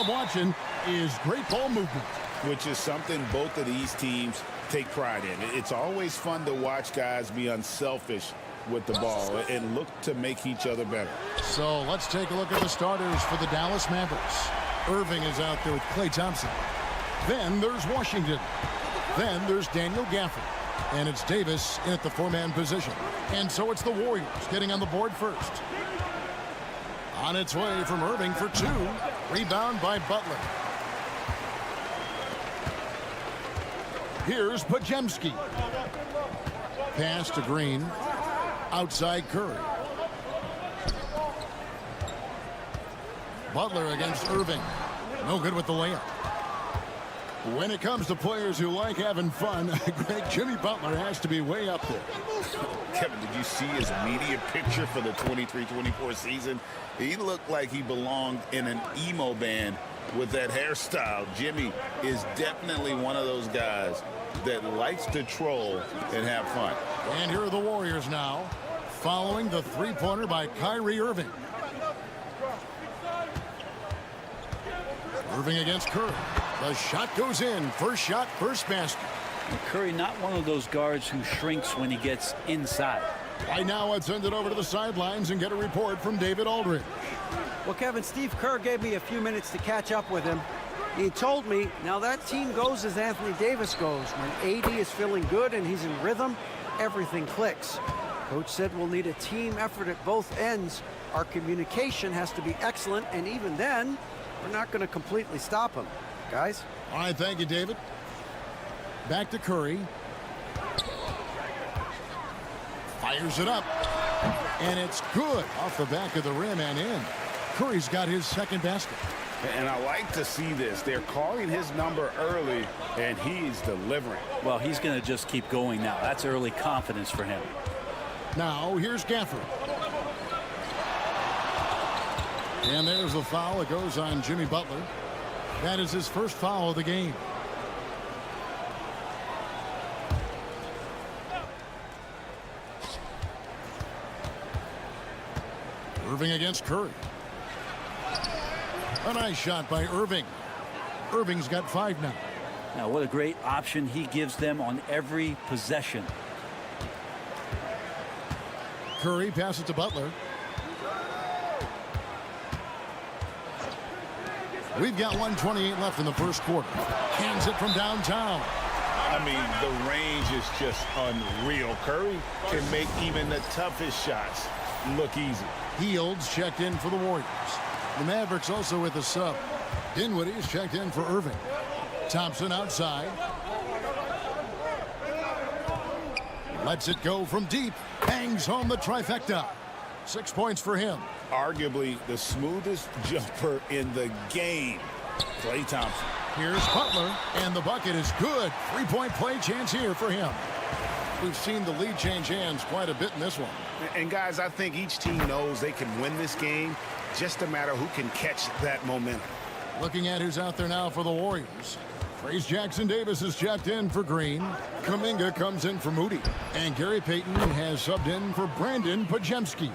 love watching is great ball movement. Which is something both of these teams take pride in. It's always fun to watch guys be unselfish with the ball and look to make each other better. So let's take a look at the starters for the Dallas Mavericks. Irving is out there with Klay Thompson. Then there's Washington. Then there's Daniel Gafford. And it's Davis in at the four-man position. And so it's the Warriors getting on the board first. On its way from Irving for two. Rebound by Butler. Here's Podziemski. Pass to Green. Outside Curry. Butler against Irving. No good with the layup. When it comes to players who like having fun, great Jimmy Butler has to be way up there. Kevin, did you see his media picture for the 23-24 season? He looked like he belonged in an emo band with that hairstyle. Jimmy is definitely one of those guys that likes to troll and have fun. And here are the Warriors now, following the three-pointer by Kyrie Irving. Irving against Curry. The shot goes in. First shot, first basket. And Curry not one of those guards who shrinks when he gets inside. Right now, let's send it over to the sidelines and get a report from David Aldridge. Well, Kevin, Steve Kerr gave me a few minutes to catch up with him. He told me, now that team goes as Anthony Davis goes. When AD is feeling good and he's in rhythm, everything clicks. Coach said we'll need a team effort at both ends. Our communication has to be excellent, and even then, we're not going to completely stop him. Guys? All right, thank you, David. Back to Curry. Fires it up. And it's good off the back of the rim and in. Curry's got his second basket. And I like to see this. They're calling his number early, and he's delivering. Well, he's going to just keep going now. That's early confidence for him. Now, here's Gafford. And there's the foul. It goes on Jimmy Butler. That is his first foul of the game. Irving against Curry. A nice shot by Irving. Irving's got 5 now. Now, what a great option he gives them on every possession. Curry passes to Butler. We've got 1:28 left in the first quarter. Hands it from downtown. I mean, the range is just unreal. Curry can make even the toughest shots look easy. Fields checked in for the Warriors. The Mavericks also with a sub. Dinwiddie's checked in for Irving. Thompson outside. Lets it go from deep. Hangs home the trifecta. 6 points for him. Arguably the smoothest jumper in the game. Klay Thompson. Here's Butler, and the bucket is good. 3-point play chance here for him. We've seen the lead change hands quite a bit in this one. And guys, I think each team knows they can win this game. Just a matter who can catch that momentum. Looking at who's out there now for the Warriors. Trace Jackson-Davis is checked in for Green. Kuminga comes in for Moody. And Gary Payton has subbed in for Brandon Podziemski.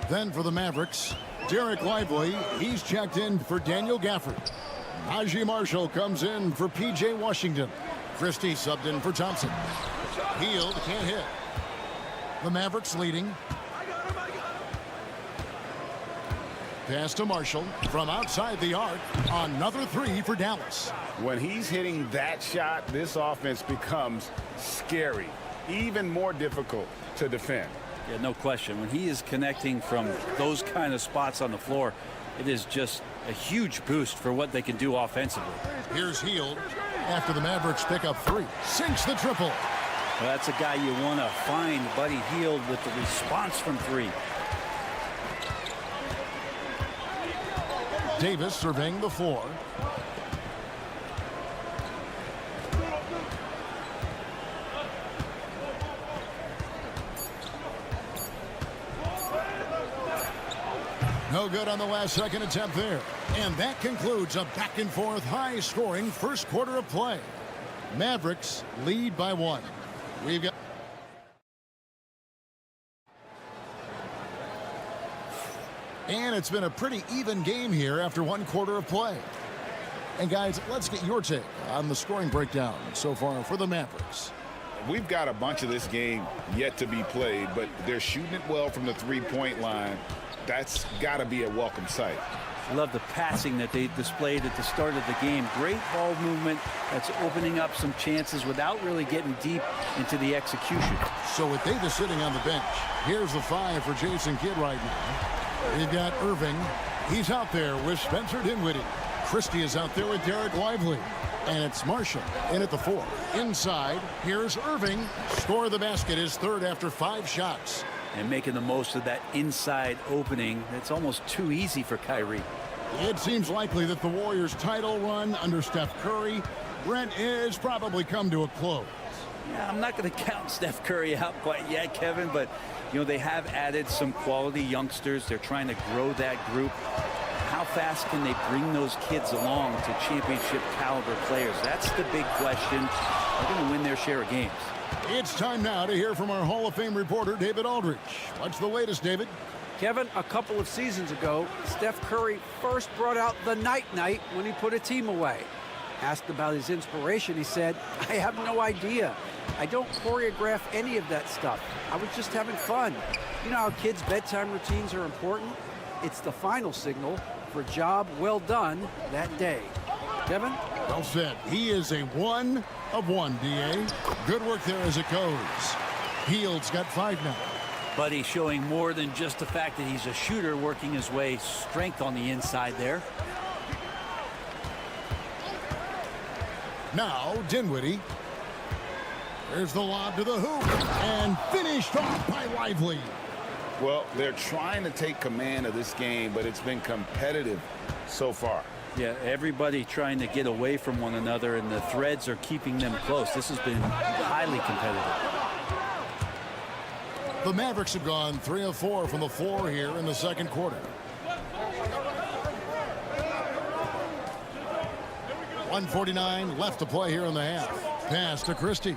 Then for the Mavericks, Derek Lively, he's checked in for Daniel Gafford. Najee Marshall comes in for P.J. Washington. Christie subbed in for Thompson. Hield can't hit. The Mavericks leading. Pass to Marshall from outside the arc. Another 3 for Dallas. When he's hitting that shot, this offense becomes scary, even more difficult to defend. Yeah, no question. When he is connecting from those kind of spots on the floor, it is just a huge boost for what they can do offensively. Here's Hield after the Mavericks pick up 3. Sinks the triple. Well, that's a guy you want to find, Buddy Hield, with the response from 3. Davis surveying the floor. No good on the last second attempt there. And that concludes a back and forth high scoring first quarter of play. Mavericks lead by 1. We've got and it's been a pretty even game here after 1 quarter of play. And guys, let's get your take on the scoring breakdown so far for the Mavericks. We've got a bunch of this game yet to be played, but they're shooting it well from the three-point line. That's got to be a welcome sight. I love the passing that they displayed at the start of the game. Great ball movement that's opening up some chances without really getting deep into the execution. So with Davis sitting on the bench, here's the 5 for Jason Kidd right now. You've got Irving. He's out there with Spencer Dinwiddie. Christie is out there with Derek Lively. And it's Marshall in at the 4. Inside, here's Irving. Score of the basket, his third after 5 shots. And making the most of that inside opening. It's almost too easy for Kyrie. It seems likely that the Warriors' title run under Steph Curry, Brent, is probably come to a close. Yeah, I'm not going to count Steph Curry out quite yet, Kevin, but you know they have added some quality youngsters. They're trying to grow that group. How fast can they bring those kids along to championship caliber players? That's the big question. They're going to win their share of games. It's time now to hear from our Hall of Fame reporter, David Aldridge. What's the latest, David? Kevin, a couple of seasons ago, Steph Curry first brought out the night-night when he put a team away. Asked about his inspiration, he said, "I have no idea. I don't choreograph any of that stuff. I was just having fun." You know how kids' bedtime routines are important? It's the final signal for a job well done that day. Kevin? Well said. He is a 1 of 1, D.A. Good work there as it goes. Hield's got 5 now. But he's showing more than just the fact that he's a shooter, working his way strength on the inside there. Now Dinwiddie. There's the lob to the hoop. And finished off by Lively. Well, they're trying to take command of this game, but it's been competitive so far. Yeah, everybody trying to get away from one another, and the threads are keeping them close. This has been highly competitive. The Mavericks have gone 3 of 4 from the floor here in the second quarter. 1:49 left to play here in the half. Pass to Christie.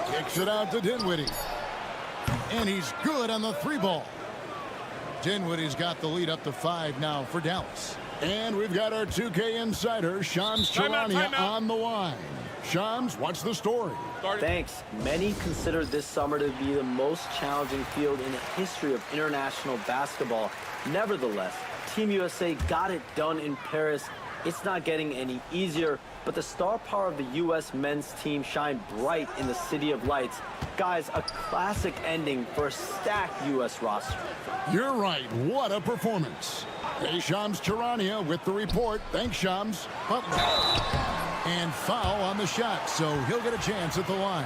Kicks it out to Dinwiddie. And he's good on the 3-ball. Dinwiddie's got the lead up to 5 now for Dallas. And we've got our 2K insider, Shams Charania, on the line. Shams, what's the story? Thanks. Many consider this summer to be the most challenging field in the history of international basketball. Nevertheless, Team USA got it done in Paris. It's not getting any easier, but the star power of the U.S. men's team shined bright in the City of Lights. Guys, a classic ending for a stacked U.S. roster. You're right. What a performance. Hey, Shams Charania with the report. Thanks, Shams. Butler. And foul on the shot, so he'll get a chance at the line.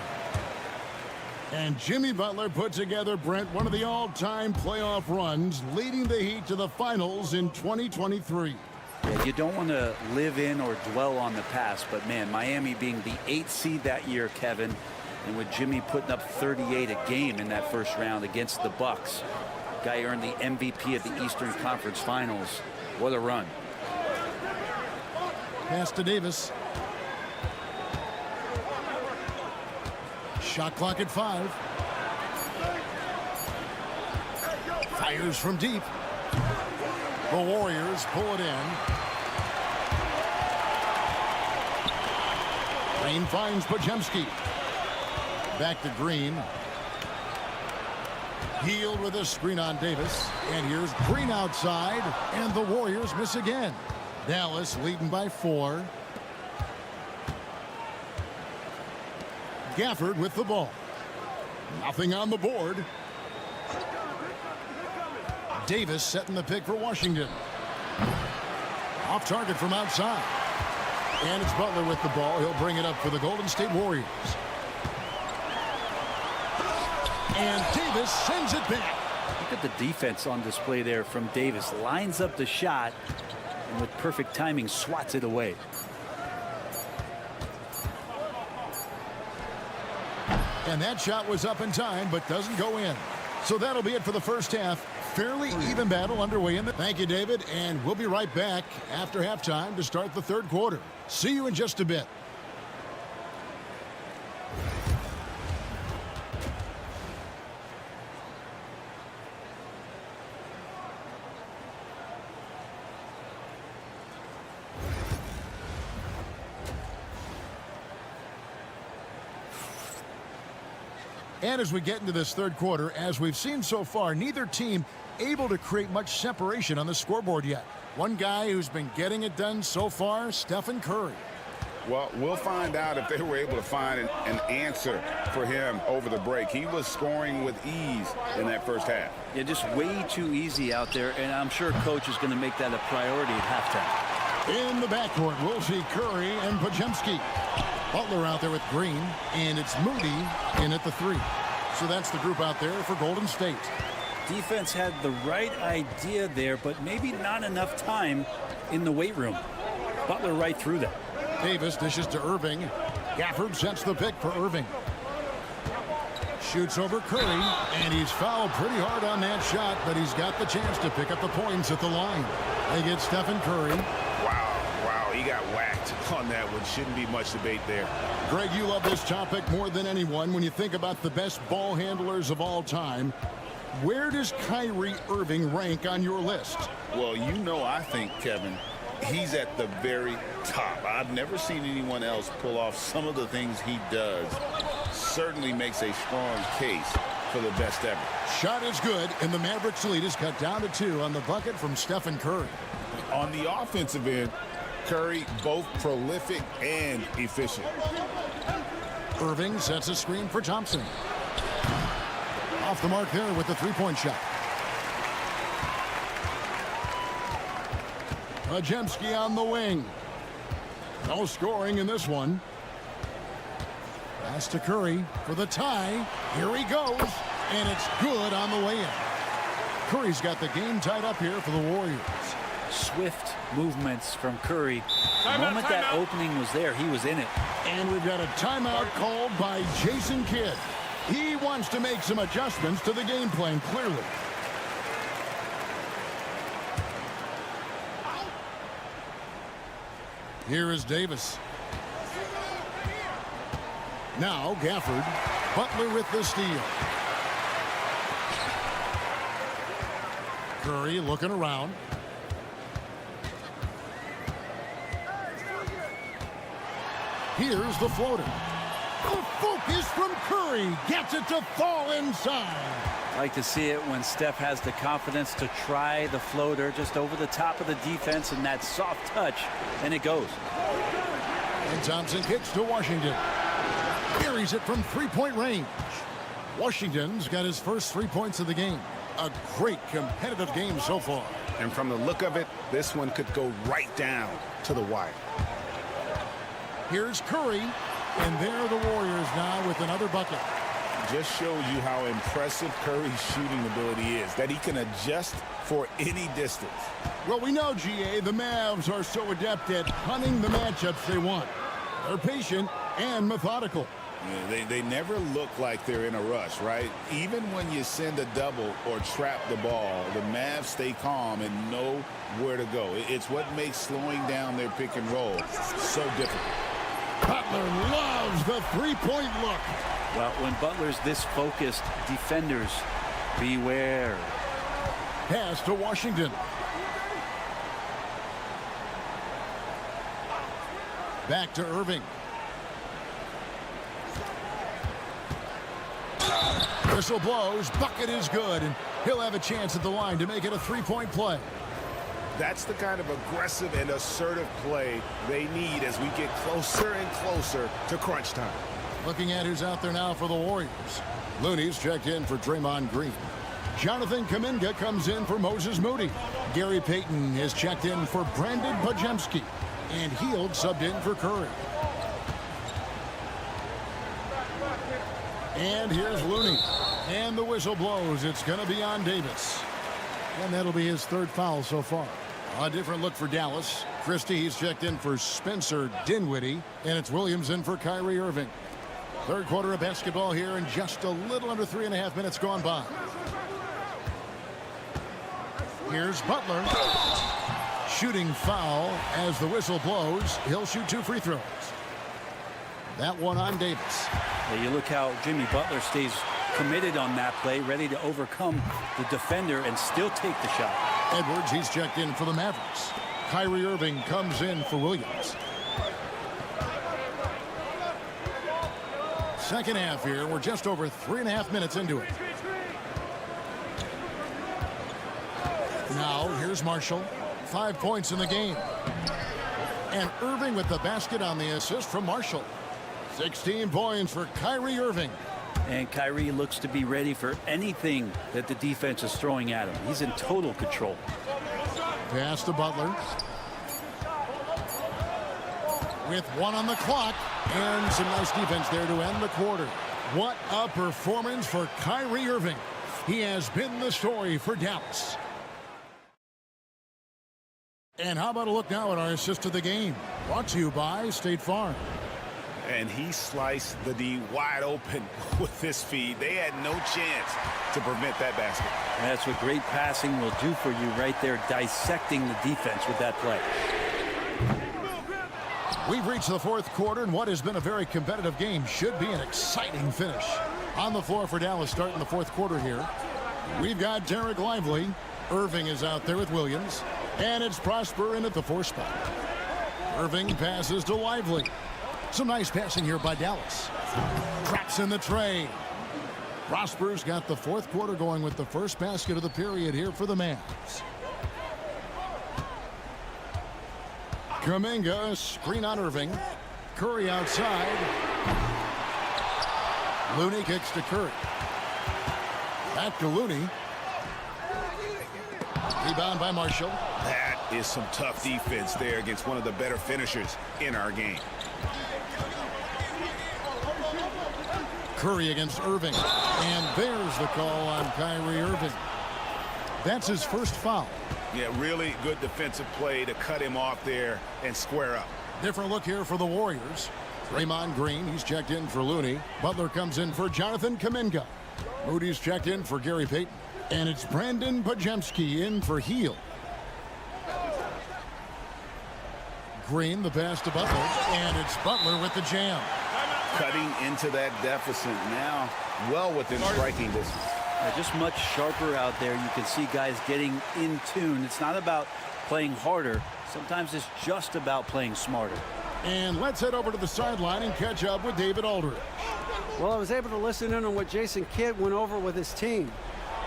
And Jimmy Butler put together, Brent, one of the all-time playoff runs, leading the Heat to the finals in 2023. Yeah, you don't want to live in or dwell on the past, but man, Miami being the 8th seed that year, Kevin, and with Jimmy putting up 38 a game in that first round against the Bucks. Guy earned the MVP of the Eastern Conference Finals. What a run. Pass to Davis. Shot clock at 5. Fires from deep. The Warriors pull it in. Green finds Podziemski. Back to Green. Hield with a screen on Davis. And here's Green outside. And the Warriors miss again. Dallas leading by 4. Gafford with the ball. Nothing on the board. Davis setting the pick for Washington. Off target from outside. And it's Butler with the ball. He'll bring it up for the Golden State Warriors. And Davis sends it back. Look at the defense on display there from Davis. Lines up the shot and with perfect timing swats it away. And that shot was up in time, but doesn't go in. So that'll be it for the first half. Fairly even battle underway in the... Thank you, David. And we'll be right back after halftime to start the third quarter. See you in just a bit. And as we get into this third quarter, as we've seen so far, neither team able to create much separation on the scoreboard yet. One guy who's been getting it done so far, Stephen Curry. Well, we'll find out if they were able to find an answer for him over the break. He was scoring with ease in that first half. Yeah, just way too easy out there, and I'm sure coach is going to make that a priority at halftime. In the backcourt, we'll see Curry and Podziemski. Butler out there with Green, and it's Moody in at the 3. So that's the group out there for Golden State. Defense had the right idea there, but maybe not enough time in the weight room. Butler right through that. Davis dishes to Irving. Gafford sets the pick for Irving. Shoots over Curry, and he's fouled pretty hard on that shot, but he's got the chance to pick up the points at the line. They get Stephen Curry. Wow, he got whacked on that one. Shouldn't be much debate there. Greg, you love this topic more than anyone. When you think about the best ball handlers of all time, where does Kyrie Irving rank on your list? Well, you know, I think, Kevin, he's at the very top. I've never seen anyone else pull off some of the things he does. Certainly makes a strong case for the best ever. Shot is good, and the Mavericks lead is cut down to 2 on the bucket from Stephen Curry. On the offensive end, Curry both prolific and efficient. Irving sets a screen for Thompson. Off the mark there with the three-point shot. Podziemski on the wing. No scoring in this one. Pass to Curry for the tie. Here he goes, and it's good on the way in. Curry's got the game tied up here for the Warriors. Swift movements from Curry. The moment that opening was there, he was in it. And we've got a timeout called by Jason Kidd. He wants to make some adjustments to the game plan, clearly. Here is Davis. Now Gafford. Butler with the steal. Curry looking around. Here's the floater. The focus from Curry gets it to fall inside. I like to see it when Steph has the confidence to try the floater just over the top of the defense and that soft touch, and it goes. And Thompson kicks to Washington. Carries it from three-point range. Washington's got his first 3 points of the game. A great competitive game so far. And from the look of it, this one could go right down to the wire. Here's Curry, and there the Warriors now with another bucket. Just shows you how impressive Curry's shooting ability is, that he can adjust for any distance. Well, we know, GA, the Mavs are so adept at hunting the matchups they want. They're patient and methodical. Yeah, they never look like they're in a rush, right? Even when you send a double or trap the ball, the Mavs stay calm and know where to go. It's what makes slowing down their pick and roll so difficult. Butler loves the three-point look. Well, when Butler's this focused, defenders beware. Pass to Washington. Back to Irving. Whistle blows, bucket is good, and he'll have a chance at the line to make it a three-point play. That's the kind of aggressive and assertive play they need as we get closer and closer to crunch time. Looking at who's out there now for the Warriors. Looney's checked in for Draymond Green. Jonathan Kuminga comes in for Moses Moody. Gary Payton is checked in for Brandon Podziemski. And Hield subbed in for Curry. And here's Looney. And the whistle blows. It's going to be on Davis. And that'll be his third foul so far. A different look for Dallas. Christie, he's checked in for Spencer Dinwiddie. And it's Williams in for Kyrie Irving. Third quarter of basketball here, and just a little under 3.5 minutes gone by. Here's Butler. Shooting foul as the whistle blows. He'll shoot 2 free throws. That one on Davis. Yeah, you look how Jimmy Butler stays committed on that play, ready to overcome the defender and still take the shot. Edwards, he's checked in for the Mavericks. Kyrie Irving comes in for Williams. Second half here. We're just over 3.5 minutes into it. Now, here's Marshall. 5 points in the game. And Irving with the basket on the assist from Marshall. 16 points for Kyrie Irving. And Kyrie looks to be ready for anything that the defense is throwing at him. He's in total control. Pass to Butler. With 1 on the clock. And some nice defense there to end the quarter. What a performance for Kyrie Irving. He has been the story for Dallas. And how about a look now at our assist of the game? Brought to you by State Farm. And he sliced the D wide open with this feed. They had no chance to prevent that basket. And that's what great passing will do for you right there, dissecting the defense with that play. We've reached the fourth quarter, and what has been a very competitive game should be an exciting finish. On the floor for Dallas starting the fourth quarter here. We've got Derek Lively. Irving is out there with Williams. And it's Prosper in at the 4 spot. Irving passes to Lively. Some nice passing here by Dallas. Traps in the tray. Prosper's got the fourth quarter going with the first basket of the period here for the Mavs. Kuminga, screen on Irving. Curry outside. Looney kicks to Curry. Back to Looney. Rebound by Marshall. That is some tough defense there against one of the better finishers in our game. Curry against Irving. And there's the call on Kyrie Irving. That's his first foul. Yeah, really good defensive play to cut him off there and square up. Different look here for the Warriors. Draymond Green, he's checked in for Looney. Butler comes in for Jonathan Kuminga. Moody's checked in for Gary Payton. And it's Brandon Pajemski in for Heel. Green, the pass to Butler. And it's Butler with the jam. Cutting into that deficit now, well within striking distance. Just much sharper out there. You can see guys getting in tune. It's not about playing harder. Sometimes it's just about playing smarter. And let's head over to the sideline and catch up with David Aldridge. Well, I was able to listen in on what Jason Kidd went over with his team.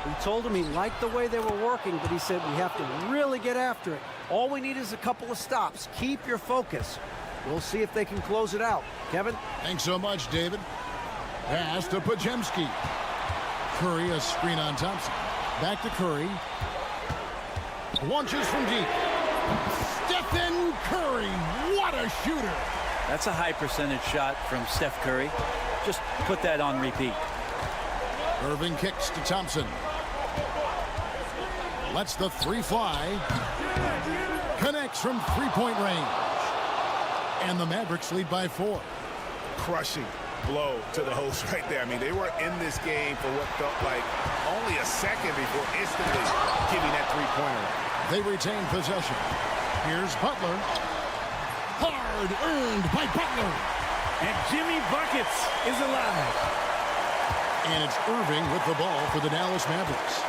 He told him he liked the way they were working, but he said we have to really get after it. All we need is a couple of stops. Keep your focus. We'll see if they can close it out. Kevin? Thanks so much, David. Pass to Pajemski. Curry, a screen on Thompson. Back to Curry. Launches from deep. Stephen Curry, what a shooter. That's a high percentage shot from Steph Curry. Just put that on repeat. Irving kicks to Thompson. Lets the 3 fly. Connects from 3-point range. And the Mavericks lead by 4. Crushing blow to the host right there. I mean, they were in this game for what felt like only a second before instantly giving that 3-pointer. They retain possession. Here's Butler. Hard earned by Butler. And Jimmy Buckets is alive. And it's Irving with the ball for the Dallas Mavericks.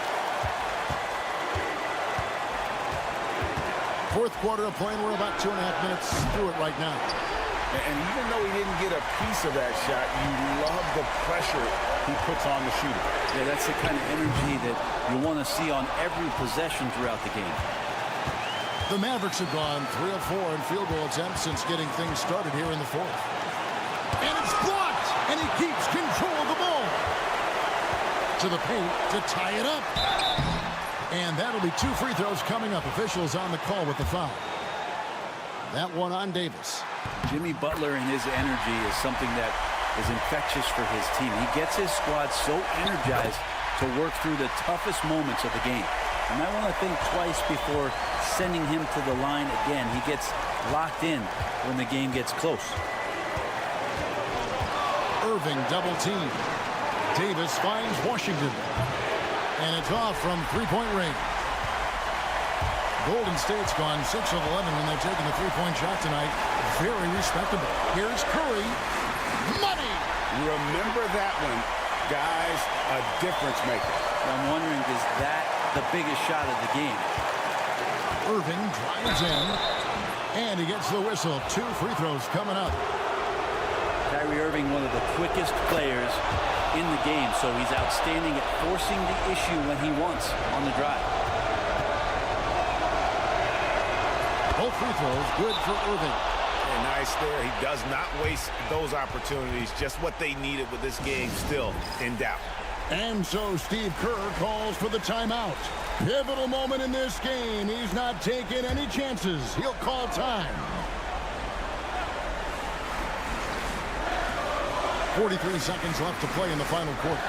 Fourth quarter of play, and we're about 2.5 minutes through it right now. And even though he didn't get a piece of that shot, you love the pressure he puts on the shooter. Yeah, that's the kind of energy that you want to see on every possession throughout the game. The Mavericks have gone 3 of 4 in field goal attempts since getting things started here in the fourth. And it's blocked, and he keeps control of the ball. To the paint to tie it up. And that'll be 2 free throws coming up. Officials on the call with the foul. That one on Davis. Jimmy Butler and his energy is something that is infectious for his team. He gets his squad so energized to work through the toughest moments of the game. You might want to think twice before sending him to the line again. He gets locked in when the game gets close. Irving double team. Davis finds Washington. And it's off from 3-point range. Golden State's gone 6 of 11 when they've taken the 3-point shot tonight. Very respectable. Here's Curry. Money! Remember that one, guys, a difference maker. I'm wondering, is that the biggest shot of the game? Irving drives in. And he gets the whistle. 2 free throws coming up. Kyrie Kyrie Irving, one of the quickest players in the game, so he's outstanding at forcing the issue when he wants on the drive. Both free throws good for Irving. And nice there. He does not waste those opportunities. Just what they needed with this game still in doubt. And so Steve Kerr calls for the timeout. Pivotal moment in this game. He's not taking any chances. He'll call time. 43 seconds left to play in the final quarter.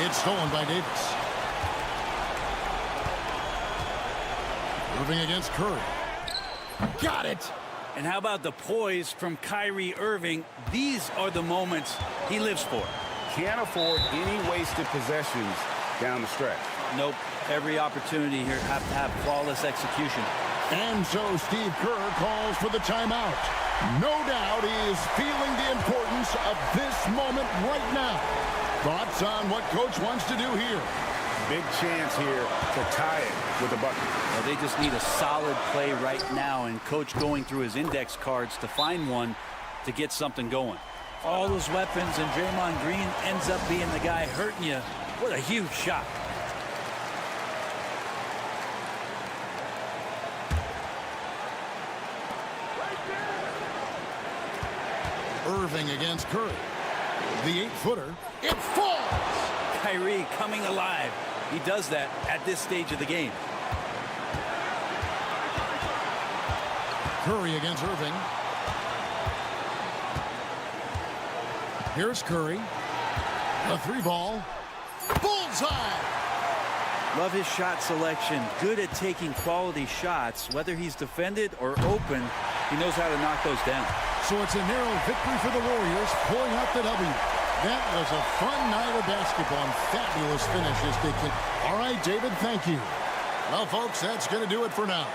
It's stolen by Davis. Moving against Curry. Got it! And how about the poise from Kyrie Irving? These are the moments he lives for. Can't afford any wasted possessions down the stretch. Nope. Every opportunity here have to have flawless execution. And so Steve Kerr calls for the timeout. No doubt he is feeling the importance of this moment right now. Thoughts on what Coach wants to do here? Big chance here to tie it with a bucket. Well, they just need a solid play right now, and Coach going through his index cards to find one to get something going. All those weapons, and Draymond Green ends up being the guy hurting you. What a huge shot. Irving against Curry. The 8-footer. It falls! Kyrie coming alive. He does that at this stage of the game. Curry against Irving. Here's Curry. A 3-ball. Bullseye! Love his shot selection. Good at taking quality shots. Whether he's defended or open, he knows how to knock those down. So it's a narrow victory for the Warriors, pulling out the W. That was a fun night of basketball and fabulous finishes. All right, David, thank you. Well, folks, that's going to do it for now.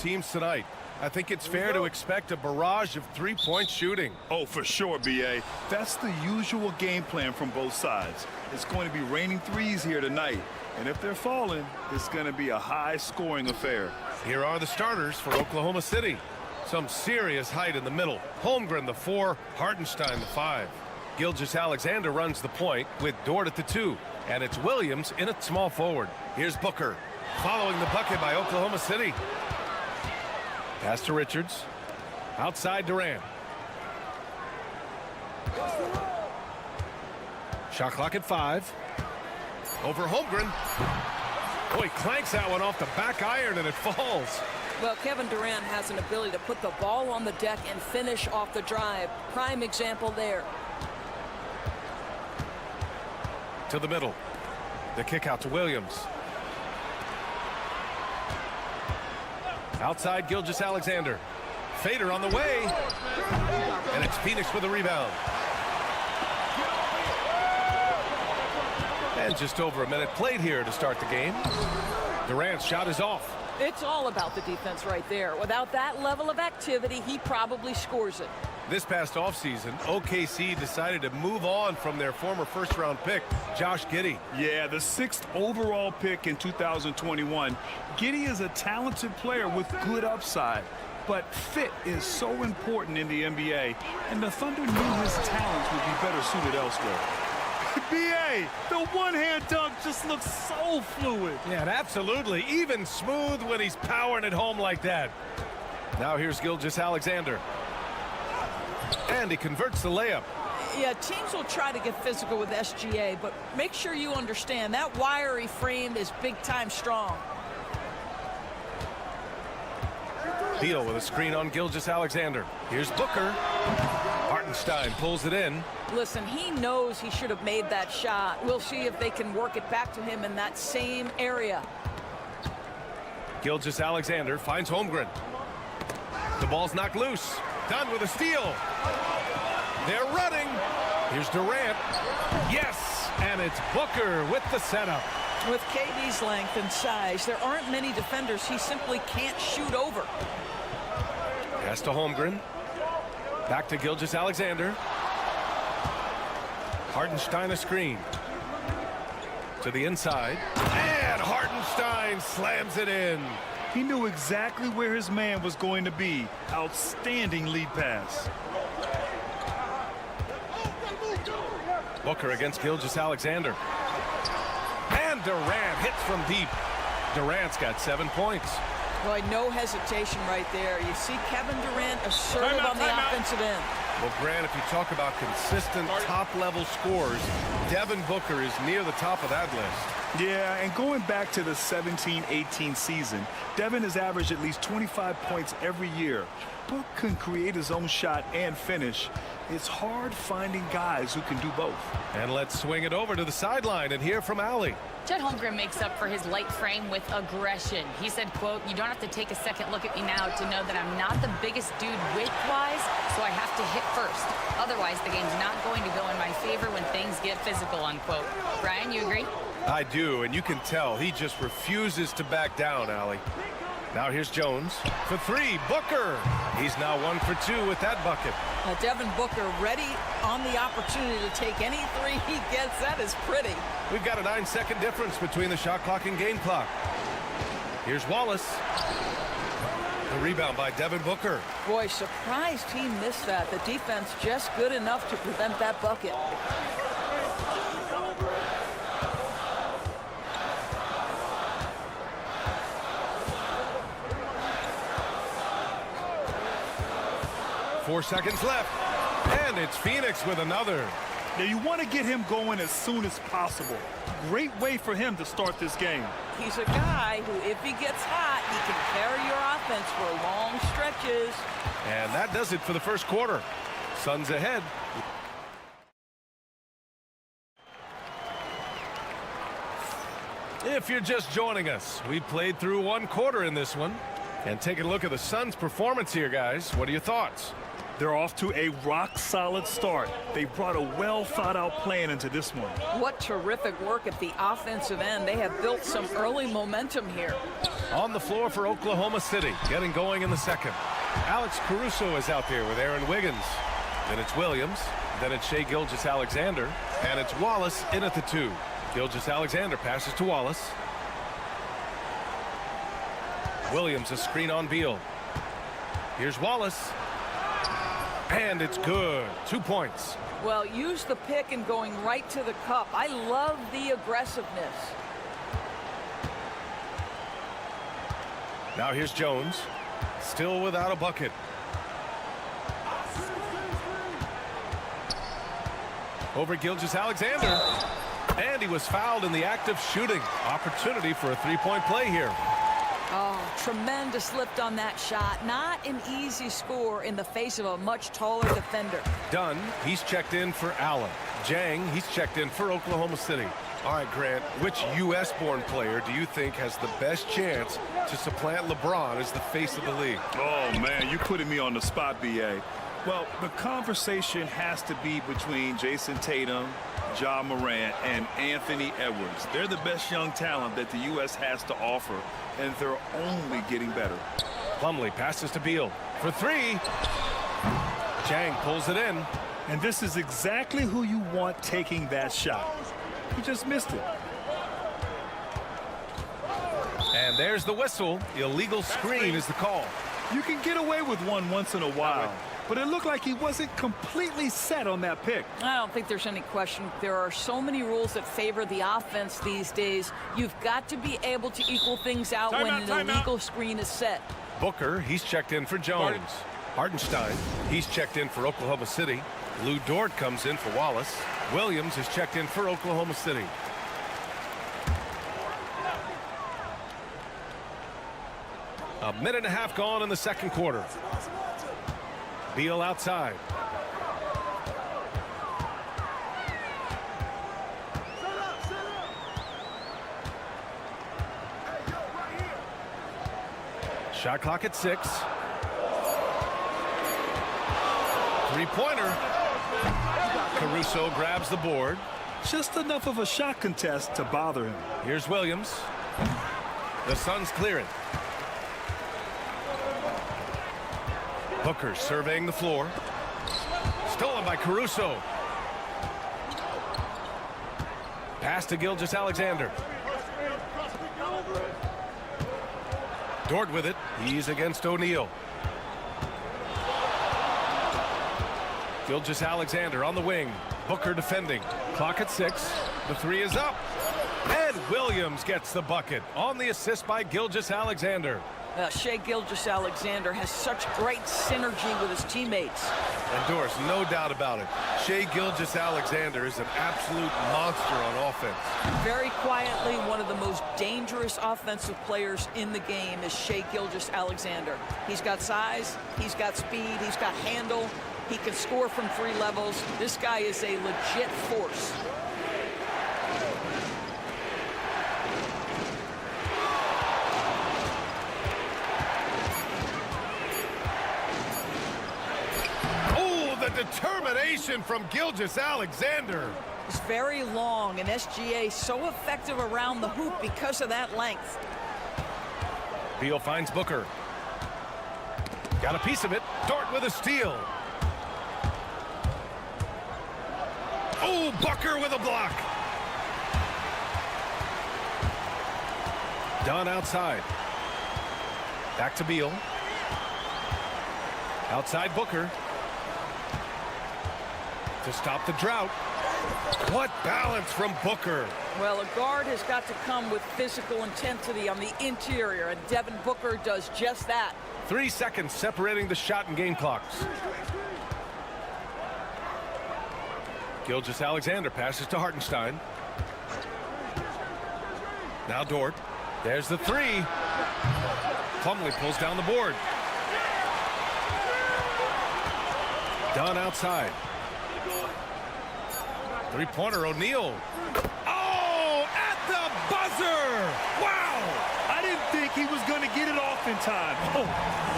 teams tonight. I think it's fair to expect a barrage of three-point shooting. Oh, for sure, B.A. That's the usual game plan from both sides. It's going to be raining threes here tonight. And if they're falling, it's going to be a high-scoring affair. Here are the starters for Oklahoma City. Some serious height in the middle. Holmgren, the 4, Hartenstein, the 5. Gilgeous-Alexander runs the point with Dort at the 2. And it's Williams in at small forward. Here's Booker. following the bucket by Oklahoma City. Pass to Richards. Outside Durant. Shot clock at 5. Over Holmgren. Oh, he clanks that one off the back iron and it falls. Well, Kevin Durant has an ability to put the ball on the deck and finish off the drive. Prime example there. To the middle. The kick out to Williams. Outside Gilgeous-Alexander. Fader on the way. And it's Phoenix with a rebound. And just over a minute played here to start the game. Durant's shot is off. It's all about the defense right there. Without that level of activity, he probably scores it. This past offseason, OKC decided to move on from their former first-round pick, Josh Giddey. Yeah, the 6th overall pick in 2021. Giddey is a talented player with good upside, but fit is so important in the NBA, and the Thunder knew his talents would be better suited elsewhere. B.A., the one-hand dunk just looks so fluid. Yeah, absolutely. Even smooth when he's powering it home like that. Now here's Gilgeous-Alexander. And he converts the layup. Yeah, teams will try to get physical with SGA, but make sure you understand that wiry frame is big-time strong. Beal with a screen on Gilgeous-Alexander. Here's Booker. Hartenstein pulls it in. Listen, he knows he should have made that shot. We'll see if they can work it back to him in that same area. Gilgeous-Alexander finds Holmgren. The ball's knocked loose. Done with a steal. They're running. Here's Durant. Yes, and it's Booker with the setup. With KD's length and size, there aren't many defenders he simply can't shoot over. Pass to Holmgren. Back to Gilgeous-Alexander. Hartenstein a screen. To the inside. And Hartenstein slams it in. He knew exactly where his man was going to be. Outstanding lead pass. Booker against Gilgeous-Alexander. And Durant hits from deep. Durant's got 7 points. Boy, no hesitation right there. You see Kevin Durant assertive on the offensive end. Well, Grant, if you talk about consistent top-level scores, Devin Booker is near the top of that list. Yeah, and going back to the 17-18 season, Devin has averaged at least 25 points every year. Book can create his own shot and finish. It's hard finding guys who can do both. And let's swing it over to the sideline and hear from Allie. Chet Holmgren makes up for his light frame with aggression. He said, quote, "You don't have to take a second look at me now to know that I'm not the biggest dude width-wise, so I have to hit first. Otherwise, the game's not going to go in my favor when things get physical," unquote. Brian, you agree? I do, and you can tell he just refuses to back down, Allie. Now here's Jones for 3. Booker. He's now 1 for 2 with that bucket. Devin Booker ready on the opportunity to take any 3 he gets. That is pretty. We've got a 9-second difference between the shot clock and game clock. Here's Wallace. The rebound by Devin Booker. Boy, surprised he missed that. The defense just good enough to prevent that bucket. Four seconds left. And it's Phoenix with another. Now, you want to get him going as soon as possible. Great way for him to start this game. He's a guy who, if he gets hot, he can carry your offense for long stretches. And that does it for the first quarter. Suns ahead. If you're just joining us, we played through 1 quarter in this one. And taking a look at the Suns' performance here, guys. What are your thoughts? They're off to a rock-solid start. They brought a well-thought-out plan into this one. What terrific work at the offensive end. They have built some early momentum here. On the floor for Oklahoma City, getting going in the second. Alex Caruso is out there with Aaron Wiggins. Then it's Williams. Then it's Shai Gilgeous-Alexander. And it's Wallace in at the 2. Gilgeous-Alexander passes to Wallace. Williams a screen on Beal. Here's Wallace. And it's good. 2 points. Well, use the pick and going right to the cup. I love the aggressiveness. Now here's Jones. Still without a bucket. Over Gilgeous-Alexander. And he was fouled in the act of shooting. Opportunity for a three-point play here. Oh, tremendous lift on that shot. Not an easy score in the face of a much taller defender. Dunn, he's checked in for Allen. Jang, he's checked in for Oklahoma City. All right, Grant, which U.S.-born player do you think has the best chance to supplant LeBron as the face of the league? Oh, man, you're putting me on the spot, B.A. Well, the conversation has to be between Jason Tatum, Ja Morant, and Anthony Edwards. They're the best young talent that the U.S. has to offer, and they're only getting better. Plumlee passes to Beal for three. Jang pulls it in. And this is exactly who you want taking that shot. He just missed it. And there's the whistle. Illegal screen is the call. You can get away with one once in a while, but it looked like he wasn't completely set on that pick. I don't think there's any question. There are so many rules that favor the offense these days. You've got to be able to equal things out when an illegal screen is set. Booker, he's checked in for Jones. Hartenstein, he's checked in for Oklahoma City. Lou Dort comes in for Wallace. Williams is checked in for Oklahoma City. A minute and a half gone in the second quarter. Beal outside. Shot clock at 6. Three-pointer. Caruso grabs the board. Just enough of a shot contest to bother him. Here's Williams. The Suns clear it. Booker surveying the floor. Stolen by Caruso. Pass to Gilgeous-Alexander. Dort with it. He's against O'Neal. Gilgeous-Alexander on the wing. Booker defending. Clock at 6. The three is up. And Williams gets the bucket on the assist by Gilgeous-Alexander. Shai Gilgeous-Alexander has such great synergy with his teammates. And Doris, no doubt about it. Shai Gilgeous-Alexander is an absolute monster on offense. Very quietly, one of the most dangerous offensive players in the game is Shai Gilgeous-Alexander. He's got size, he's got speed, he's got handle. He can score from 3 levels. This guy is a legit force. Oh, the determination from Gilgeous-Alexander. It's very long, and SGA so effective around the hoop because of that length. Beal finds Booker. Got a piece of it. Dort with a steal. Oh, Booker with a block. Dunn outside. Back to Beal. Outside Booker. To stop the drought. What balance from Booker. Well, a guard has got to come with physical intensity on the interior, and Devin Booker does just that. 3 seconds separating the shot and game clocks. Gilgeous-Alexander passes to Hartenstein. Now Dort. There's the three. Plumlee pulls down the board. Dunn outside. Three-pointer, O'Neal. Oh, at the buzzer! Wow! I didn't think he was going to get it off in time. Oh,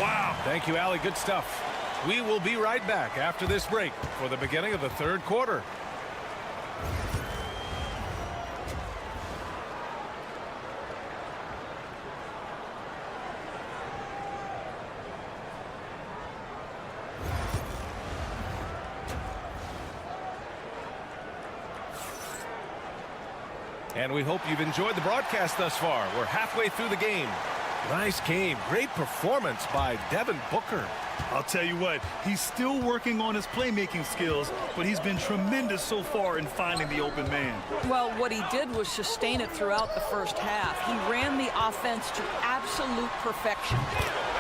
wow. Thank you, Allie. Good stuff. We will be right back after this break for the beginning of the third quarter. And we hope you've enjoyed the broadcast thus far. We're halfway through the game. Nice game. Great performance by Devin Booker. I'll tell you what, he's still working on his playmaking skills, but he's been tremendous so far in finding the open man. Well, what he did was sustain it throughout the first half. He ran the offense to absolute perfection.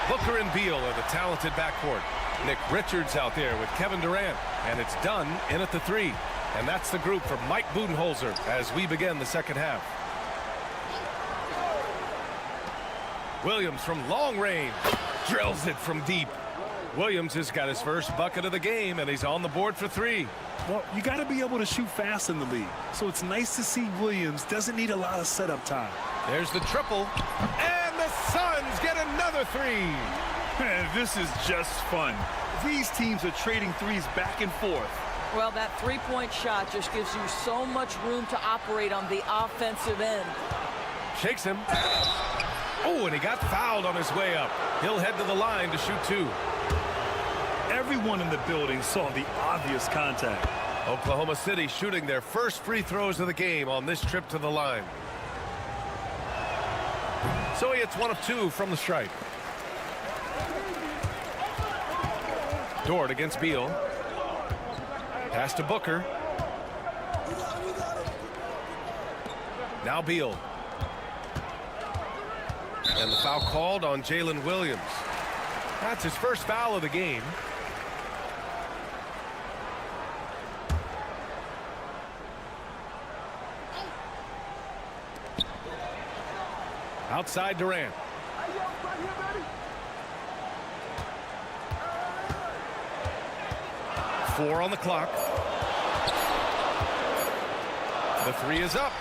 Booker and Beal are the talented backcourt. Nick Richards out there with Kevin Durant. And it's done in at the 3. And that's the group for Mike Budenholzer as we begin the second half. Williams from long range drills it from deep. Williams has got his first bucket of the game, and he's on the board for 3. Well, you got to be able to shoot fast in the league. So it's nice to see Williams doesn't need a lot of setup time. There's the triple, and the Suns get another 3. Man, this is just fun. These teams are trading threes back and forth. Well, that three-point shot just gives you so much room to operate on the offensive end. Shakes him. Oh, and he got fouled on his way up. He'll head to the line to shoot 2. Everyone in the building saw the obvious contact. Oklahoma City shooting their first free throws of the game on this trip to the line. So he hits 1 of 2 from the stripe. Dort against Beal. Pass to Booker. Now Beal. And the foul called on Jalen Williams. That's his first foul of the game. Outside Durant. Four on the clock. The 3 is up.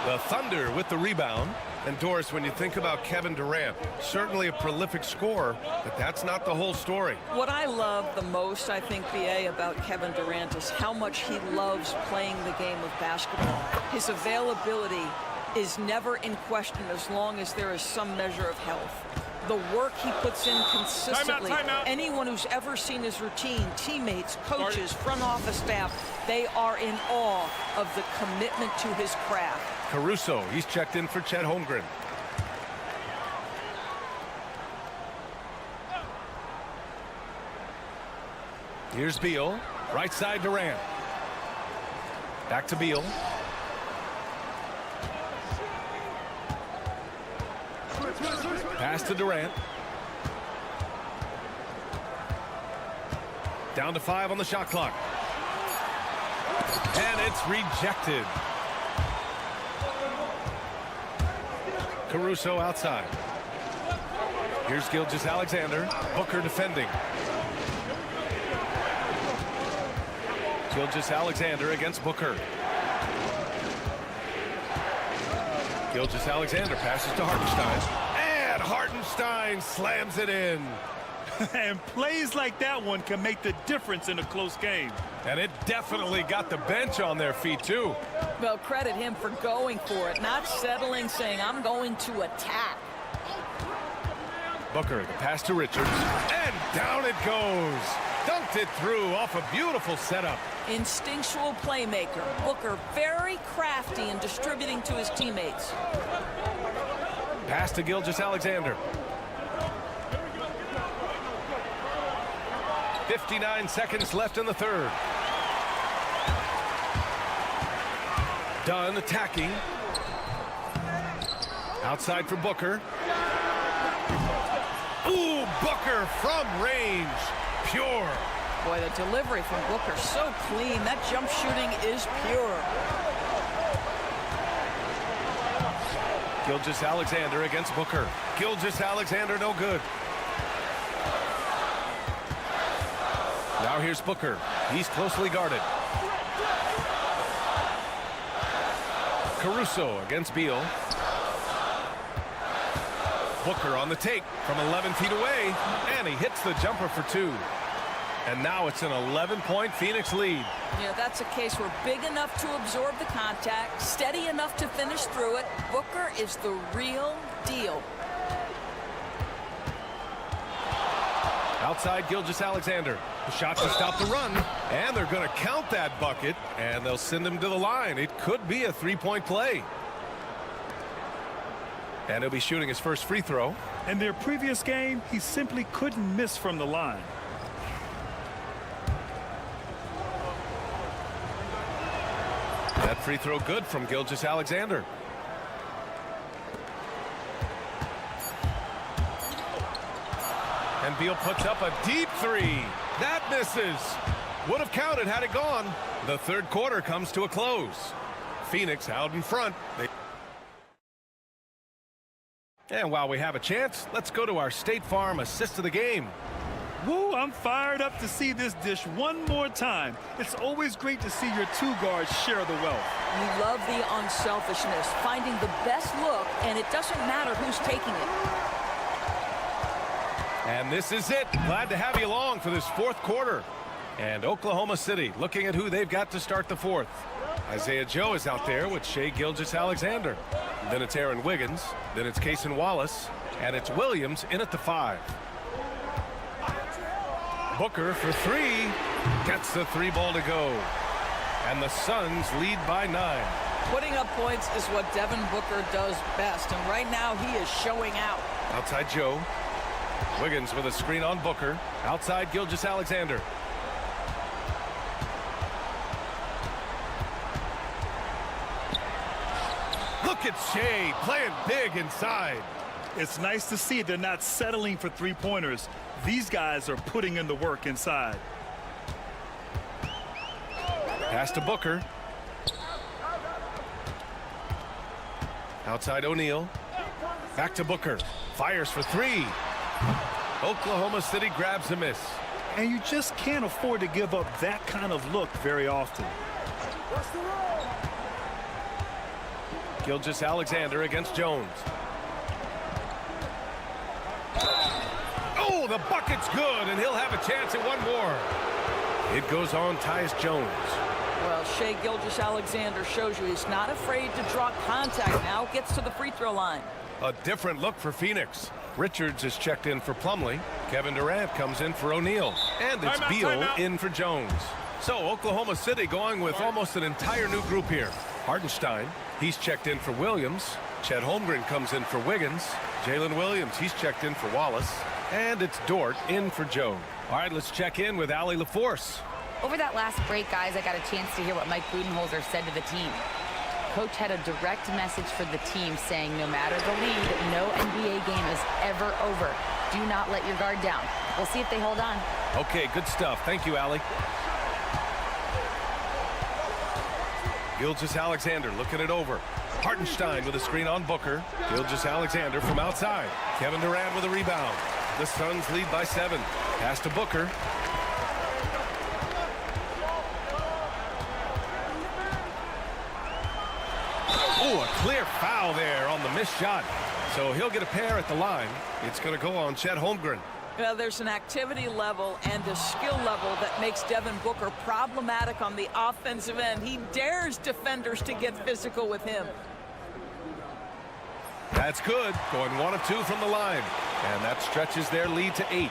The Thunder with the rebound. And Doris, when you think about Kevin Durant, certainly a prolific scorer, but that's not the whole story. What I love the most, I think, BA, about Kevin Durant is how much he loves playing the game of basketball. His availability is never in question as long as there is some measure of health. The work he puts in consistently. Timeout. Anyone who's ever seen his routine, teammates, coaches, front office staff, they are in awe of the commitment to his craft. Caruso, he's checked in for Chet Holmgren. Here's Beal, right side Durant. Back to Beal. Pass to Durant. Down to 5 on the shot clock. And it's rejected. Caruso outside. Here's Gilgeous-Alexander. Booker defending. Gilgeous-Alexander against Booker. Gilgeous-Alexander passes to Hartenstein. And Hartenstein slams it in. And plays like that one can make the difference in a close game. And it definitely got the bench on their feet, too. Well, credit him for going for it, not settling, saying, I'm going to attack. Booker, the pass to Richards. And down it goes. Dunked it through off a beautiful setup. Instinctual playmaker. Booker very crafty in distributing to his teammates. Pass to Gilgeous-Alexander. 59 seconds left in the third. Dunn attacking. Outside for Booker. Ooh, Booker from range. Pure. Boy, the delivery from Booker so clean. That jump shooting is pure. Gilgeous-Alexander against Booker. Gilgeous-Alexander no good. Now here's Booker. He's closely guarded. Caruso against Beal. Booker on the take from 11 feet away, and he hits the jumper for 2. And now it's an 11-point Phoenix lead. Yeah, that's a case where big enough to absorb the contact, steady enough to finish through it. Booker is the real deal. Outside Gilgeous-Alexander. The shot to stop the run, and they're going to count that bucket, and they'll send him to the line. It could be a 3-point play. And he'll be shooting his first free throw. In their previous game, he simply couldn't miss from the line. That free throw good from Gilgeous-Alexander. And Beal puts up a deep three. That misses. Would have counted had it gone. The third quarter comes to a close. Phoenix out in front. And while we have a chance, let's go to our State Farm assist of the game. Woo, I'm fired up to see this dish one more time. It's always great to see your two guards share the wealth. You love the unselfishness, finding the best look, and it doesn't matter who's taking it. And this is it. Glad to have you along for this fourth quarter. And Oklahoma City looking at who they've got to start the fourth. Isaiah Joe is out there with Shai Gilgeous-Alexander. Then it's Aaron Wiggins. Then it's Cason Wallace. And it's Williams in at the 5. Booker for 3. Gets the 3 ball to go. And the Suns lead by 9. Putting up points is what Devin Booker does best, and right now he is showing out. Outside Joe. Wiggins with a screen on Booker. Outside Gilgeous-Alexander. Look at Shai playing big inside. It's nice to see they're not settling for three-pointers. These guys are putting in the work inside. Pass to Booker. Outside O'Neal. Back to Booker. Fires for 3. Oklahoma City grabs a miss. And you just can't afford to give up that kind of look very often. Gilgeous-Alexander against Jones. Oh, the bucket's good, and he'll have a chance at one more. It goes on Tyus Jones. Well, Shai Gilgeous-Alexander shows you he's not afraid to draw contact. Now gets to the free throw line. A different look for Phoenix. Richards is checked in for Plumlee. Kevin Durant comes in for O'Neal. And it's Beal in for Jones. So Oklahoma City going with almost an entire new group here. Hartenstein, he's checked in for Williams. Chet Holmgren comes in for Wiggins. Jalen Williams, he's checked in for Wallace. And it's Dort in for Joe. All right, let's check in with Allie LaForce. Over that last break, guys, I got a chance to hear what Mike Budenholzer said to the team. Coach had a direct message for the team saying no matter the lead, no NBA game is ever over. Do not let your guard down. We'll see if they hold on. Okay, good stuff. Thank you, Allie. Gilgeous-Alexander looking it over. Hartenstein with a screen on Booker. Gilgeous-Alexander from outside. Kevin Durant with a rebound. The Suns lead by 7. Pass to Booker. Oh, a clear foul there on the missed shot. So he'll get a pair at the line. It's going to go on Chet Holmgren. Well, there's an activity level and a skill level that makes Devin Booker problematic on the offensive end. He dares defenders to get physical with him. That's good. Going 1 of 2 from the line. And that stretches their lead to 8.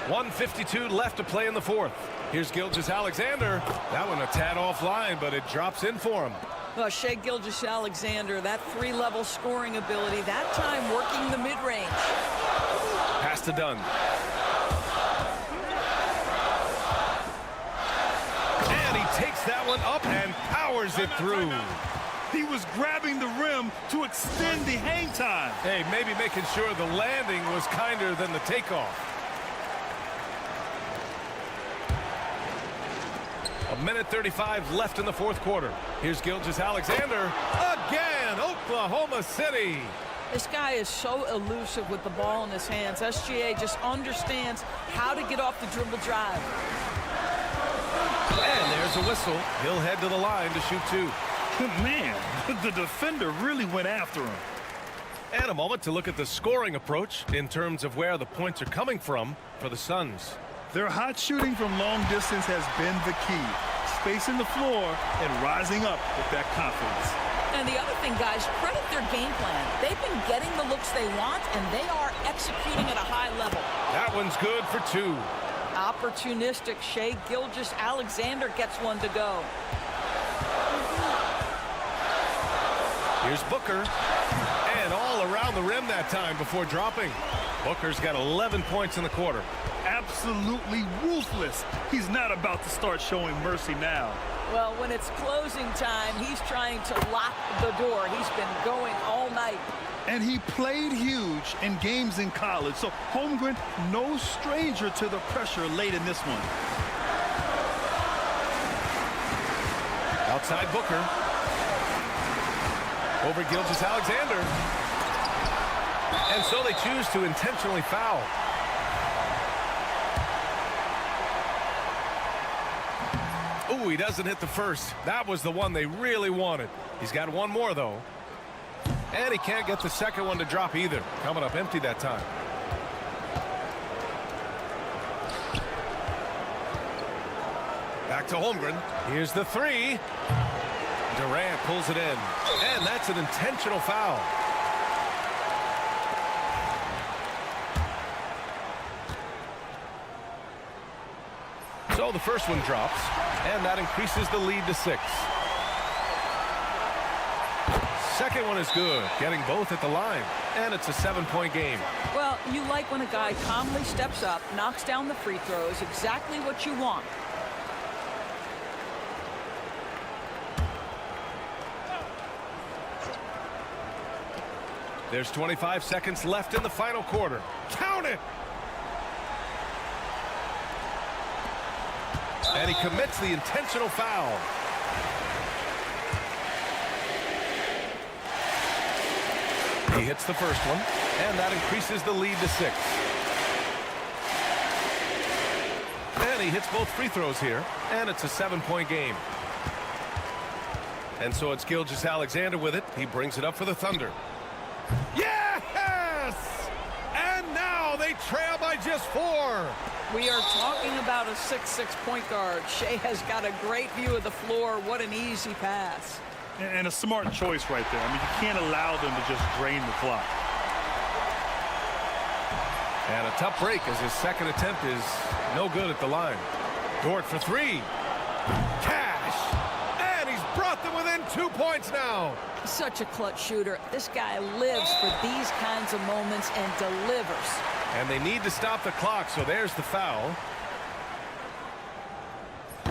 1:52 left to play in the fourth. Here's Gilgeous-Alexander. That one a tad offline, but it drops in for him. Well, Shai Gilgeous-Alexander, that 3-level scoring ability, that time working the mid-range. Pass to Dunn. And he takes that one up and powers it through. He was grabbing the rim to extend the hang time. Hey, maybe making sure the landing was kinder than the takeoff. A minute 35 left in the fourth quarter. Here's Gilgeous-Alexander again. Oklahoma City. This guy is so elusive with the ball in his hands. SGA just understands how to get off the dribble drive. And there's a whistle. He'll head to the line to shoot 2. Man, the defender really went after him. And a moment to look at the scoring approach in terms of where the points are coming from for the Suns. Their hot shooting from long distance has been the key. Spacing the floor and rising up with that confidence. And the other thing, guys, credit their game plan. They've been getting the looks they want, and they are executing at a high level. That one's good for 2. Opportunistic Shai Gilgeous-Alexander gets one to go. Here's Booker. And all around the rim that time before dropping. Booker's got 11 points in the quarter. Absolutely ruthless. He's not about to start showing mercy now. Well, when it's closing time, he's trying to lock the door. He's been going all night. And he played huge in games in college. So Holmgren, no stranger to the pressure late in this one. Outside Booker. Over Gilgeous-Alexander. And so they choose to intentionally foul. Ooh, he doesn't hit the first. That was the one they really wanted. He's got one more, though. And he can't get the second one to drop either. Coming up empty that time. Back to Holmgren. Here's the three. Durant pulls it in. And that's an intentional foul. So the first one drops. And that increases the lead to 6. Second one is good. Getting both at the line. And it's a 7-point game. Well, you like when a guy calmly steps up, knocks down the free throws, exactly what you want. There's 25 seconds left in the final quarter. Count it! And he commits the intentional foul. He hits the first one, and that increases the lead to 6. And he hits both free throws here, and it's a 7-point game. And so it's Gilgeous-Alexander with it. He brings it up for the Thunder. Yes! And now they trail by just 4. We are talking about a 6'6" point guard. Shea has got a great view of the floor. What an easy pass. And a smart choice right there. I mean, you can't allow them to just drain the clock. And a tough break as his second attempt is no good at the line. Dort for 3. Cash! And he's brought them within 2 points now. Such a clutch shooter. This guy lives for these kinds of moments and delivers. And they need to stop the clock, so there's the foul.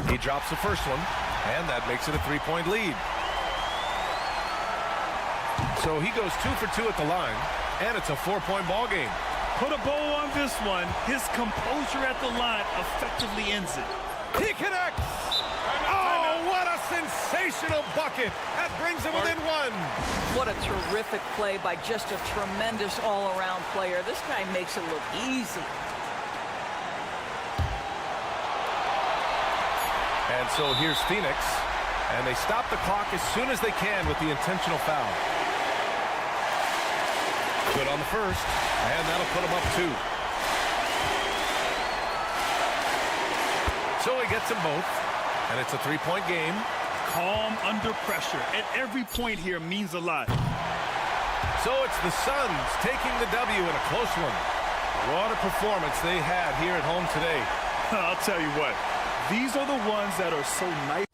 He drops the first one, and that makes it a 3-point lead. So he goes 2 for 2 at the line, and it's a 4-point ball game. Put a bow on this one. His composure at the line effectively ends it. He connects! Oh, what a sensational bucket! That brings him within 1. What a terrific play by just a tremendous all-around player. This guy makes it look easy. And so here's Phoenix, and they stop the clock as soon as they can with the intentional foul. Good on the first, and that'll put him up 2. So he gets them both, and it's a 3-point game. Calm under pressure, and every point here means a lot. So it's the Suns taking the W in a close one. What a performance they had here at home today. I'll tell you what, these are the ones that are so nice.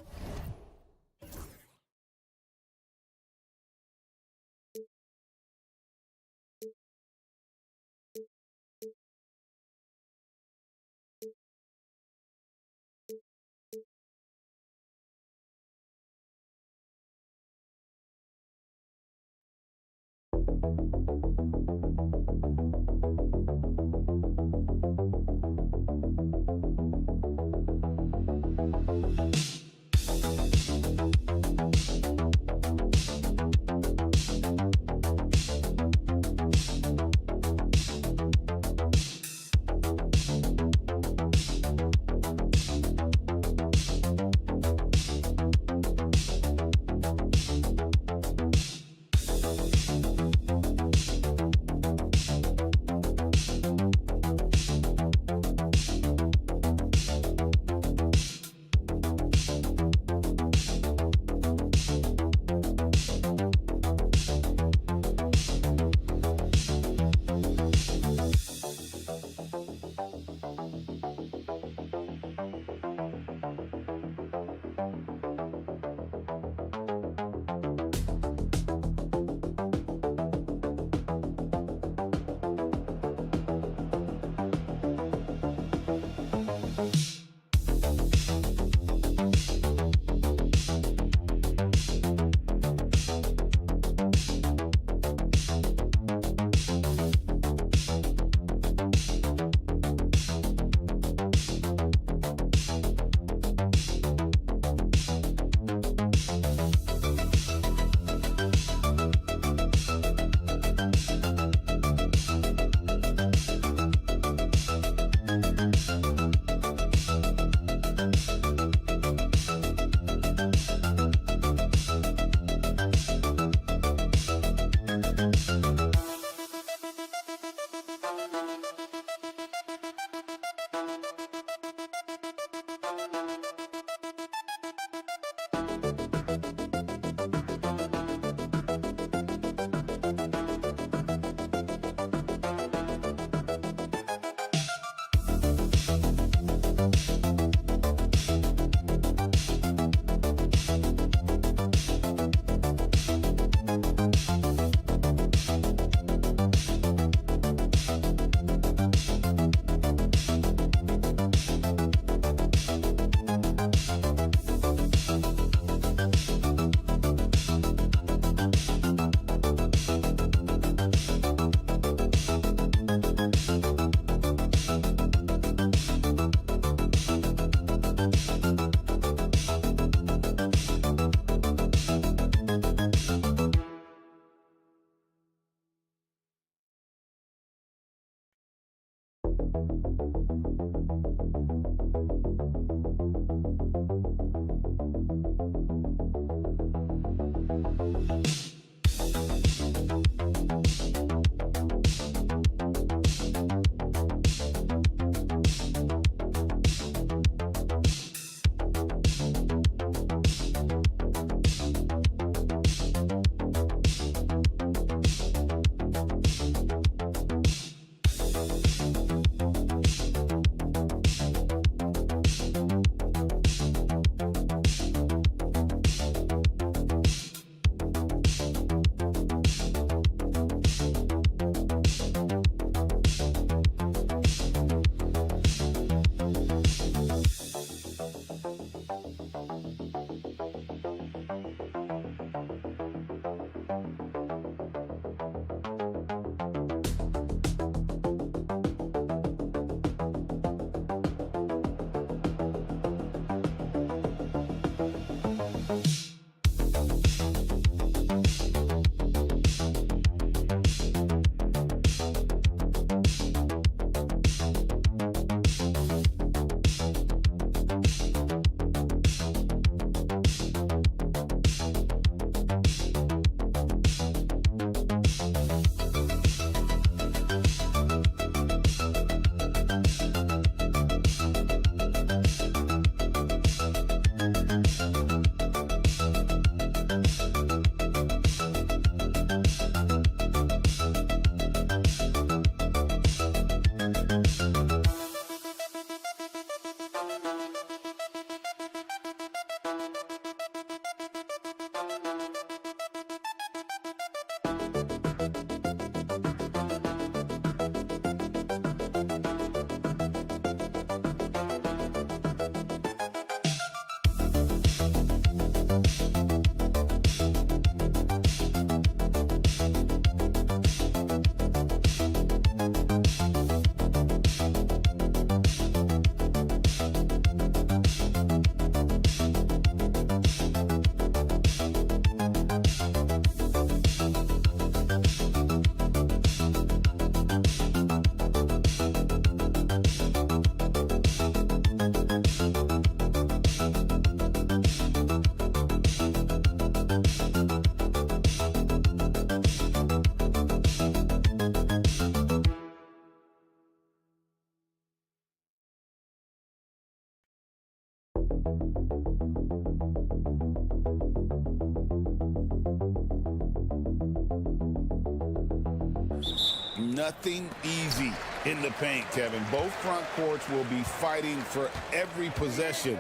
Nothing easy in the paint, Kevin. Both front courts will be fighting for every possession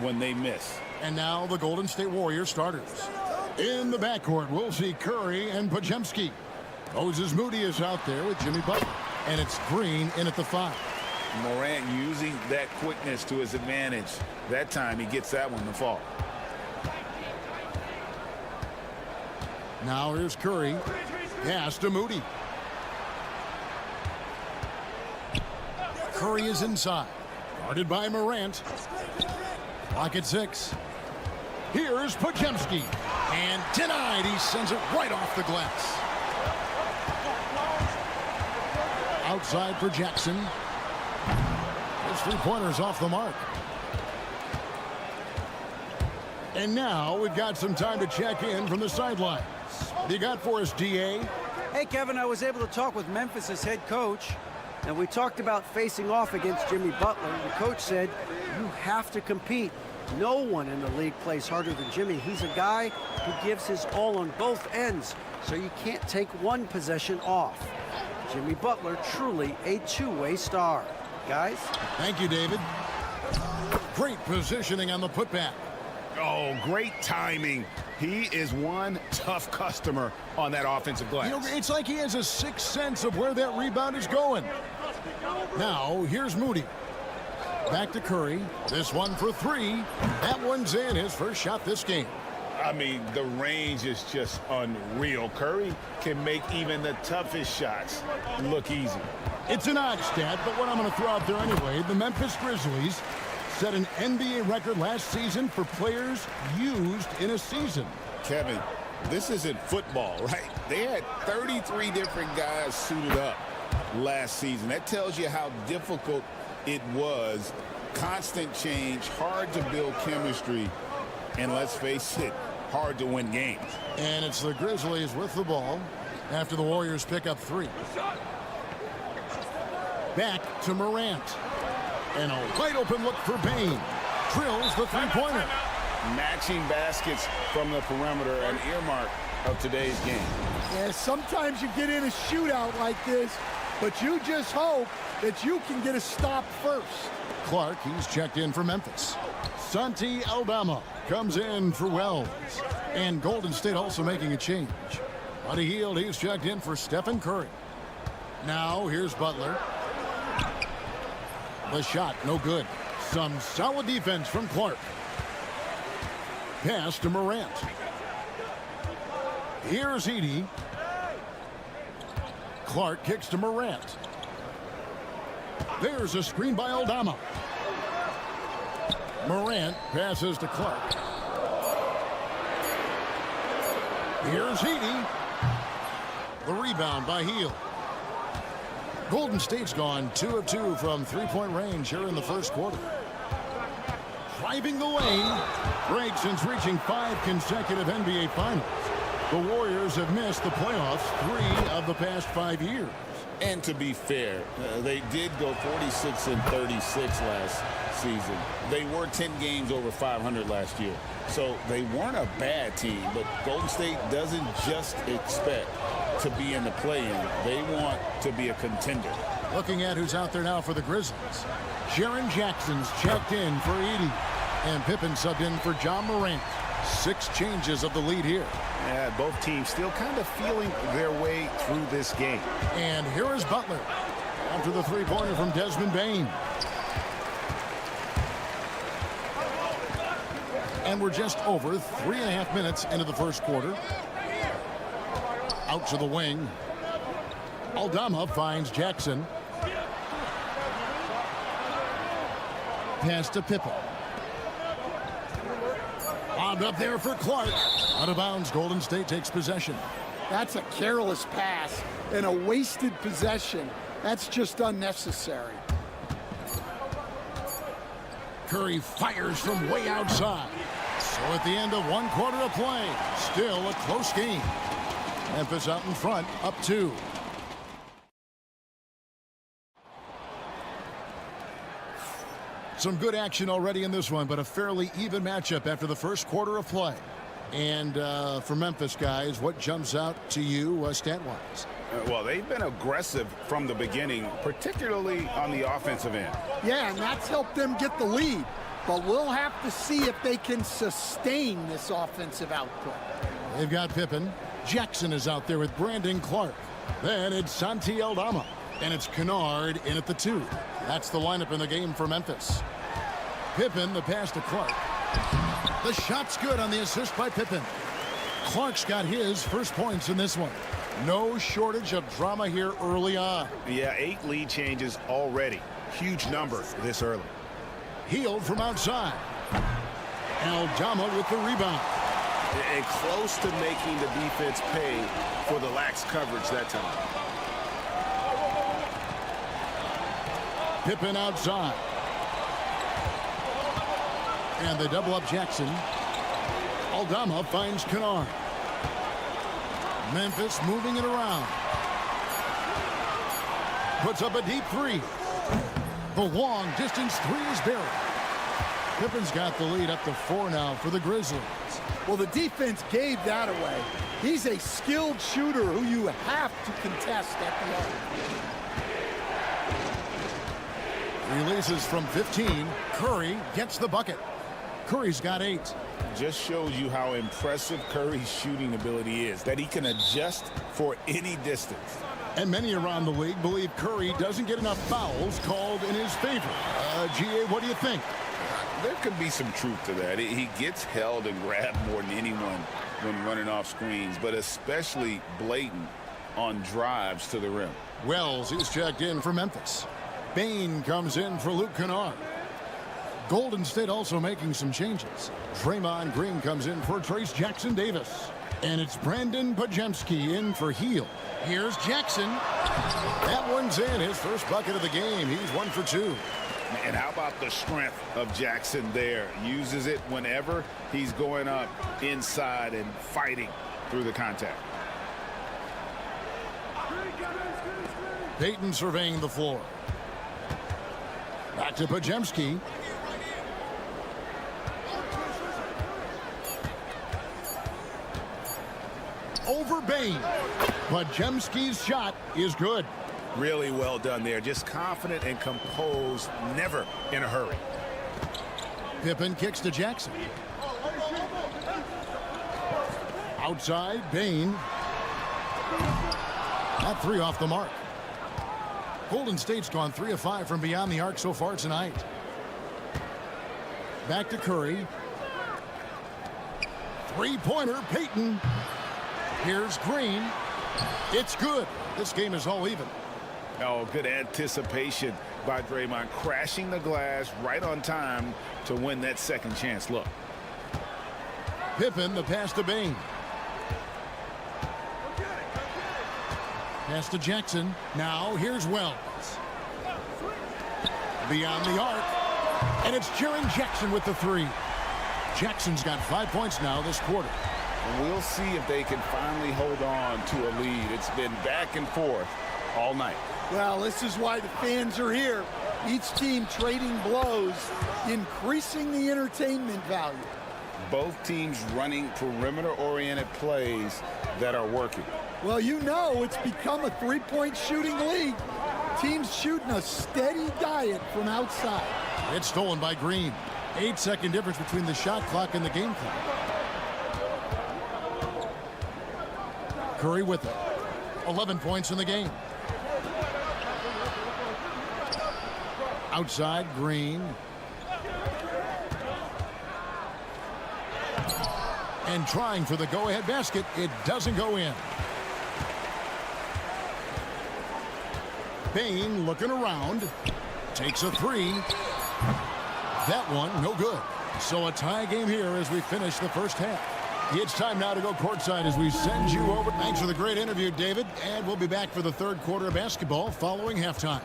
when they miss. And now the Golden State Warriors starters. In the backcourt, we'll see Curry and Podziemski. Moses Moody is out there with Jimmy Butler. And it's Green in at the 5. Morant using that quickness to his advantage. That time he gets that one to fall. Now here's Curry. Pass to Moody. Curry is inside. Guarded by Morant. Clock at 6. Here's Podziemski. And denied. He sends it right off the glass. Outside for Jackson. His three-pointers off the mark. And now we've got some time to check in from the sidelines. What do you got for us, DA? Hey, Kevin, I was able to talk with Memphis' head coach, and we talked about facing off against Jimmy Butler. The coach said, you have to compete. No one in the league plays harder than Jimmy. He's a guy who gives his all on both ends, so you can't take one possession off. Jimmy Butler, truly a two-way star. Guys? Thank you, David. Great positioning on the putback. Oh, great timing. He is one tough customer on that offensive glass. You know, it's like he has a sixth sense of where that rebound is going. Now, here's Moody. Back to Curry. This one for 3. That one's in. His first shot this game. I mean, the range is just unreal. Curry can make even the toughest shots look easy. It's an odd stat, but what I'm going to throw out there anyway, the Memphis Grizzlies set an NBA record last season for players used in a season. Kevin, this isn't football, right? They had 33 different guys suited up last season. That tells you how difficult it was. Constant change, hard to build chemistry, and let's face it, hard to win games. And it's the Grizzlies with the ball after the Warriors pick up 3. Back to Morant. And a wide open look for Bain. Drills the three-pointer. Matching baskets from the perimeter, an earmark of today's game. Yeah, sometimes you get in a shootout like this, but you just hope that you can get a stop first. Clark, he's checked in for Memphis. Santi Aldama comes in for Wells. And Golden State also making a change. Buddy Hield, he's checked in for Stephen Curry. Now here's Butler. The shot, no good. Some solid defense from Clark. Pass to Morant. Here's Edey. Clark kicks to Morant. There's a screen by Aldama. Morant passes to Clark. Here's Edey. The rebound by Hield. Golden State's gone 2 of 2 from three-point range here in the first quarter. Driving the lane. Break since reaching 5 consecutive NBA Finals. The Warriors have missed the playoffs 3 of the past 5 years. And to be fair, they did go 46-36 last season. They were 10 games over 500 last year. So they weren't a bad team, but Golden State doesn't just expect to be in the play-in. They want to be a contender. Looking at who's out there now for the Grizzlies. Jaren Jackson's checked in for Edey. And Pippen subbed in for John Morant. 6 changes of the lead here. Yeah, both teams still kind of feeling their way through this game. And here is Butler after the three-pointer from Desmond Bain. And we're just over 3.5 minutes into the first quarter. Out to the wing. Aldama finds Jackson. Pass to Pippen. Bobbed up there for Clark. Out of bounds, Golden State takes possession. That's a careless pass and a wasted possession. That's just unnecessary. Curry fires from way outside. So at the end of 1 quarter of play, still a close game. Memphis out in front, up 2. Some good action already in this one, but a fairly even matchup after the first quarter of play. And for Memphis, guys, what jumps out to you stat-wise? Well, they've been aggressive from the beginning, particularly on the offensive end. Yeah, and that's helped them get the lead. But we'll have to see if they can sustain this offensive output. They've got Pippen. Jackson is out there with Brandon Clark. Then it's Santi Aldama. And it's Kennard in at the 2. That's the lineup in the game for Memphis. Pippen, the pass to Clark. The shot's good on the assist by Pippen. Clark's got his first points in this one. No shortage of drama here early on. Yeah, 8 lead changes already. Huge number this early. Healed from outside. Aldama with the rebound. And close to making the defense pay for the lax coverage that time. Pippen outside. And they double up Jackson. Aldama finds Kennard. Memphis moving it around. Puts up a deep 3. The long distance 3 is buried. Pippen's got the lead up to 4 now for the Grizzlies. Well, the defense gave that away. He's a skilled shooter who you have to contest at the arc. Releases from 15. Curry gets the bucket. Curry's got 8. Just shows you how impressive Curry's shooting ability is, that he can adjust for any distance. And many around the league believe Curry doesn't get enough fouls called in his favor. GA, what do you think? There could be some truth to that. He gets held and grabbed more than anyone when running off screens, but especially blatant on drives to the rim. Wells is checked in for Memphis. Bain comes in for Luke Kennard. Golden State also making some changes. Draymond Green comes in for Trace Jackson Davis. And it's Brandon Pajemski in for Heel. Here's Jackson. That one's in, his first bucket of the game. He's 1 for 2. And how about the strength of Jackson there? Uses it whenever he's going up inside and fighting through the contact. Payton surveying the floor. Back to Pajemski. Over Bain. Pajemski's shot is good. Really well done there. Just confident and composed, never in a hurry. Pippen kicks to Jackson. Outside, Bain. That 3 off the mark. Golden State's gone 3 of 5 from beyond the arc so far tonight. Back to Curry. 3-pointer, Payton. Here's Green. It's good. This game is all even. Oh, good anticipation by Draymond, crashing the glass right on time to win that second chance look. Pippen, the pass to Bain. Pass to Jackson. Now here's Wells. Beyond the arc. And it's Jaren Jackson with the 3. Jackson's got 5 points now this quarter. And we'll see if they can finally hold on to a lead. It's been back and forth all night. Well, this is why the fans are here. Each team trading blows, increasing the entertainment value. Both teams running perimeter-oriented plays that are working. Well, you know it's become a 3-point shooting league. Teams shooting a steady diet from outside. It's stolen by Green. 8-second difference between the shot clock and the game clock. Curry with it. 11 points in the game. Outside, Green. And trying for the go-ahead basket. It doesn't go in. Bain looking around. Takes a 3. That one, no good. So a tie game here as we finish the first half. It's time now to go courtside as we send you over. Thanks for the great interview, David. And we'll be back for the third quarter of basketball following halftime.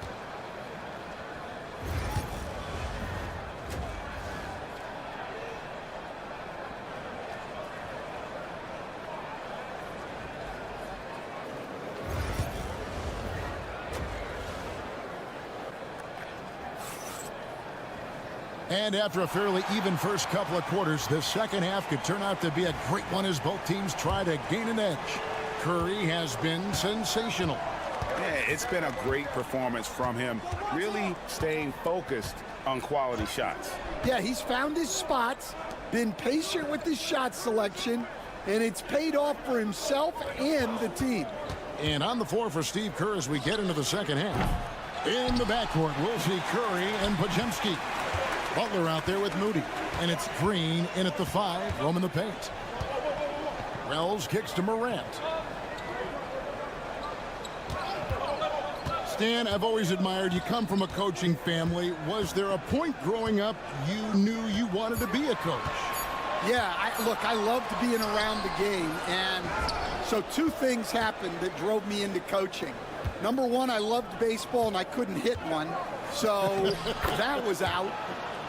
And after a fairly even first couple of quarters, the second half could turn out to be a great one as both teams try to gain an edge. Curry has been sensational. Yeah, it's been a great performance from him, really staying focused on quality shots. Yeah, he's found his spots, been patient with his shot selection, and it's paid off for himself and the team. And on the floor for Steve Kerr as we get into the second half. In the backcourt, we'll see Curry and Podziemski. Butler out there with Moody. And it's Green in at the 5, roaming the paint. Wells kicks to Morant. Stan, I've always admired you. Come from a coaching family. Was there a point growing up you knew you wanted to be a coach? Yeah, look, I loved being around the game. And so 2 things happened that drove me into coaching. Number 1, I loved baseball and I couldn't hit one. So that was out.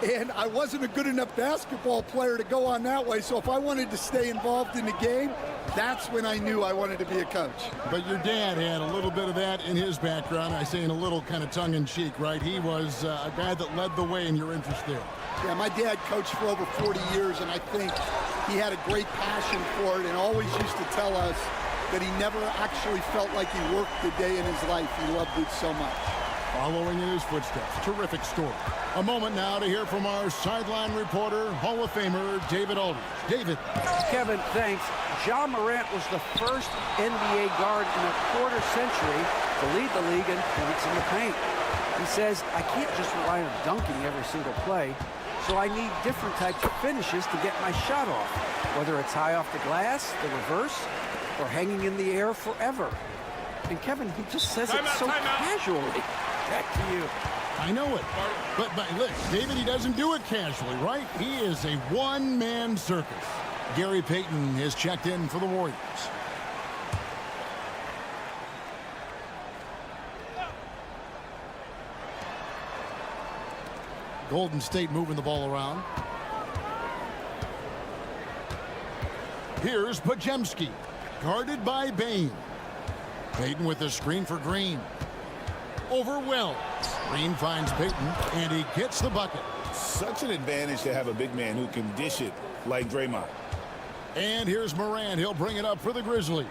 And I wasn't a good enough basketball player to go on that way. So if I wanted to stay involved in the game, that's when I knew I wanted to be a coach. But your dad had a little bit of that in his background. I say in a little kind of tongue-in-cheek, right? He was a guy that led the way in your interest there. Yeah, my dad coached for over 40 years, and I think he had a great passion for it and always used to tell us that he never actually felt like he worked a day in his life. He loved it so much. Following in his footsteps, terrific story. A moment now to hear from our sideline reporter, Hall of Famer David Aldridge. David. Kevin, thanks. Ja Morant was the first NBA guard in a quarter century to lead the league in points in the paint. He says, I can't just rely on dunking every single play, so I need different types of finishes to get my shot off, whether it's high off the glass, the reverse, or hanging in the air forever. And Kevin, he just says it so casually. Back to you. I know it. But look, David, he doesn't do it casually, right? He is a one-man circus. Gary Payton has checked in for the Warriors. Golden State moving the ball around. Here's Podziemski, guarded by Bane. Payton with the screen for Green. Over Wells. Green finds Payton, and he gets the bucket. Such an advantage to have a big man who can dish it like Draymond. And here's Morant. He'll bring it up for the Grizzlies.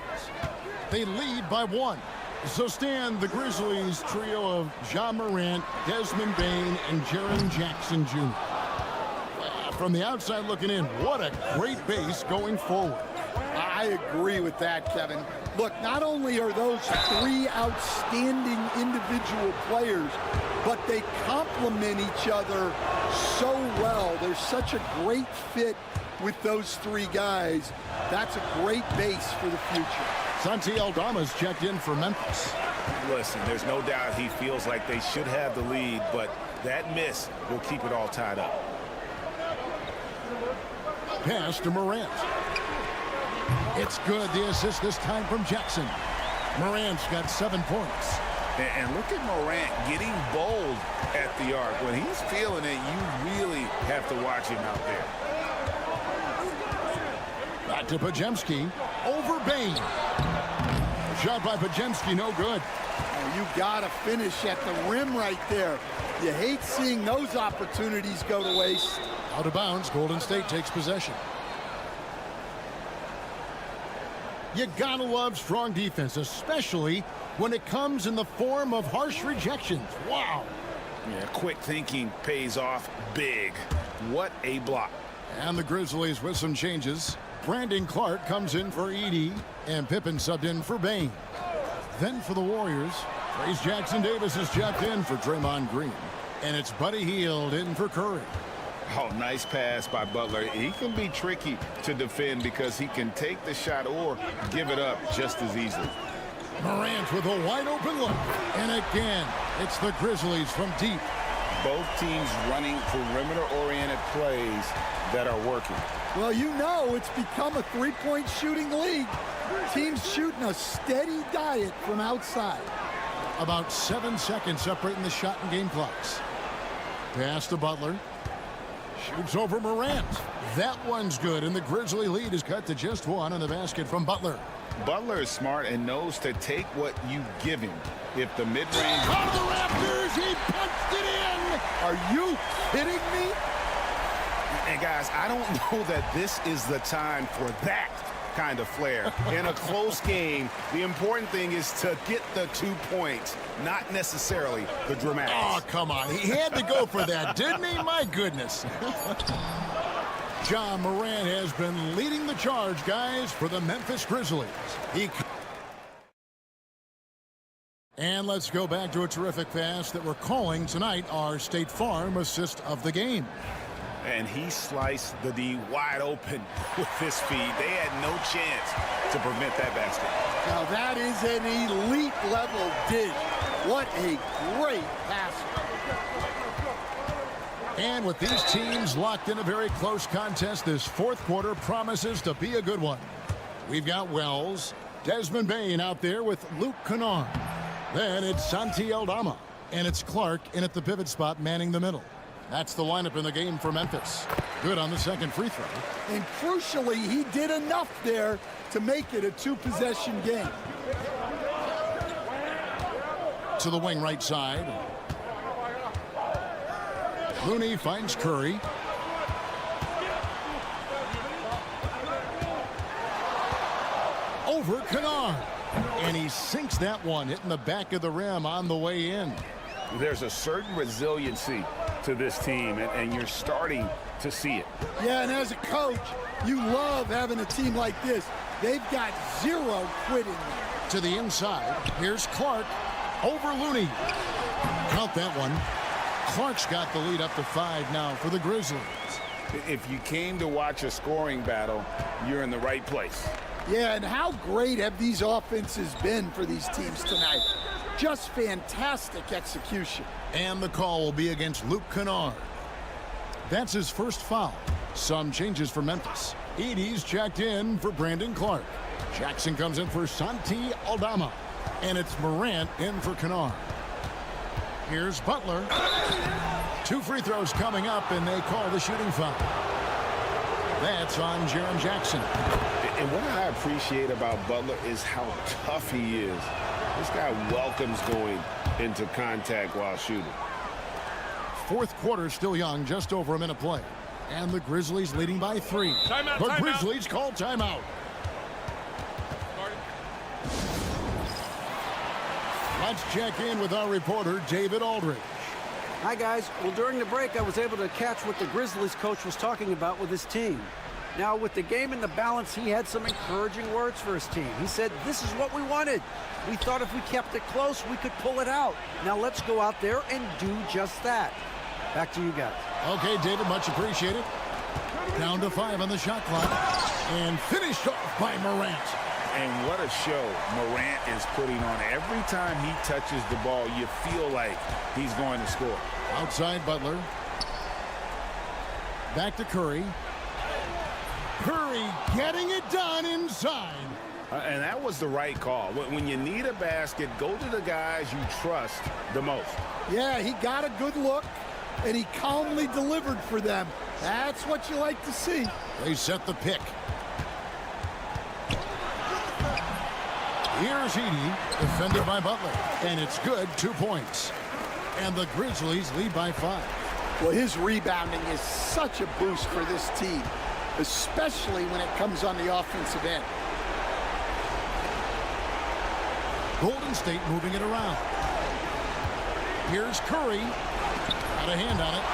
They lead by 1. So Stan, the Grizzlies trio of Ja Morant, Desmond Bane, and Jaren Jackson Jr. From the outside looking in, what a great base going forward. I agree with that, Kevin. Look, not only are those 3 outstanding individual players, but they complement each other so well. There's such a great fit with those 3 guys. That's a great base for the future. Santi Aldama's checked in for Memphis. Listen, there's no doubt he feels like they should have the lead, but that miss will keep it all tied up. Pass to Morant. It's good. The assist this time from Jackson. Morant's got 7 points. And look at Morant getting bold at the arc. When he's feeling it, you really have to watch him out there. Back to Podziemski. Over Bane. Shot by Podziemski, no good. You got to finish at the rim right there. You hate seeing those opportunities go to waste. Out of bounds, Golden State takes possession. You gotta love strong defense, especially when it comes in the form of harsh rejections. Wow. Yeah, quick thinking pays off big. What a block. And the Grizzlies with some changes. Brandon Clark comes in for Edey, and Pippen subbed in for Bane. Then for the Warriors, Trace Jackson Davis is checked in for Draymond Green. And it's Buddy Hield in for Curry. Oh, nice pass by Butler. He can be tricky to defend because he can take the shot or give it up just as easily. Morant with a wide open look. And again, it's the Grizzlies from deep. Both teams running perimeter-oriented plays that are working. Well, you know it's become a 3-point shooting league. Teams shooting a steady diet from outside. About 7 seconds separating the shot and game clocks. Pass to Butler. Shoots over Morant. That one's good, and the Grizzly lead is cut to just 1 on the basket from Butler. Butler is smart and knows to take what you give him. If the mid-range... Out of the Raptors, he punched it in! Are you kidding me? And guys, I don't know that this is the time for that kind of flair. In a close game, the important thing is to get the 2 points, not necessarily the dramatics. Oh, come on. He had to go for that, didn't he? My goodness. Ja Morant has been leading the charge, guys, for the Memphis Grizzlies. He And let's go back to a terrific pass that we're calling tonight our State Farm assist of the game. And he sliced the D wide open with his feet. They had no chance to prevent that basket. Now that is an elite level dish. What a great passer. And with these teams locked in a very close contest, this fourth quarter promises to be a good one. We've got Wells, Desmond Bain out there with Luke Kennard. Then it's Santi Aldama, and it's Clark in at the pivot spot manning the middle. That's the lineup in the game for Memphis. Good on the second free throw. And crucially, he did enough there to make it a two-possession game. To the wing right side. Looney finds Curry. Over Kennard. And he sinks that one, hitting the back of the rim on the way in. There's a certain resiliency to this team, and you're starting to see it. Yeah, and as a coach, you love having a team like this. They've got zero quitting. To the inside, here's Clark over Looney. Count that one. Clark's got the lead up to 5 now for the Grizzlies. If you came to watch a scoring battle, you're in the right place. Yeah, and how great have these offenses been for these teams tonight? Just fantastic execution. And the call will be against Luke Kennard. That's his first foul. Some changes for Memphis. Edey's checked in for Brandon Clark. Jackson comes in for Santi Aldama. And it's Morant in for Kennard. Here's Butler. 2 free throws coming up, and they call the shooting foul. That's on Jaren Jackson. And what I appreciate about Butler is how tough he is. This guy welcomes going into contact while shooting. Fourth quarter still young, just over a minute play. And the Grizzlies leading by 3. Timeout, the timeout. Grizzlies call timeout. Let's check in with our reporter, David Aldridge. Hi, guys. Well, during the break, I was able to catch what the Grizzlies coach was talking about with his team. Now, with the game in the balance, he had some encouraging words for his team. He said, this is what we wanted. We thought if we kept it close, we could pull it out. Now, let's go out there and do just that. Back to you guys. Okay, David, much appreciated. Down to 5 on the shot clock. And finished off by Morant. And what a show Morant is putting on. Every time he touches the ball, you feel like he's going to score. Outside Butler. Back to Curry. Curry getting it done inside. And that was the right call. When you need a basket, go to the guys you trust the most. Yeah, he got a good look, and he calmly delivered for them. That's what you like to see. They set the pick. Here's Edey, defended by Butler. And it's good, 2 points. And the Grizzlies lead by 5. Well, his rebounding is such a boost for this team, especially when it comes on the offensive end. Golden State moving it around. Here's Curry. Got a hand on it.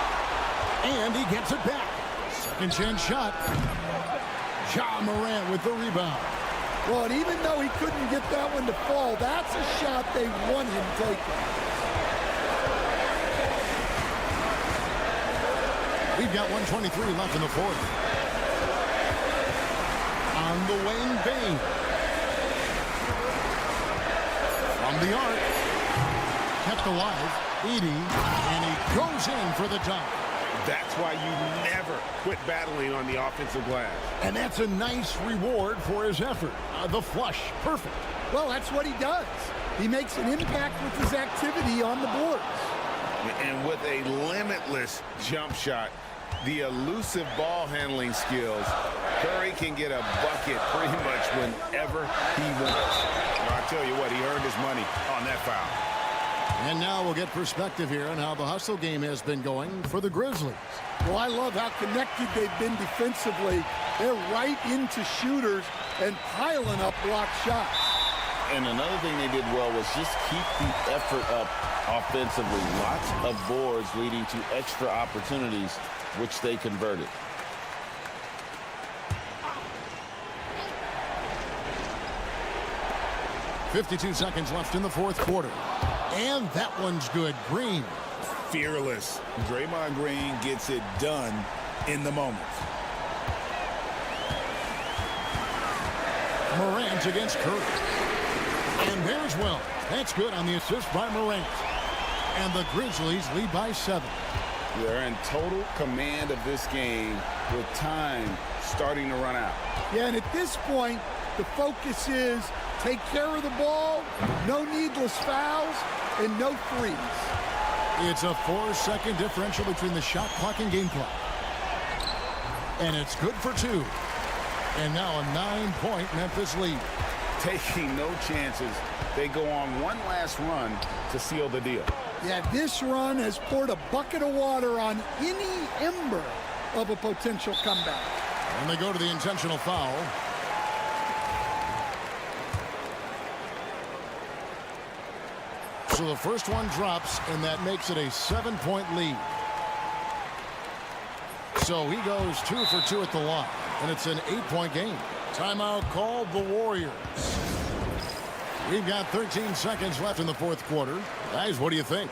And he gets it back. Second chance shot. Ja Morant with the rebound. Well, and even though he couldn't get that one to fall, that's a shot they want him taking. We've got 1:23 left in the fourth. On the wing, Bain. From the arc. Kept alive. Edey. And he goes in for the dunk. That's why you never quit battling on the offensive glass. And that's a nice reward for his effort. The flush. Perfect. Well, that's what he does. He makes an impact with his activity on the boards. And with a limitless jump shot, the elusive ball handling skills, Curry can get a bucket pretty much whenever he wants. Well, I tell you what, he earned his money on that foul. And now we'll get perspective here on how the hustle game has been going for the Grizzlies. Well, I love how connected they've been defensively. They're right into shooters and piling up block shots. And another thing they did well was just keep the effort up offensively. Lots of boards leading to extra opportunities, which they converted. 52 seconds left in the fourth quarter. And that one's good. Green. Fearless. Draymond Green gets it done in the moment. Morant against Curry. And there's Will. That's good on the assist by Morant. And the Grizzlies lead by 7. They're in total command of this game with time starting to run out. Yeah, and at this point, the focus is take care of the ball, no needless fouls, and no threes. It's a 4-second differential between the shot clock and game clock. And it's good for 2. And now a 9-point Memphis lead. Taking no chances. They go on one last run to seal the deal. Yeah, this run has poured a bucket of water on any ember of a potential comeback. And they go to the intentional foul. So the first one drops, and that makes it a 7-point lead. So he goes 2 for 2 at the line, and it's an 8-point game. Timeout called the Warriors. We've got 13 seconds left in the fourth quarter. Guys, what do you think?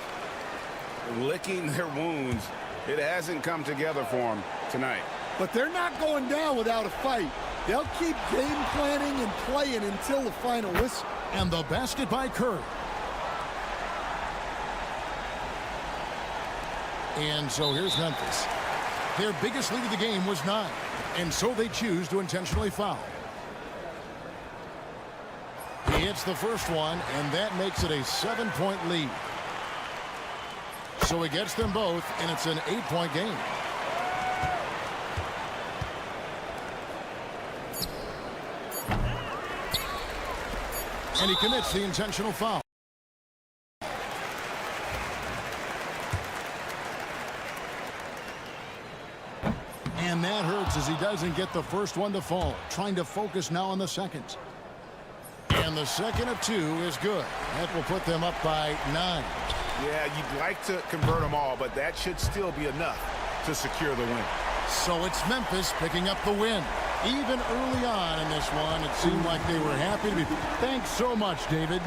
Licking their wounds. It hasn't come together for them tonight. But they're not going down without a fight. They'll keep game planning and playing until the final whistle. And the basket by Curry. And so here's Memphis. Their biggest lead of the game was 9. And so they choose to intentionally foul. He hits the first one, and that makes it a 7-point lead. So he gets them both, and it's an 8-point game. And he commits the intentional foul. And that hurts as he doesn't get the first one to fall. Trying to focus now on the second. And the second of 2 is good. That will put them up by 9. Yeah, you'd like to convert them all, but that should still be enough to secure the win. So it's Memphis picking up the win. Even early on in this one, it seemed like they were happy to be. Thanks so much, David.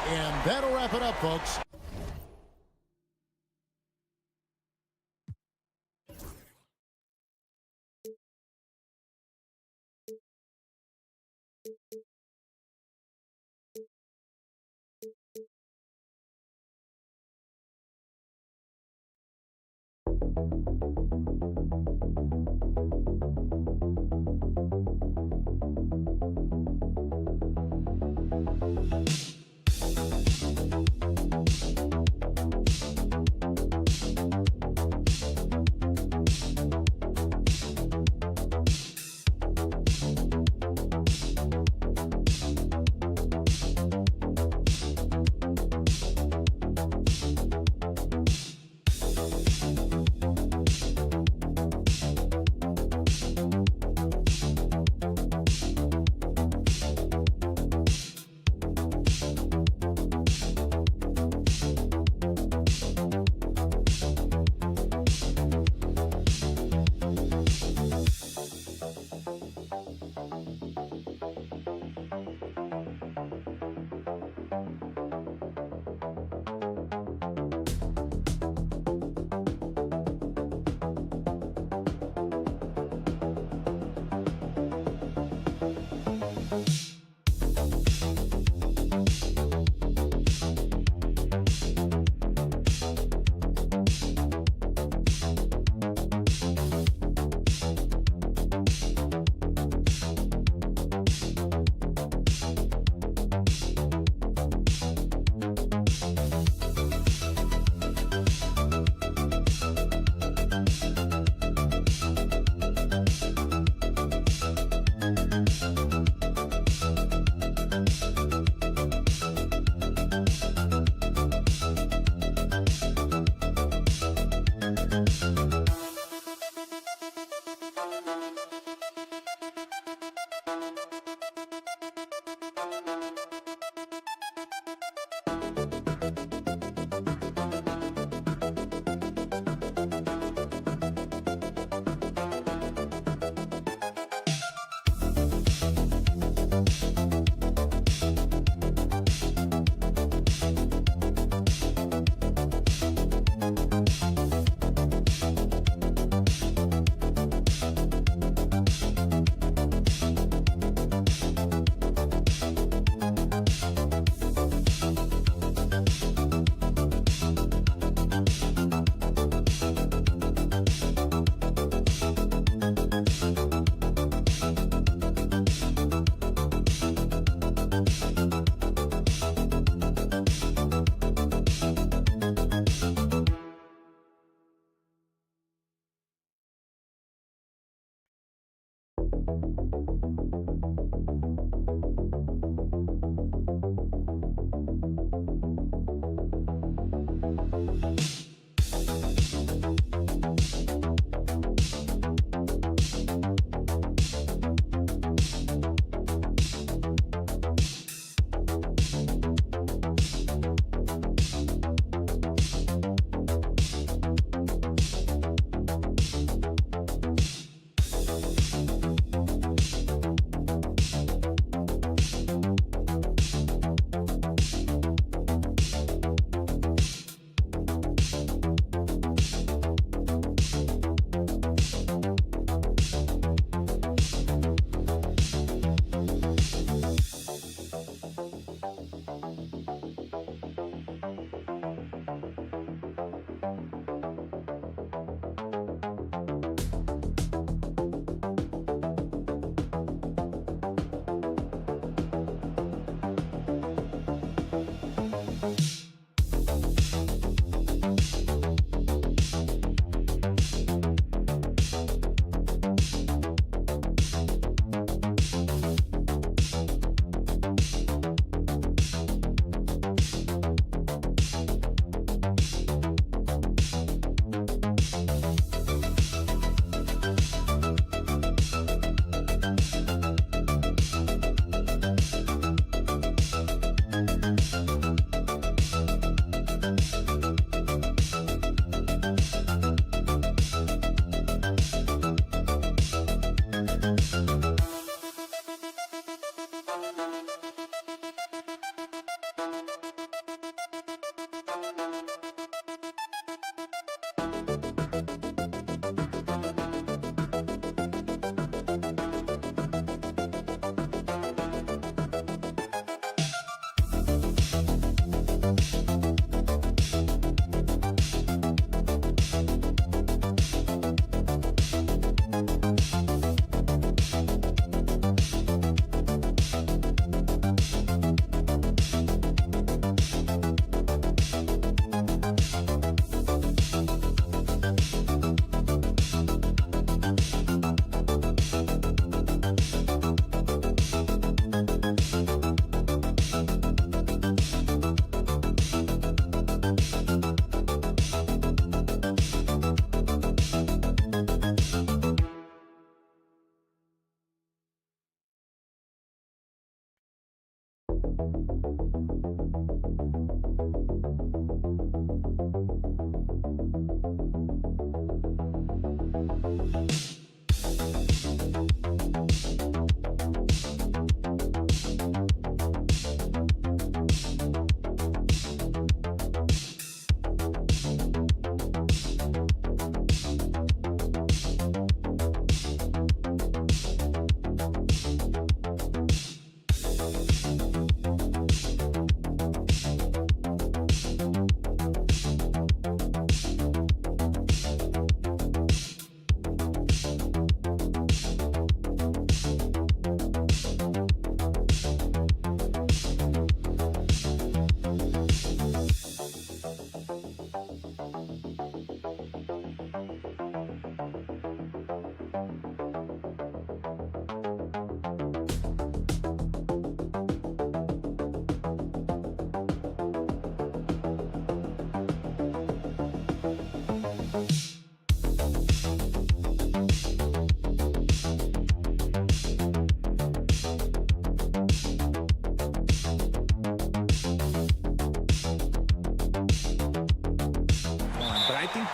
And that'll wrap it up, folks.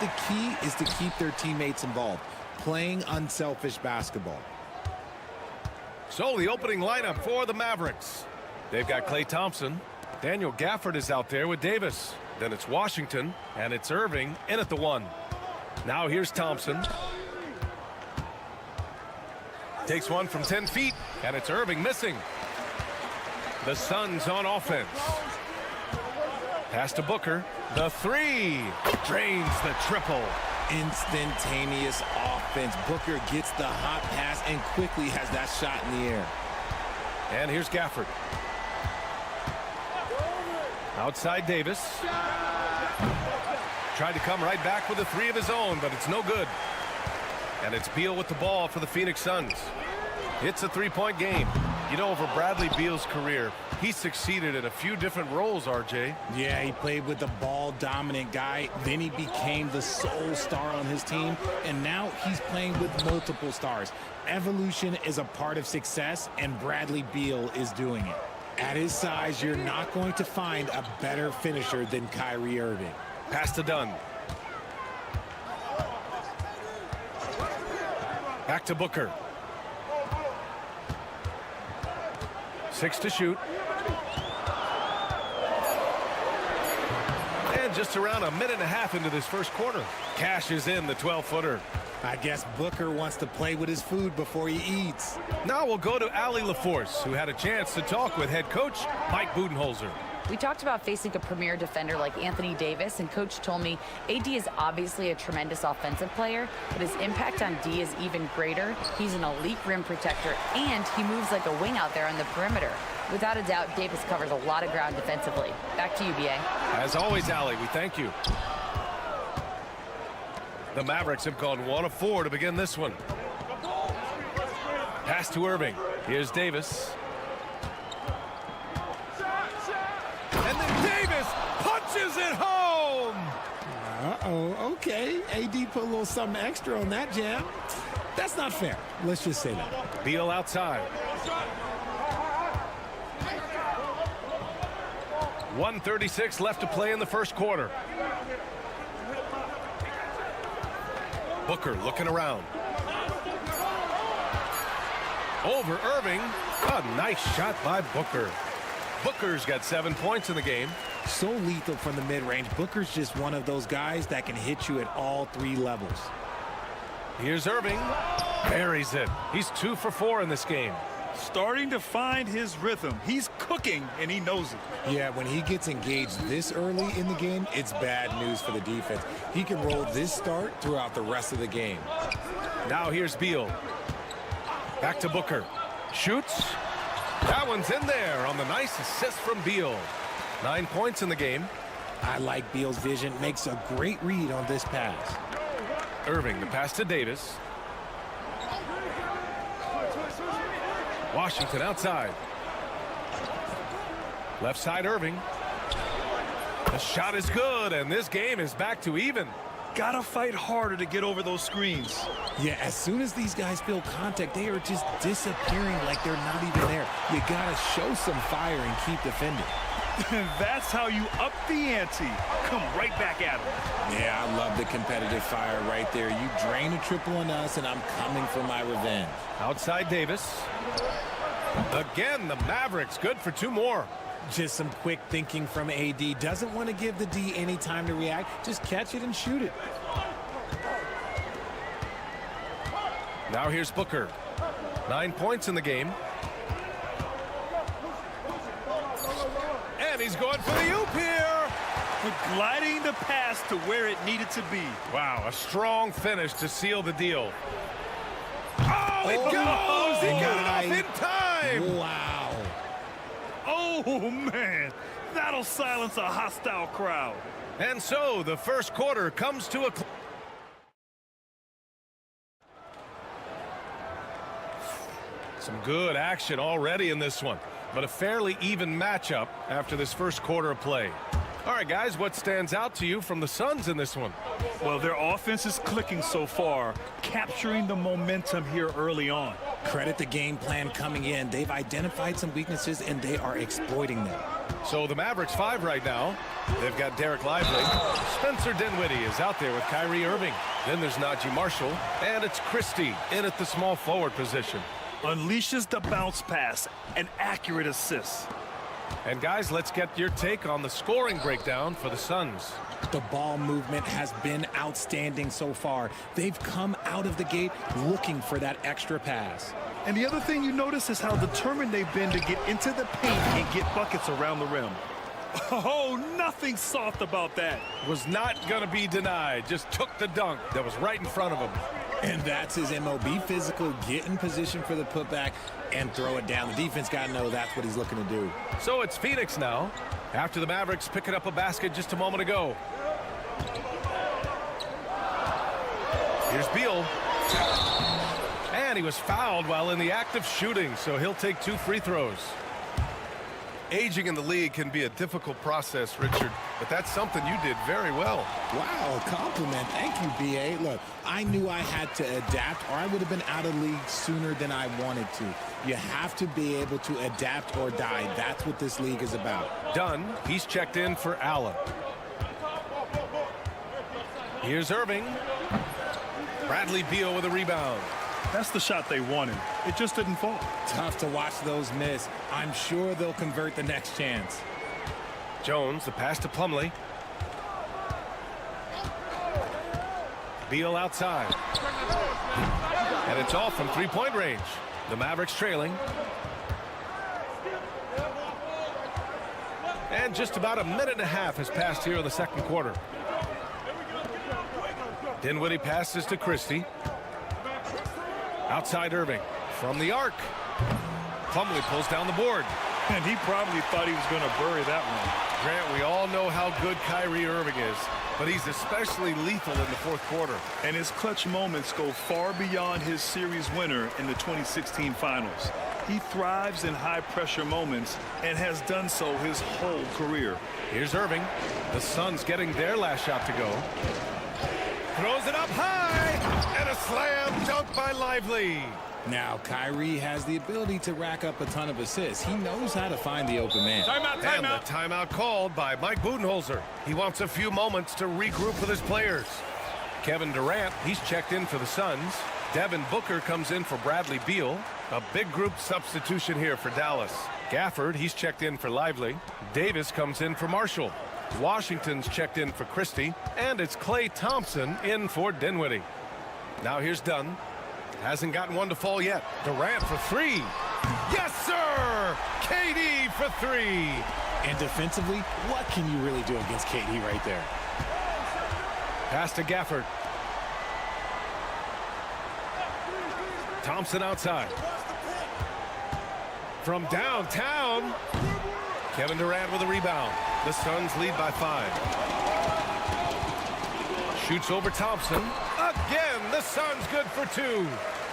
The key is to keep their teammates involved, playing unselfish basketball. So the opening lineup for the Mavericks. They've got Klay Thompson. Daniel Gafford is out there with Davis. Then it's Washington, and it's Irving in at the 1. Now here's Thompson. Takes one from 10 feet, and it's Irving missing. The Suns on offense. Pass to Booker. The 3 drains the triple. Instantaneous offense. Booker gets the hot pass and quickly has that shot in the air. And here's Gafford. Outside Davis. Tried to come right back with a 3 of his own, but it's no good. And it's Beal with the ball for the Phoenix Suns. It's a 3-point game. You know, over Bradley Beal's career, he succeeded in a few different roles, RJ. Yeah, he played with the ball-dominant guy. Then he became the sole star on his team. And now he's playing with multiple stars. Evolution is a part of success, and Bradley Beal is doing it. At his size, you're not going to find a better finisher than Kyrie Irving. Pass to Dunn. Back to Booker. 6 to shoot. And just around a minute and a half into this first quarter. Cashes in the 12-footer. I guess Booker wants to play with his food before he eats. Now we'll go to Allie LaForce, who had a chance to talk with head coach Mike Budenholzer. We talked about facing a premier defender like Anthony Davis, and Coach told me AD is obviously a tremendous offensive player, but his impact on D is even greater. He's an elite rim protector, and he moves like a wing out there on the perimeter. Without a doubt, Davis covers a lot of ground defensively. Back to you, BA. As always, Allie, we thank you. The Mavericks have gone 1 of 4 to begin this one. Pass to Irving. Here's Davis. And then Davis punches it home! Uh-oh, okay. AD put a little something extra on that jam. That's not fair. Let's just say that. Beal outside. 1:36 left to play in the first quarter. Booker looking around. Over Irving. A nice shot by Booker. Booker's got 7 points in the game. So lethal from the mid-range. Booker's just one of those guys that can hit you at all 3 levels. Here's Irving. Buries it. He's 2 for 4 in this game. Starting to find his rhythm. He's cooking, and he knows it. Yeah, when he gets engaged this early in the game, it's bad news for the defense. He can roll this start throughout the rest of the game. Now here's Beal. Back to Booker. Shoots. That one's in there on the nice assist from Beal. 9 points in the game. I like Beal's vision. Makes a great read on this pass. Irving, the pass to Davis. Washington outside. Left side Irving. The shot is good, and this game is back to even. Gotta fight harder to get over those screens. Yeah, as soon as these guys feel contact, they are just disappearing like they're not even there. You gotta show some fire and keep defending. That's how you up the ante. Come right back at them. Yeah, I love the competitive fire right there. You drain a triple on us, and I'm coming for my revenge. Outside Davis. Again, the Mavericks good for 2 more. Just some quick thinking from AD. Doesn't want to give the D any time to react. Just catch it and shoot it. Now here's Booker. 9 points in the game. And he's going for the oop here. Gliding the pass to where it needed to be. Wow, a strong finish to seal the deal. Oh, it goes! He got it off in time! Wow. Oh, man. That'll silence a hostile crowd. And so the first quarter comes to a close. Some good action already in this one, but a fairly even matchup after this first quarter of play. All right, guys, what stands out to you from the Suns in this one? Well, their offense is clicking so far, capturing the momentum here early on. Credit the game plan coming in. They've identified some weaknesses, and they are exploiting them. So the Mavericks 5 right now. They've got Derek Lively. Spencer Dinwiddie is out there with Kyrie Irving. Then there's Najee Marshall, and it's Christie in at the small forward position. Unleashes the bounce pass, an accurate assist. And guys, let's get your take on the scoring breakdown for the Suns. The ball movement has been outstanding so far. They've come out of the gate looking for that extra pass. And the other thing you notice is how determined they've been to get into the paint and get buckets around the rim. Oh, nothing soft about that. Was not going to be denied. Just took the dunk that was right in front of him. And that's his MO. Be physical, get in position for the putback, and throw it down. The defense got to know that's what he's looking to do. So it's Phoenix now, after the Mavericks picking up a basket just a moment ago. Here's Beal. And he was fouled while in the act of shooting, so he'll take 2 free throws. Aging in the league can be a difficult process, Richard, but that's something you did very well. Wow, compliment. Thank you, B.A. Look, I knew I had to adapt, or I would have been out of league sooner than I wanted to. You have to be able to adapt or die. That's what this league is about. Dunn, he's checked in for Allen. Here's Irving. Bradley Beal with a rebound. That's the shot they wanted. It just didn't fall. Tough to watch those miss. I'm sure they'll convert the next chance. Jones, the pass to Plumlee. Beal outside. And it's off from 3-point range. The Mavericks trailing. And just about a minute and a half has passed here in the second quarter. Dinwiddie passes to Christie. Outside Irving from the arc. Plumlee pulls down the board. And he probably thought he was going to bury that one. Grant, we all know how good Kyrie Irving is, but he's especially lethal in the fourth quarter. And his clutch moments go far beyond his series winner in the 2016 finals. He thrives in high-pressure moments and has done so his whole career. Here's Irving. The Suns getting their last shot to go. Throws it up high, and a slam dunk by Lively. Now, Kyrie has the ability to rack up a ton of assists. He knows how to find the open man. And the timeout called by Mike Budenholzer. He wants a few moments to regroup with his players. Kevin Durant, he's checked in for the Suns. Devin Booker comes in for Bradley Beal. A big group substitution here for Dallas. Gafford, he's checked in for Lively. Davis comes in for Marshall. Washington's checked in for Christie. And it's Klay Thompson in for Dinwiddie. Now here's Dunn. Hasn't gotten one to fall yet. Durant for three. Yes, sir! KD for three. And defensively, what can you really do against KD right there? Pass to Gafford. Thompson outside. From downtown, Kevin Durant with a rebound. The Suns lead by 5. Shoots over Thompson. Again, the Suns good for 2.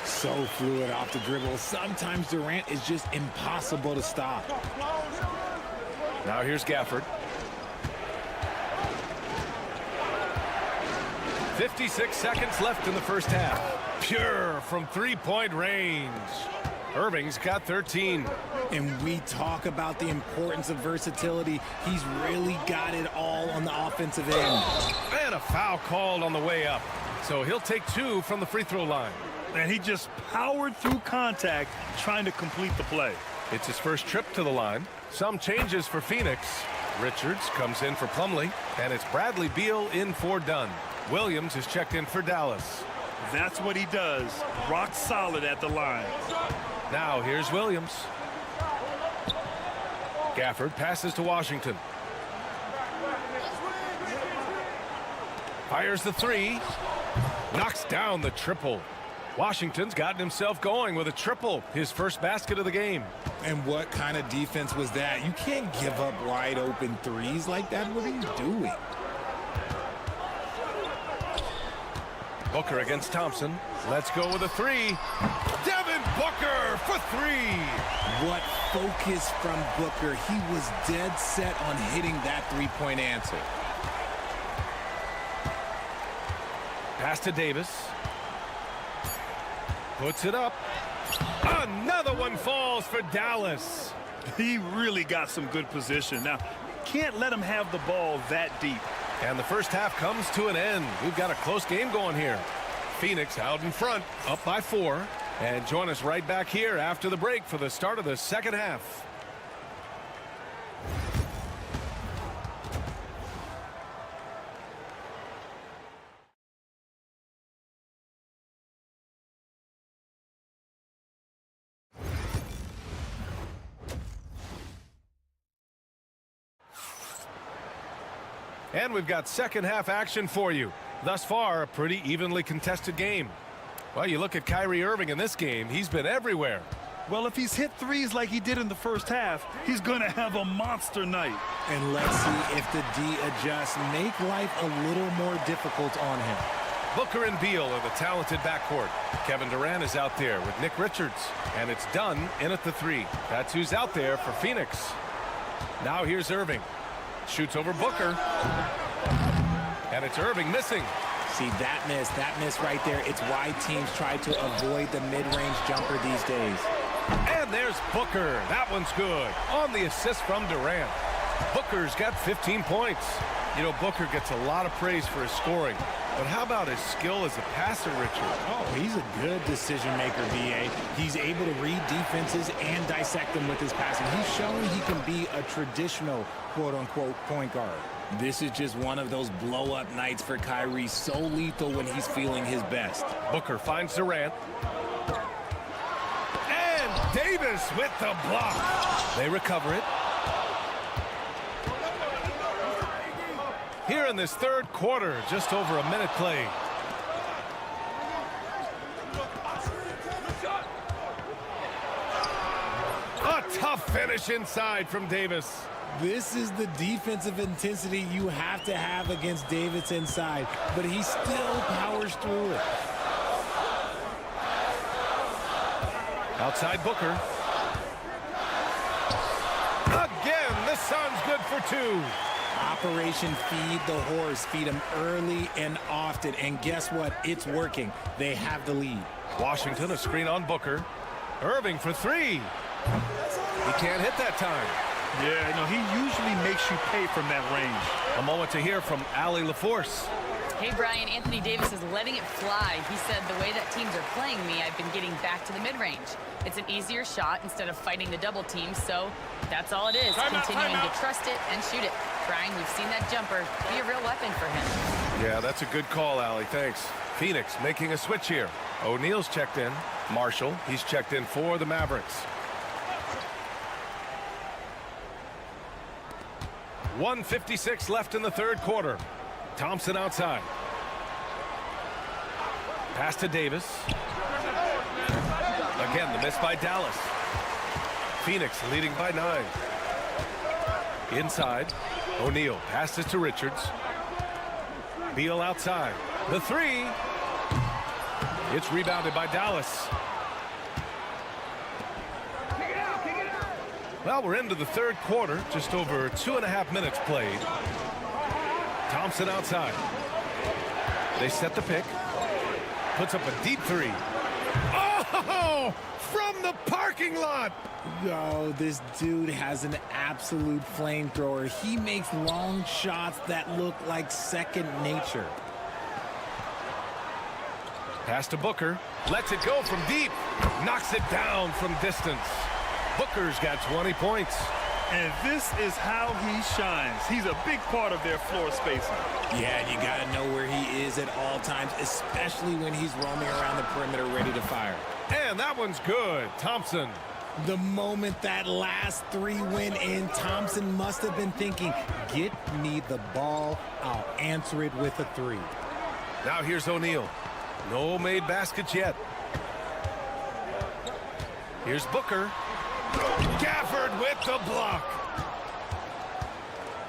So fluid off the dribble. Sometimes Durant is just impossible to stop. Now here's Gafford. 56 seconds left in the first half. Pure from three-point range. Irving's got 13. And we talk about the importance of versatility. He's really got it all on the offensive end. And a foul called on the way up. So he'll take 2 from the free throw line. And he just powered through contact trying to complete the play. It's his first trip to the line. Some changes for Phoenix. Richards comes in for Plumlee. And it's Bradley Beal in for Dunn. Williams is checked in for Dallas. That's what he does. Rock solid at the line. Now here's Williams. Gafford passes to Washington. Fires the three. Knocks down the triple. Washington's gotten himself going with a triple. His first basket of the game. And what kind of defense was that? You can't give up wide open threes like that. What are you doing? Booker against Thompson. Let's go with a three. Devin Booker for 3. What focus from Booker. He was dead set on hitting that three-point answer. Pass to Davis. Puts it up. Another one falls for Dallas. He really got some good position. Now, can't let him have the ball that deep. And the first half comes to an end. We've got a close game going here. Phoenix out in front, up by 4. And join us right back here after the break for the start of the second half. And we've got second half action for you. Thus far, a pretty evenly contested game. Well, you look at Kyrie Irving in this game, he's been everywhere. Well, if he's hit threes like he did in the first half, he's going to have a monster night. And let's see if the D adjusts, make life a little more difficult on him. Booker and Beal are the talented backcourt. Kevin Durant is out there with Nick Richards. And it's Dunn in at the 3. That's who's out there for Phoenix. Now here's Irving. Shoots over Booker. And it's Irving missing. See, that miss right there. It's why teams try to avoid the mid-range jumper these days. And there's Booker. That one's good. On the assist from Durant. Booker's got 15 points. You know, Booker gets a lot of praise for his scoring. But how about his skill as a passer, Richard? Oh, he's a good decision maker, B.A. He's able to read defenses and dissect them with his passing. He's shown he can be a traditional, quote-unquote, point guard. This is just one of those blow-up nights for Kyrie, so lethal when he's feeling his best. Booker finds Durant. And Davis with the block. They recover it. Here in this third quarter, just over a minute played. A tough finish inside from Davis. This is the defensive intensity you have to have against Davis inside, but he still powers through it. Outside Booker. Again, the Suns good for 2. Operation Feed the Horse. Feed him early and often, and guess what? It's working. They have the lead. Washington, a screen on Booker. Irving for 3. He can't hit that time. Yeah, no, he usually makes you pay from that range. A moment to hear from Allie LaForce. Hey, Brian, Anthony Davis is letting it fly. He said, the way that teams are playing me, I've been getting back to the mid-range. It's an easier shot instead of fighting the double team, so that's all it is. Continuing to trust it and shoot it. Brian, we've seen that jumper be a real weapon for him. Yeah, that's a good call, Allie. Thanks. Phoenix making a switch here. O'Neal's checked in. Marshall, he's checked in for the Mavericks. 1:56 left in the third quarter. Thompson outside. Pass to Davis. Again, the miss by Dallas. Phoenix leading by 9. Inside. O'Neal passes to Richards. Beal outside. The 3. It's rebounded by Dallas. Well, we're into the third quarter. Just over 2.5 minutes played. Thompson outside. They set the pick. Puts up a deep 3. Oh! From the parking lot! Oh, this dude has an absolute flamethrower. He makes long shots that look like second nature. Pass to Booker. Lets it go from deep. Knocks it down from distance. Booker's got 20 points. And this is how he shines. He's a big part of their floor spacing. Yeah, you got to know where he is at all times, especially when he's roaming around the perimeter ready to fire. And that one's good. Thompson. The moment that last 3 went in, Thompson must have been thinking, get me the ball, I'll answer it with a 3. Now here's O'Neal. No made baskets yet. Here's Booker. Gafford with the block.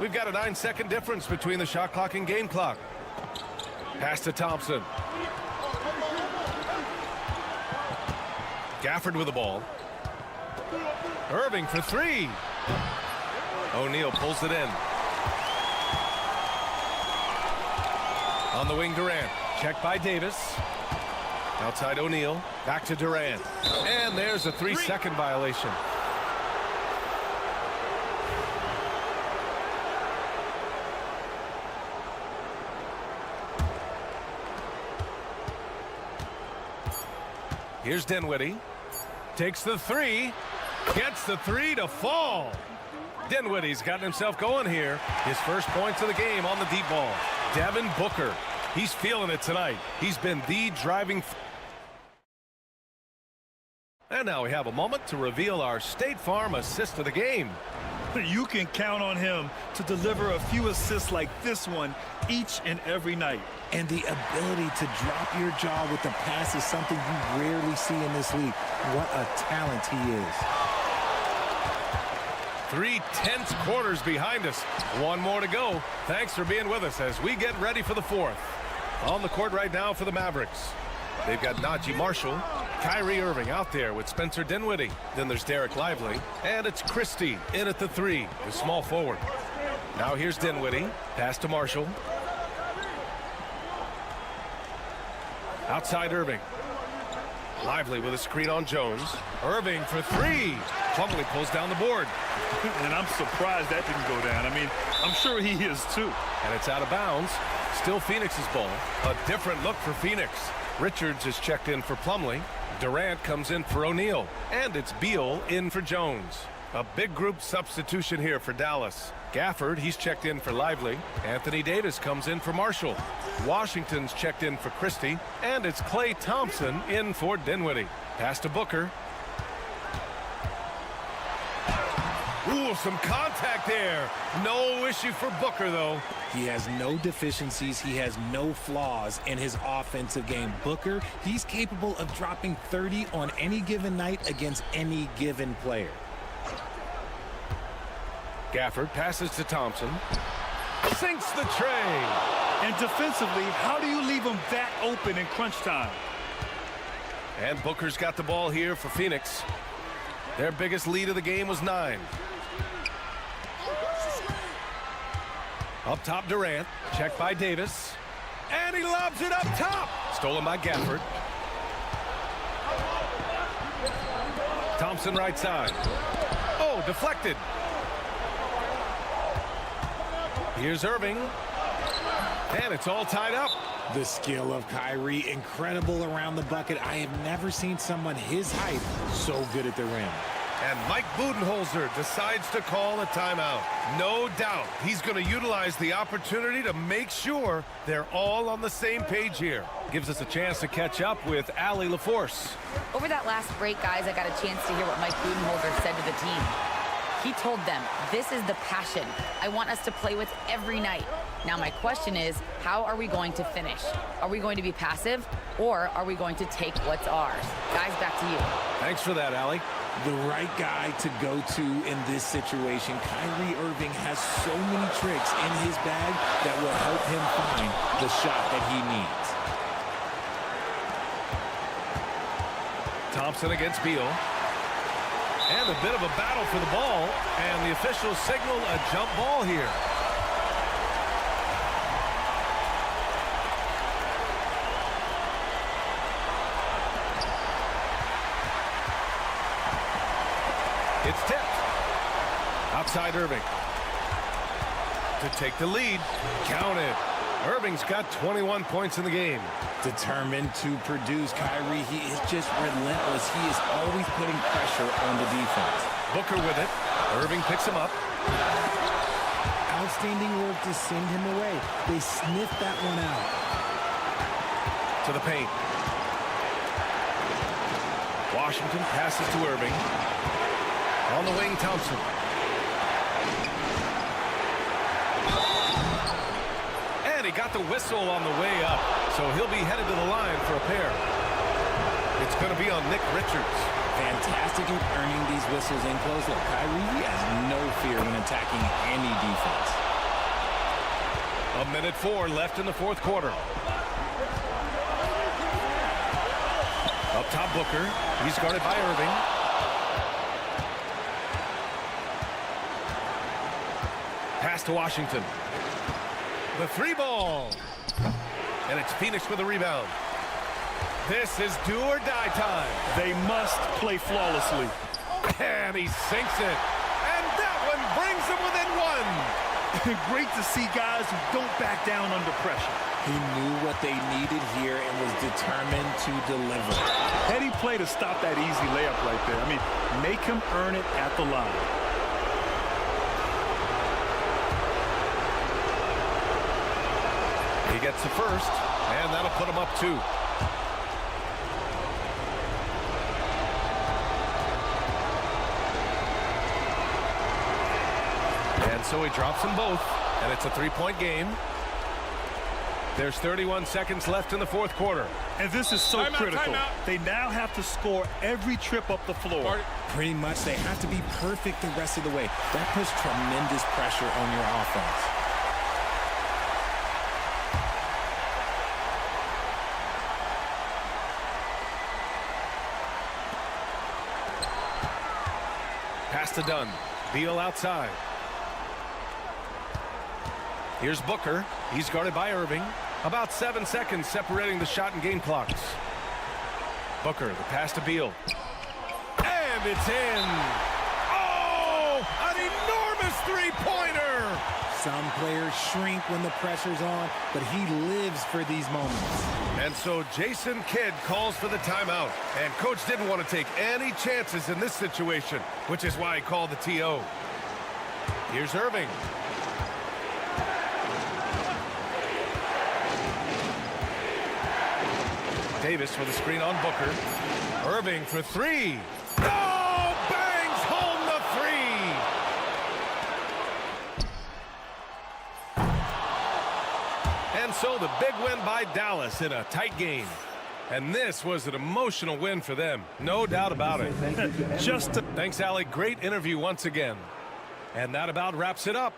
We've got a 9-second difference between the shot clock and game clock. Pass to Thompson. Gafford with the ball. Irving for 3. O'Neal pulls it in. On the wing, Durant. Checked by Davis. Outside O'Neal. Back to Durant. And there's a 3-second violation. Here's Dinwiddie. Takes the 3. Gets the 3 to fall. Dinwiddie's gotten himself going here. His first points of the game on the deep ball. Devin Booker. He's feeling it tonight. He's been the driving. And now we have a moment to reveal our State Farm assist of the game. You can count on him to deliver a few assists like this one each and every night. And the ability to drop your jaw with the pass is something you rarely see in this league. What a talent he is. 3 tense quarters behind us. One more to go. Thanks for being with us as we get ready for the 4th. On the court right now for the Mavericks. They've got Najee Marshall, Kyrie Irving out there with Spencer Dinwiddie. Then there's Derek Lively, and it's Christie in at the 3, the small forward. Now here's Dinwiddie. Pass to Marshall. Outside Irving. Lively with a screen on Jones. Irving for 3. Plumlee pulls down the board. And I'm surprised that didn't go down. I mean, I'm sure he is too. And it's out of bounds. Still Phoenix's ball. A different look for Phoenix. Richards is checked in for Plumlee. Durant comes in for O'Neal. And it's Beal in for Jones. A big group substitution here for Dallas. Gafford, he's checked in for Lively. Anthony Davis comes in for Marshall. Washington's checked in for Christie. And it's Klay Thompson in for Dinwiddie. Pass to Booker. Ooh, some contact there. No issue for Booker, though. He has no deficiencies. He has no flaws in his offensive game. Booker, he's capable of dropping 30 on any given night against any given player. Gafford passes to Thompson. Sinks the tray. And defensively, how do you leave them that open in crunch time? And Booker's got the ball here for Phoenix. Their biggest lead of the game was 9. Up top, Durant. Checked by Davis. And he lobs it up top. Stolen by Gafford. Thompson right side. Oh, deflected. Here's Irving. And it's all tied up. The skill of Kyrie, incredible around the bucket. I have never seen someone his height so good at the rim. And Mike Budenholzer decides to call a timeout. No doubt he's going to utilize the opportunity to make sure they're all on the same page here. Gives us a chance to catch up with Allie LaForce. Over that last break, guys, I got a chance to hear what Mike Budenholzer said to the team. He told them, this is the passion I want us to play with every night. Now my question is, how are we going to finish? Are we going to be passive, or are we going to take what's ours? Guys, back to you. Thanks for that, Allie. The right guy to go to in this situation. Kyrie Irving has so many tricks in his bag that will help him find the shot that he needs. Thompson against Beal. And a bit of a battle for the ball. And the officials signal a jump ball here. It's tipped. Outside Irving. To take the lead. Count it. Irving's got 21 points in the game. Determined to produce. Kyrie, he is just relentless. He is always putting pressure on the defense. Booker with it. Irving picks him up. Outstanding work to send him away. They sniffed that one out. To the paint. Washington passes to Irving. On the wing, Thompson. And he got the whistle on the way up, so he'll be headed to the line for a pair. It's going to be on Nick Richards. Fantastic at earning these whistles in close. Look, Kyrie has no fear when attacking any defense. 1:04 left in the fourth quarter. Up top, Booker. He's guarded by Irving. Pass to Washington. The 3-ball. And it's Phoenix with a rebound. This is do or die time. They must play flawlessly. And he sinks it. And that one brings them within one. Great to see guys who don't back down under pressure. He knew what they needed here and was determined to deliver. Heady play to stop that easy layup right there. I mean, make him earn it at the line. He gets the first, and that'll put him up 2. And so he drops them both, and it's a 3-point game. There's 31 seconds left in the fourth quarter. And this is so critical. They now have to score every trip up the floor. Pretty much, they have to be perfect the rest of the way. That puts tremendous pressure on your offense. Pass to Dunn. Beal outside. Here's Booker. He's guarded by Irving. About 7 seconds separating the shot and game clocks. Booker, the pass to Beal. And it's in. Oh, an enormous three-pointer. Some players shrink when the pressure's on, but he lives for these moments. And so Jason Kidd calls for the timeout. And coach didn't want to take any chances in this situation, which is why he called the TO. Here's Irving. Davis with a screen on Booker. Irving for 3. Oh, bangs home the 3. And so the big win by Dallas in a tight game. And this was an emotional win for them. No doubt about it. Thanks, Allie. Great interview once again. And that about wraps it up.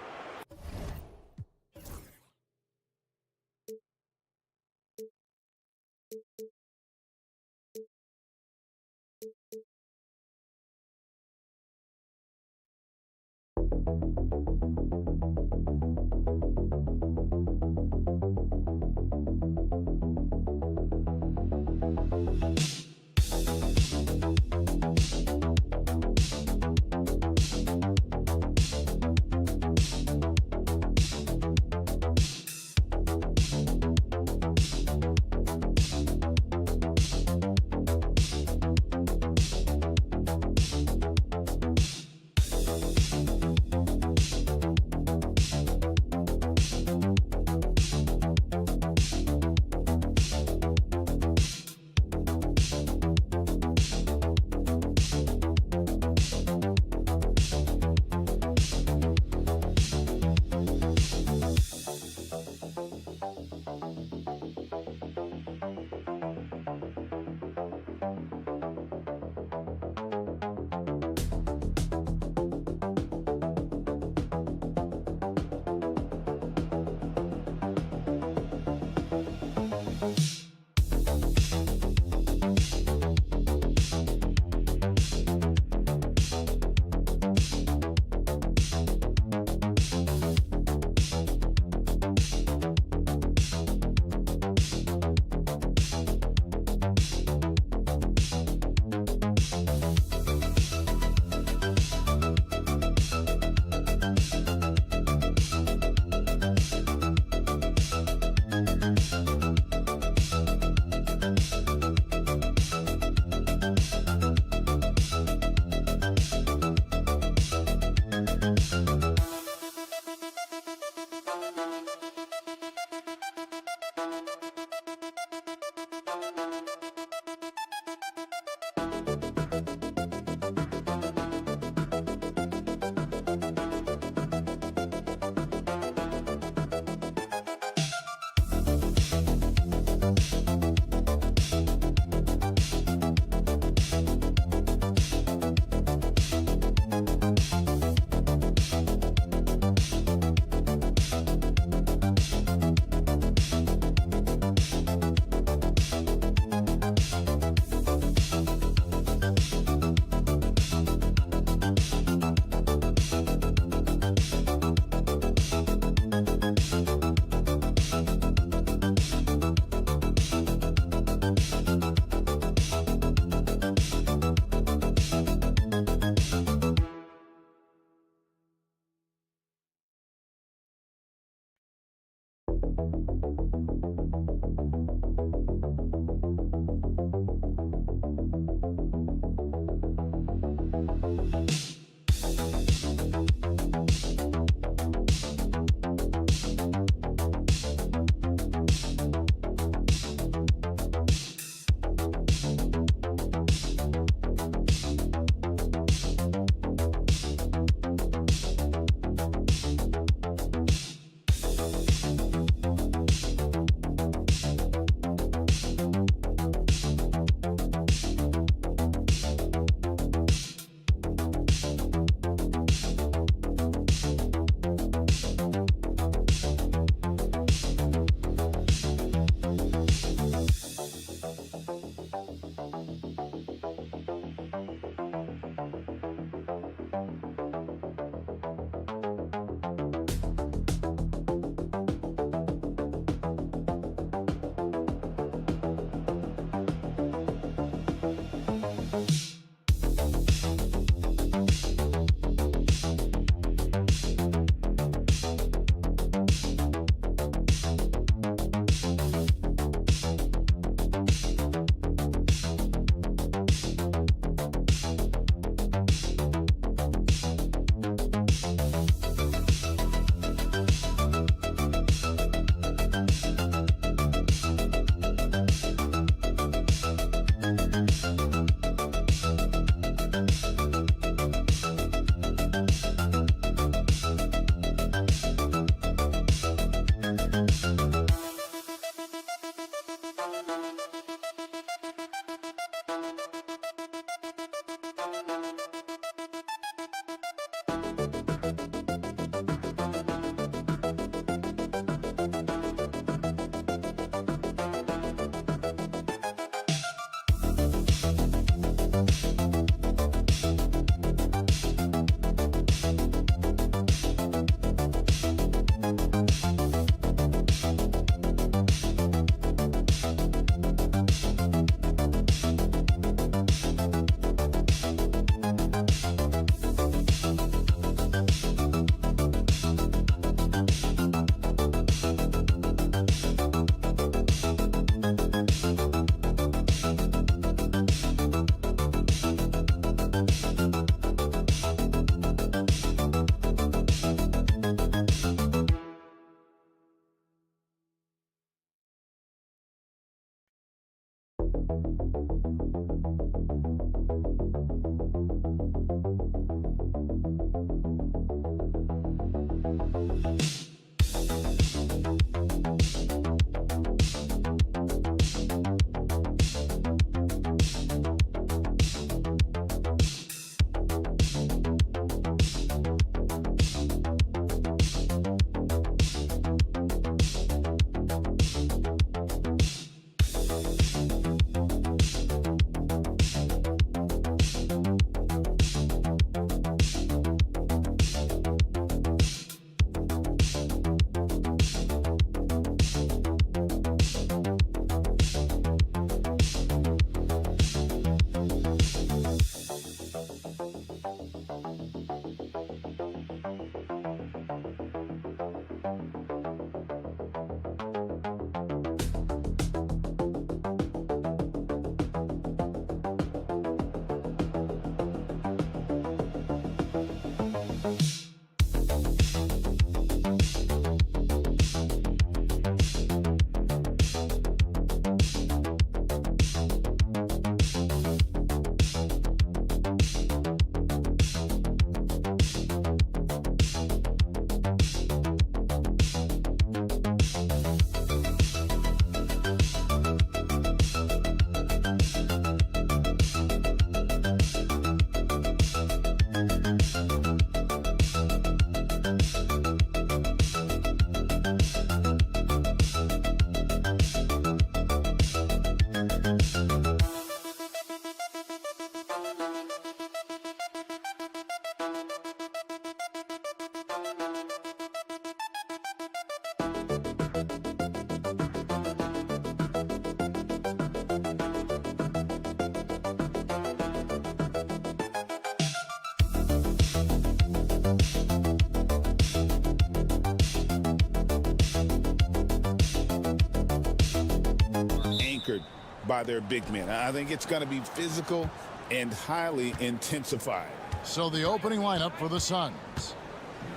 by their big men. I think it's going to be physical and highly intensified. So the opening lineup for the Suns.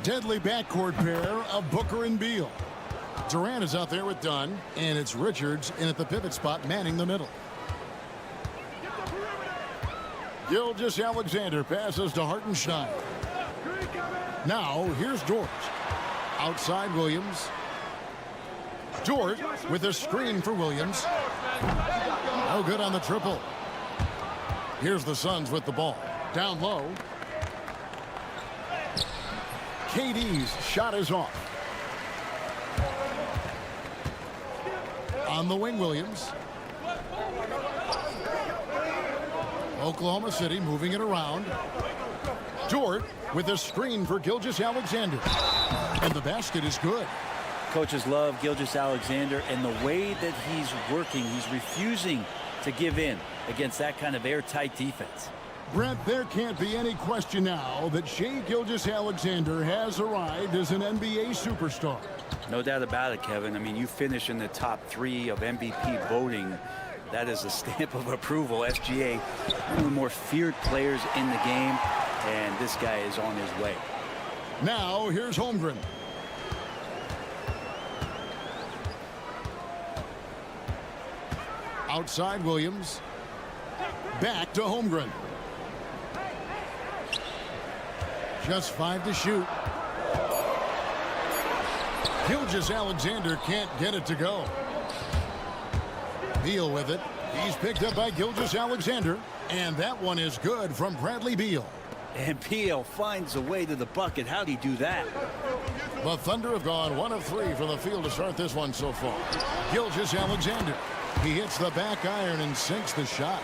Deadly backcourt pair of Booker and Beal. Durant is out there with Dunn, and it's Richards in at the pivot spot manning the middle. Gilgeous-Alexander passes to Hartenstein. Now here's Dort. Outside Williams. Dort with a screen for Williams. No good on the triple. Here's the Suns with the ball. Down low. KD's shot is off. On the wing, Williams. Oklahoma City moving it around. Dort with a screen for Gilgeous-Alexander. And the basket is good. Coaches love Gilgeous-Alexander, and the way that he's working, he's refusing to give in against that kind of airtight defense. Brett, there can't be any question now that Shai Gilgeous-Alexander has arrived as an NBA superstar. No doubt about it, Kevin. I mean, you finish in the top 3 of MVP voting. That is a stamp of approval. SGA, one of the more feared players in the game, and this guy is on his way. Now, here's Holmgren. Outside Williams. Back to Holmgren. Just 5 to shoot. Gilgeous-Alexander can't get it to go. Beal with it. He's picked up by Gilgeous-Alexander. And that one is good from Bradley Beal. And Beal finds a way to the bucket. How'd he do that? The Thunder have gone 1 of 3 from the field to start this one so far. Gilgeous-Alexander. He hits the back iron and sinks the shot.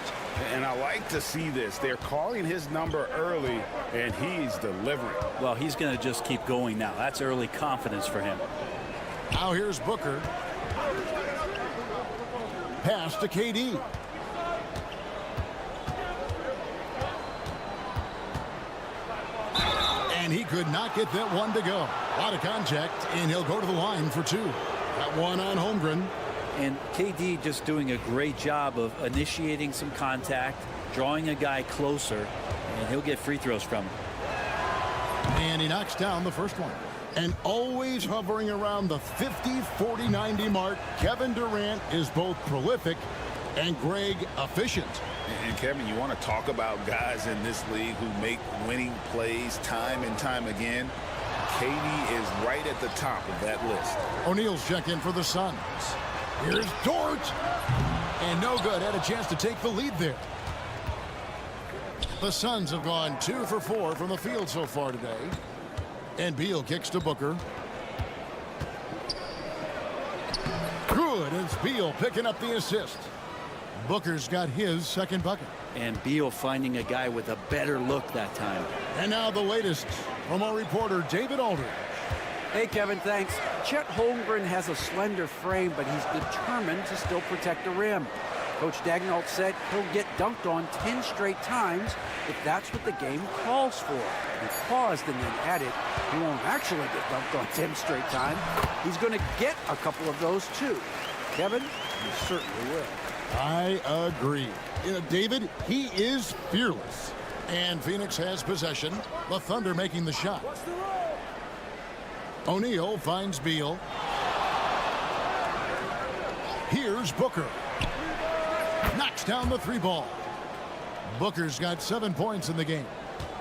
And I like to see this. They're calling his number early, and he's delivering. Well, he's going to just keep going now. That's early confidence for him. Now here's Booker. Pass to KD. And he could not get that one to go. A lot of contact, and he'll go to the line for 2. That one on Holmgren. And KD just doing a great job of initiating some contact, drawing a guy closer, and he'll get free throws from him. And he knocks down the first one. And always hovering around the 50, 40, 90 mark, Kevin Durant is both prolific and Greg efficient. And Kevin, you want to talk about guys in this league who make winning plays time and time again? KD is right at the top of that list. O'Neal's check in for the Suns. Here's Dort. And no good. Had a chance to take the lead there. The Suns have gone 2 for 4 from the field so far today. And Beal kicks to Booker. Good. It's Beal picking up the assist. Booker's got his second bucket. And Beal finding a guy with a better look that time. And now the latest from our reporter, David Aldridge. Hey, Kevin, thanks. Chet Holmgren has a slender frame, but he's determined to still protect the rim. Coach Daigneault said he'll get dunked on 10 straight times if that's what the game calls for. He paused and then added, he won't actually get dunked on 10 straight times. He's going to get a couple of those, too. Kevin, he certainly will. I agree. You know, David, he is fearless. And Phoenix has possession. The Thunder making the shot. O'Neal finds Beal. Here's Booker. Knocks down the 3 ball. Booker's got 7 points in the game.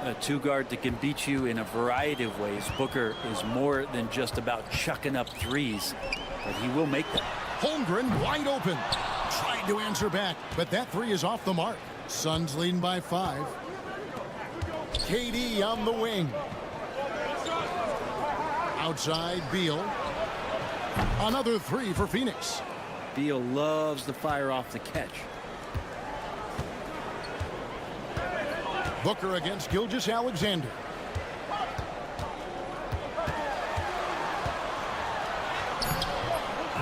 A 2-guard that can beat you in a variety of ways. Booker is more than just about chucking up threes, but he will make them. Holmgren wide open. Tried to answer back, but that 3 is off the mark. Suns leading by 5. KD on the wing. Outside Beal. Another 3 for Phoenix. Beal loves to fire off the catch. Booker against Gilgeous-Alexander.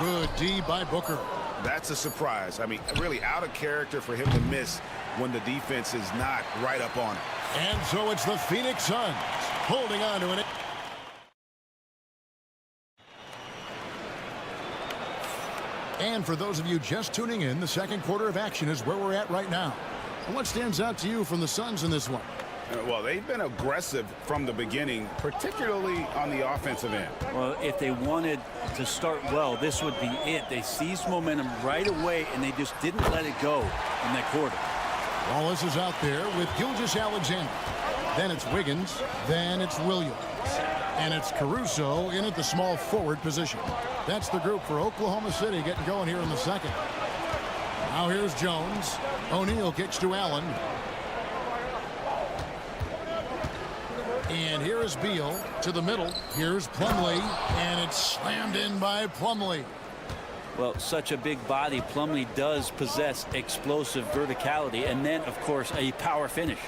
Good D by Booker. That's a surprise. I mean, really out of character for him to miss when the defense is not right up on him. And so it's the Phoenix Suns holding on to an... And for those of you just tuning in, the second quarter of action is where we're at right now. And what stands out to you from the Suns in this one? Well, they've been aggressive from the beginning, particularly on the offensive end. Well, if they wanted to start well, this would be it. They seized momentum right away, and they just didn't let it go in that quarter. Wallace is out there with Gilgeous-Alexander. Then it's Wiggins. Then it's Williams. And it's Caruso in at the small forward position. That's the group for Oklahoma City getting going here in the second. Now here's Jones. O'Neal kicks to Allen. And here is Beal to the middle. Here's Plumlee, and it's slammed in by Plumlee. Well, such a big body. Plumlee does possess explosive verticality, and then, of course, a power finish.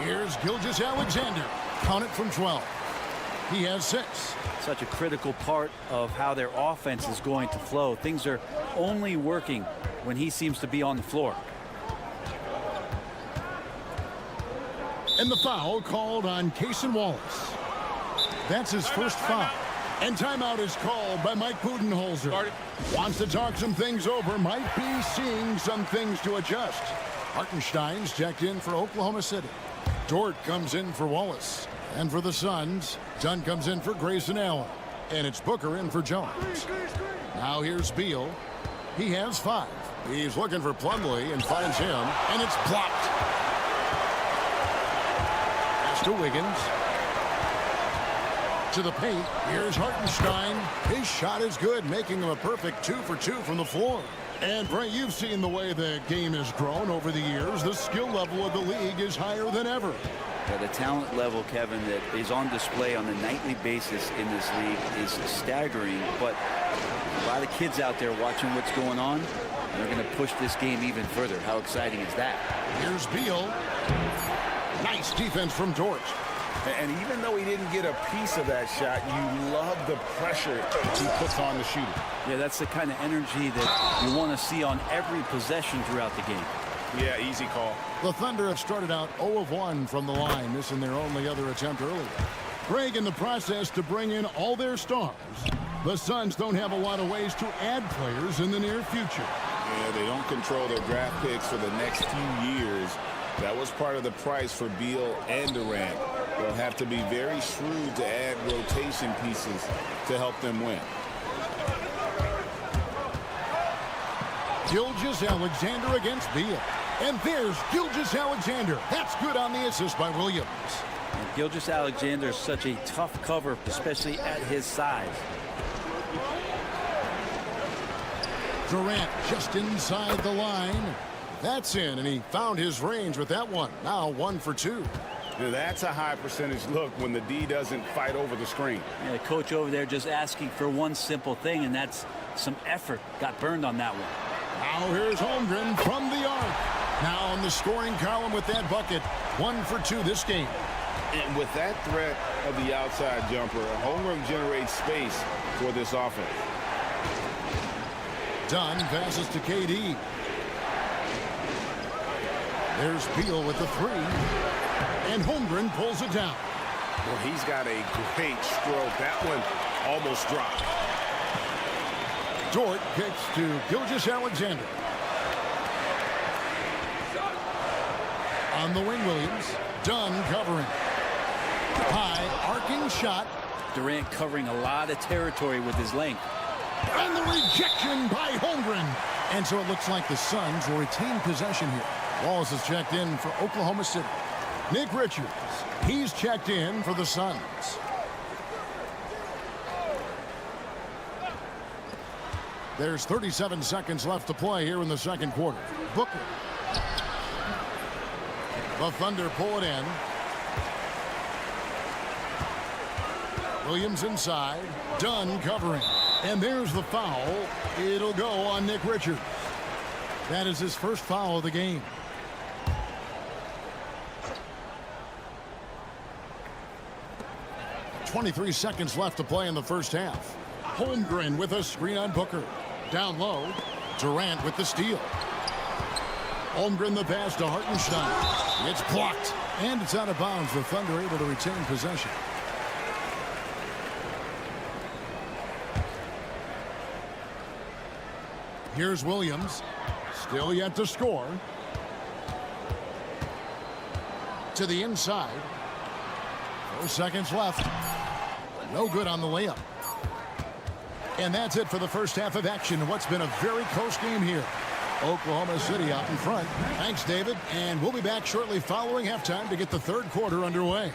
Here's Gilgeous-Alexander. Count it from 12. He has 6. Such a critical part of how their offense is going to flow. Things are only working when he seems to be on the floor. And the foul called on Cason Wallace. That's his first foul. And timeout is called by Mike Budenholzer. Wants to talk some things over. Might be seeing some things to adjust. Hartenstein's checked in for Oklahoma City. Dort comes in for Wallace. And for the Suns, Dunn comes in for Grayson Allen. And it's Booker in for Jones. Now here's Beal. He has 5. He's looking for Plumlee and finds him. And it's blocked. To Wiggins. To the paint. Here's Hartenstein. His shot is good, making him a perfect 2 for 2 from the floor. And Brent, you've seen the way the game has grown over the years. The skill level of the league is higher than ever. Yeah, the talent level, Kevin, that is on display on a nightly basis in this league is staggering. But a lot of kids out there watching what's going on. They're going to push this game even further. How exciting is that? Here's Beal. Nice defense from Dort. And even though he didn't get a piece of that shot, you love the pressure he puts on the shooter. Yeah, that's the kind of energy that you want to see on every possession throughout the game. Yeah, easy call. The Thunder have started out 0 of 1 from the line, missing their only other attempt earlier. Greg in the process to bring in all their stars. The Suns don't have a lot of ways to add players in the near future. Yeah, they don't control their draft picks for the next few years. That was part of the price for Beal and Durant. They'll have to be very shrewd to add rotation pieces to help them win. Gilgeous-Alexander against Beal. And there's Gilgeous-Alexander. That's good on the assist by Williams. And Gilgeous-Alexander is such a tough cover, especially at his size. Durant just inside the line. That's in, and he found his range with that one. Now 1 for 2. Now that's a high percentage look when the D doesn't fight over the screen. Yeah, the coach over there just asking for one simple thing, and that's some effort. Got burned on that one. Now here's Holmgren from the arc. Now in the scoring column with that bucket. 1 for 2 this game. And with that threat of the outside jumper, Holmgren generates space for this offense. Dunn passes to KD. There's Beal with the 3. And Holmgren pulls it down. Well, he's got a great stroke. That one almost dropped. Dort kicks to Gilgeous-Alexander. On the wing, Williams. Dunn covering. High arcing shot. Durant covering a lot of territory with his length. And the rejection by Holmgren. And so it looks like the Suns will retain possession here. Wallace is checked in for Oklahoma City. Nick Richards, he's checked in for the Suns. There's 37 seconds left to play here in the second quarter. Booker. The Thunder pull it in. Williams inside. Dunn covering. And there's the foul. It'll go on Nick Richards. That is his first foul of the game. .23 seconds left to play in the first half. Holmgren with a screen on Booker. Down low. Durant with the steal. Holmgren the pass to Hartenstein. It's blocked. And it's out of bounds. The Thunder able to retain possession. Here's Williams. Still yet to score. To the inside. 4 seconds left. No good on the layup. And that's it for the first half of action. What's been a very close game here. Oklahoma City out in front. Thanks, David. And we'll be back shortly following halftime to get the third quarter underway.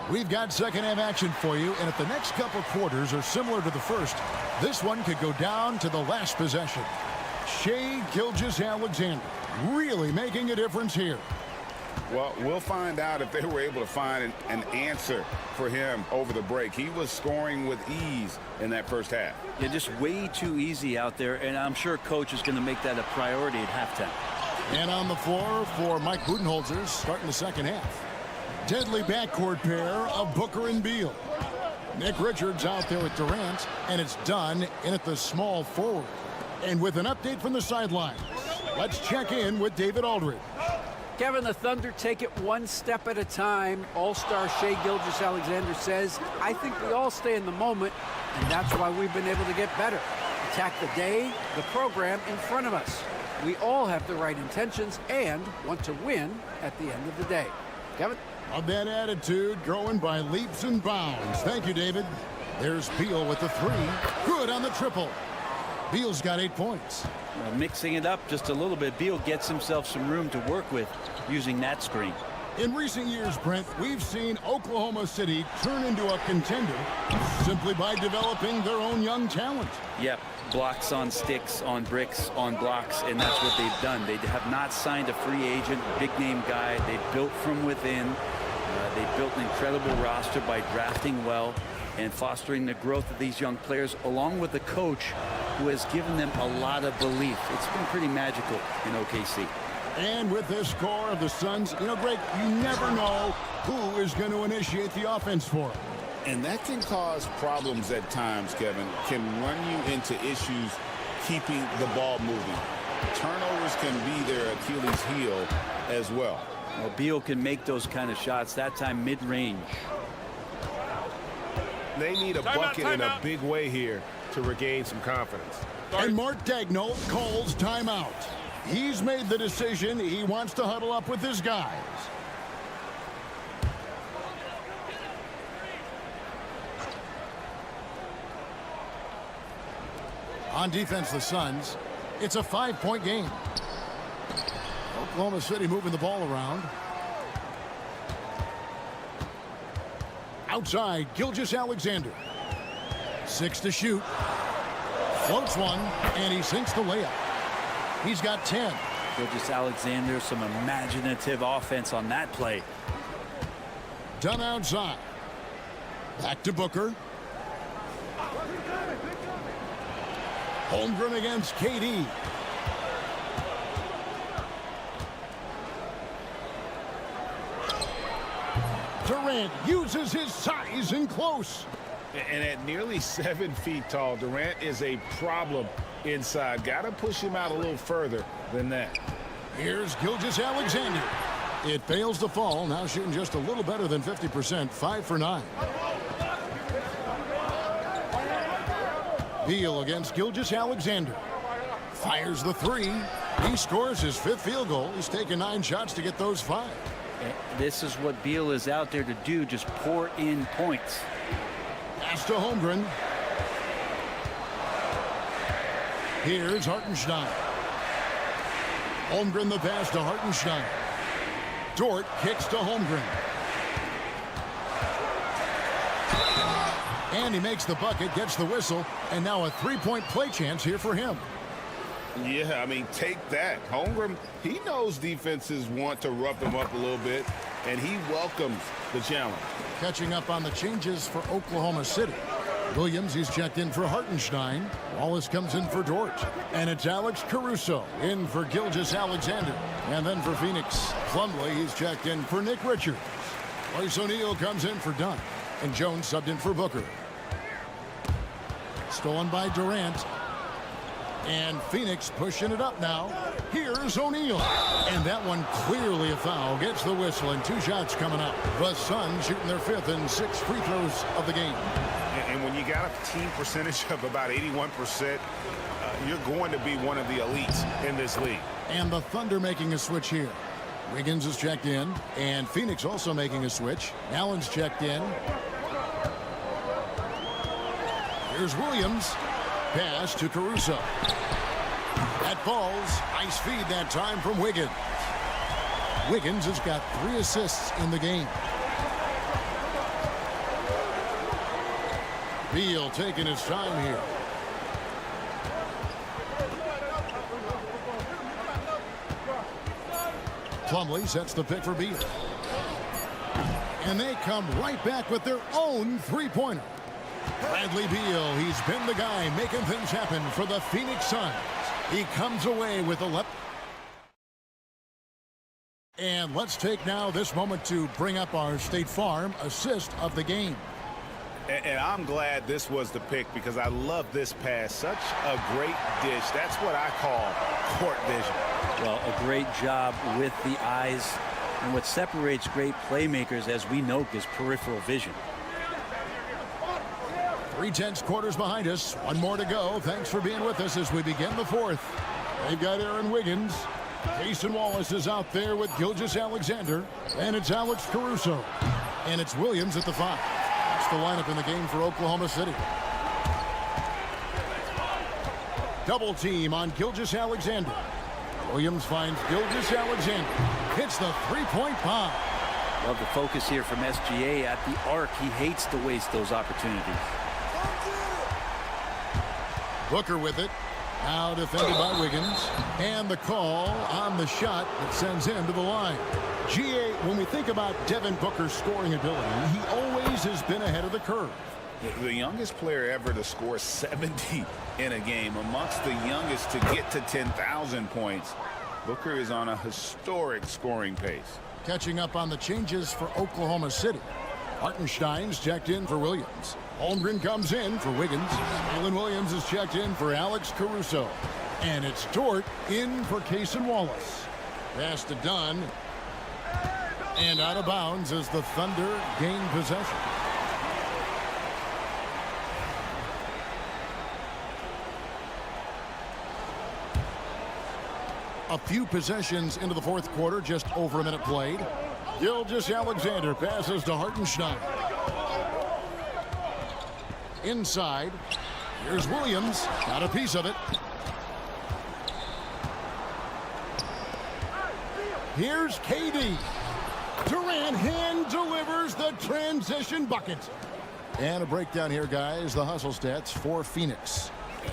We've got second half action for you, and if the next couple quarters are similar to the first, this one could go down to the last possession. Shai Gilgeous-Alexander really making a difference here. Well, we'll find out if they were able to find an answer for him over the break. He was scoring with ease in that first half. Yeah, just way too easy out there, and I'm sure coach is going to make that a priority at halftime. And on the floor for Mike Budenholzer starting the second half. Deadly backcourt pair of Booker and Beal. Nick Richards out there with Durant, and it's done in at the small forward. And with an update from the sidelines, let's check in with David Aldridge. Kevin, the Thunder take it one step at a time. All-star Shai Gilgeous-Alexander says, I think we all stay in the moment, and that's why we've been able to get better. Attack the day, the program in front of us. We all have the right intentions and want to win at the end of the day. Kevin? Of that attitude growing by leaps and bounds. Thank you, David. There's Beal with the three. Good on the triple. Beal's got 8 points. Well, mixing it up just a little bit, Beal gets himself some room to work with using that screen. In recent years, Brent, we've seen Oklahoma City turn into a contender simply by developing their own young talent. Yep, blocks on sticks, on bricks, on blocks, and that's what they've done. They have not signed a free agent, big-name guy. They've built from within. They've built an incredible roster by drafting well and fostering the growth of these young players, along with the coach who has given them a lot of belief. It's been pretty magical in OKC. And with this score of the Suns, you know, Greg, you never know who is going to initiate the offense for them. And that can cause problems at times, Kevin. Can run you into issues keeping the ball moving. Turnovers can be their Achilles heel as well. Well, Beal can make those kind of shots, that time mid-range. They need a bucket in a big way here to regain some confidence. And Mark Daigneault calls timeout. He's made the decision. He wants to huddle up with his guys. On defense, the Suns. It's a 5-point game. Oklahoma City moving the ball around. Outside, Gilgeous-Alexander. 6 to shoot. Floats one, and he sinks the layup. He's got 10. Gilgeous-Alexander, some imaginative offense on that play. Done outside. Back to Booker. Holmgren against KD. Durant uses his size in close. And at nearly 7 feet tall, Durant is a problem inside. Got to push him out a little further than that. Here's Gilgeous-Alexander. It fails to fall. Now shooting just a little better than 50%. 5 for 9. Beal against Gilgeous-Alexander. Fires the three. He scores his 5th field goal. He's taken 9 shots to get those 5. This is what Beal is out there to do, just pour in points. Pass to Holmgren. Here's Hartenstein. Holmgren the pass to Hartenstein. Dort kicks to Holmgren. And he makes the bucket, gets the whistle, and now a 3-point play chance here for him. Yeah, I mean, take that. Holmgren, he knows defenses want to rough him up a little bit, and he welcomes the challenge. Catching up on the changes for Oklahoma City. Williams, he's checked in for Hartenstein. Wallace comes in for Dort. And it's Alex Caruso in for Gilgeous-Alexander. And then for Phoenix, Plumlee, he's checked in for Nick Richards. Royce O'Neal comes in for Dunn. And Jones subbed in for Booker. Stolen by Durant. And Phoenix pushing it up now. Here's O'Neal. And that one clearly a foul. Gets the whistle and 2 shots coming up. The Suns shooting their 5th and 6th free throws of the game. And when you got a team percentage of about 81%, you're going to be one of the elites in this league. And the Thunder making a switch here. Wiggins is checked in. And Phoenix also making a switch. Allen's checked in. Here's Williams. Pass to Caruso. That falls. Nice feed that time from Wiggins. Wiggins has got 3 assists in the game. Beal taking his time here. Plumlee sets the pick for Beal. And they come right back with their own 3-pointer. Bradley Beal, he's been the guy making things happen for the Phoenix Suns. He comes away with 11. And let's take now this moment to bring up our State Farm assist of the game. And I'm glad this was the pick because I love this pass. Such a great dish. That's what I call court vision. Well, a great job with the eyes. And what separates great playmakers, as we know, is peripheral vision. 3/10 quarters behind us. 1 more to go. Thanks for being with us as we begin the 4th. They've got Aaron Wiggins. Jason Wallace is out there with Gilgeous-Alexander. And it's Alex Caruso. And it's Williams at the 5. That's the lineup in the game for Oklahoma City. Double team on Gilgeous-Alexander. Williams finds Gilgeous-Alexander. Hits the 3-point bomb. Love the focus here from SGA at the arc. He hates to waste those opportunities. Booker with it. Now defended by Wiggins. And the call on the shot that sends him to the line. GA, when we think about Devin Booker's scoring ability, he always has been ahead of the curve. The youngest player ever to score 70 in a game, amongst the youngest to get to 10,000 points. Booker is on a historic scoring pace. Catching up on the changes for Oklahoma City. Hartenstein's checked in for Williams. Holmgren comes in for Wiggins. Jalen Williams is checked in for Alex Caruso. And it's Dort in for Cason Wallace. Pass to Dunn. And out of bounds as the Thunder gain possession. A few possessions into the 4th quarter, just over a minute played. Gilgeous-Alexander passes to Hartenstein. Inside. Here's Williams. Got a piece of it. Here's KD. Durant hand delivers the transition bucket. And a breakdown here, guys. The hustle stats for Phoenix.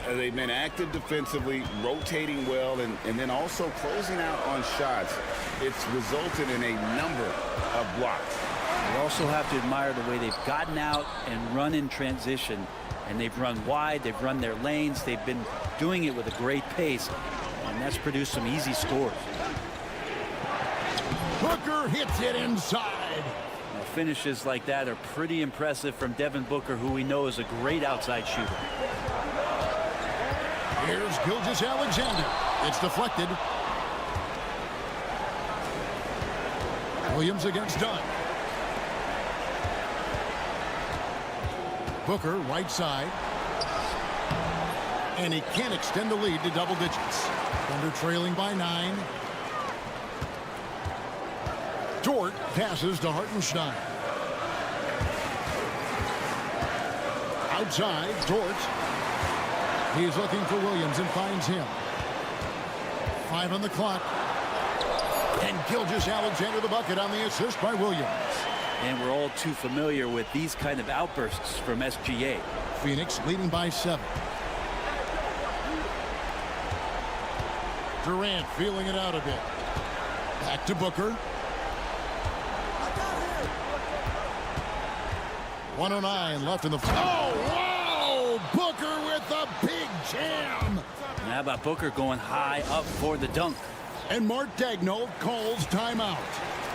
They've been active defensively, rotating well, and then also closing out on shots. It's resulted in a number of blocks. You also have to admire the way they've gotten out and run in transition. And they've run wide, they've run their lanes, they've been doing it with a great pace. And that's produced some easy scores. Booker hits it inside. Now, finishes like that are pretty impressive from Devin Booker, who we know is a great outside shooter. Here's Gilgeous-Alexander. It's deflected. Williams against Dunn. Booker right side. And he can't extend the lead to double digits. Thunder trailing by 9. Dort passes to Hartenstein. Outside, Dort. He's looking for Williams and finds him. 5 on the clock. And Gilgeous-Alexander the bucket on the assist by Williams. And we're all too familiar with these kind of outbursts from SGA. Phoenix leading by 7. Durant feeling it out a bit. Back to Booker. 1:09 left in the... Oh, wow! Booker with a big jam! And how about Booker going high up for the dunk? And Mark Daigneault calls timeout.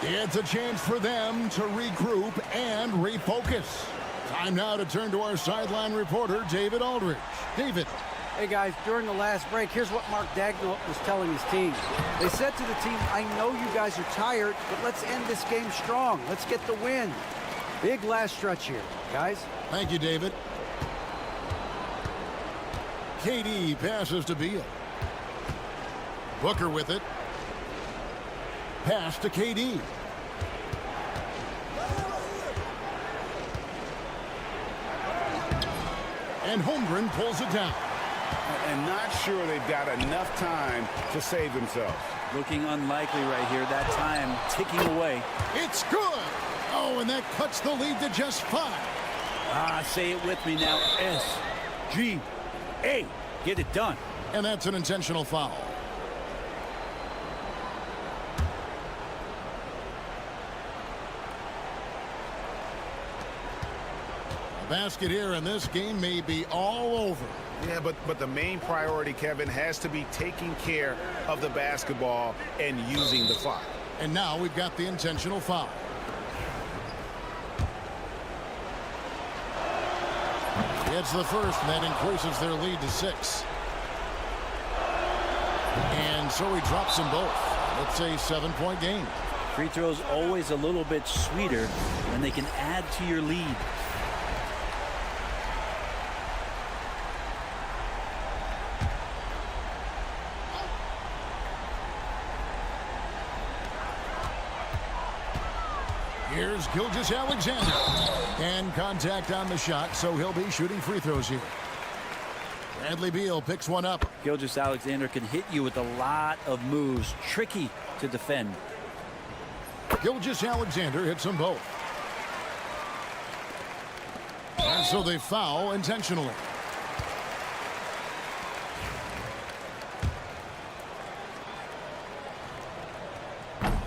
It's a chance for them to regroup and refocus. Time now to turn to our sideline reporter, David Aldridge. David. Hey guys, during the last break, here's what Mark Dagnall was telling his team. They said to the team, I know you guys are tired, but let's end this game strong. Let's get the win. Big last stretch here, guys. Thank you, David. KD passes to Beal. Booker with it. Pass to KD. And Holmgren pulls it down. And not sure they've got enough time to save themselves. Looking unlikely right here. That time ticking away. It's good. Oh, and that cuts the lead to just 5. Say it with me now. SGA. Get it done. And that's an intentional foul. The basket here in this game may be all over. Yeah, but the main priority, Kevin, has to be taking care of the basketball and using the clock. And now we've got the intentional foul. It's the first, and that increases their lead to 6. And so he drops them both. It's a 7-point game. Free throws always a little bit sweeter when they can add to your lead. Here's Gilgeous-Alexander. And contact on the shot, so he'll be shooting free throws here. Bradley Beal picks one up. Gilgeous-Alexander can hit you with a lot of moves. Tricky to defend. Gilgeous-Alexander hits them both. And so they foul intentionally.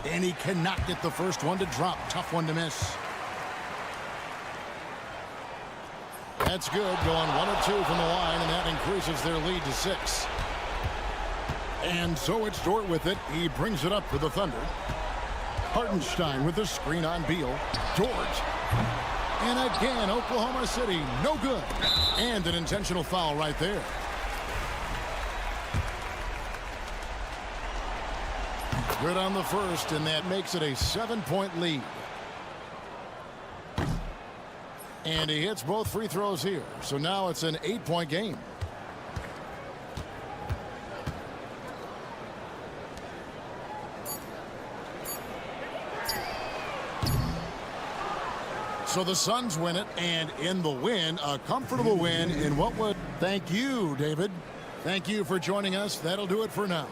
And he cannot get the first one to drop. Tough one to miss. That's good. Going 1 of 2 from the line, and that increases their lead to 6. And so it's Dort with it. He brings it up for the Thunder. Hartenstein with the screen on Beal. Dort. And again, Oklahoma City, no good. And an intentional foul right there. Good on the first, and that makes it a 7-point lead. And he hits both free throws here. So now it's an 8-point game. So the Suns win it, and in the win, a comfortable win in what would... Thank you, David. Thank you for joining us. That'll do it for now.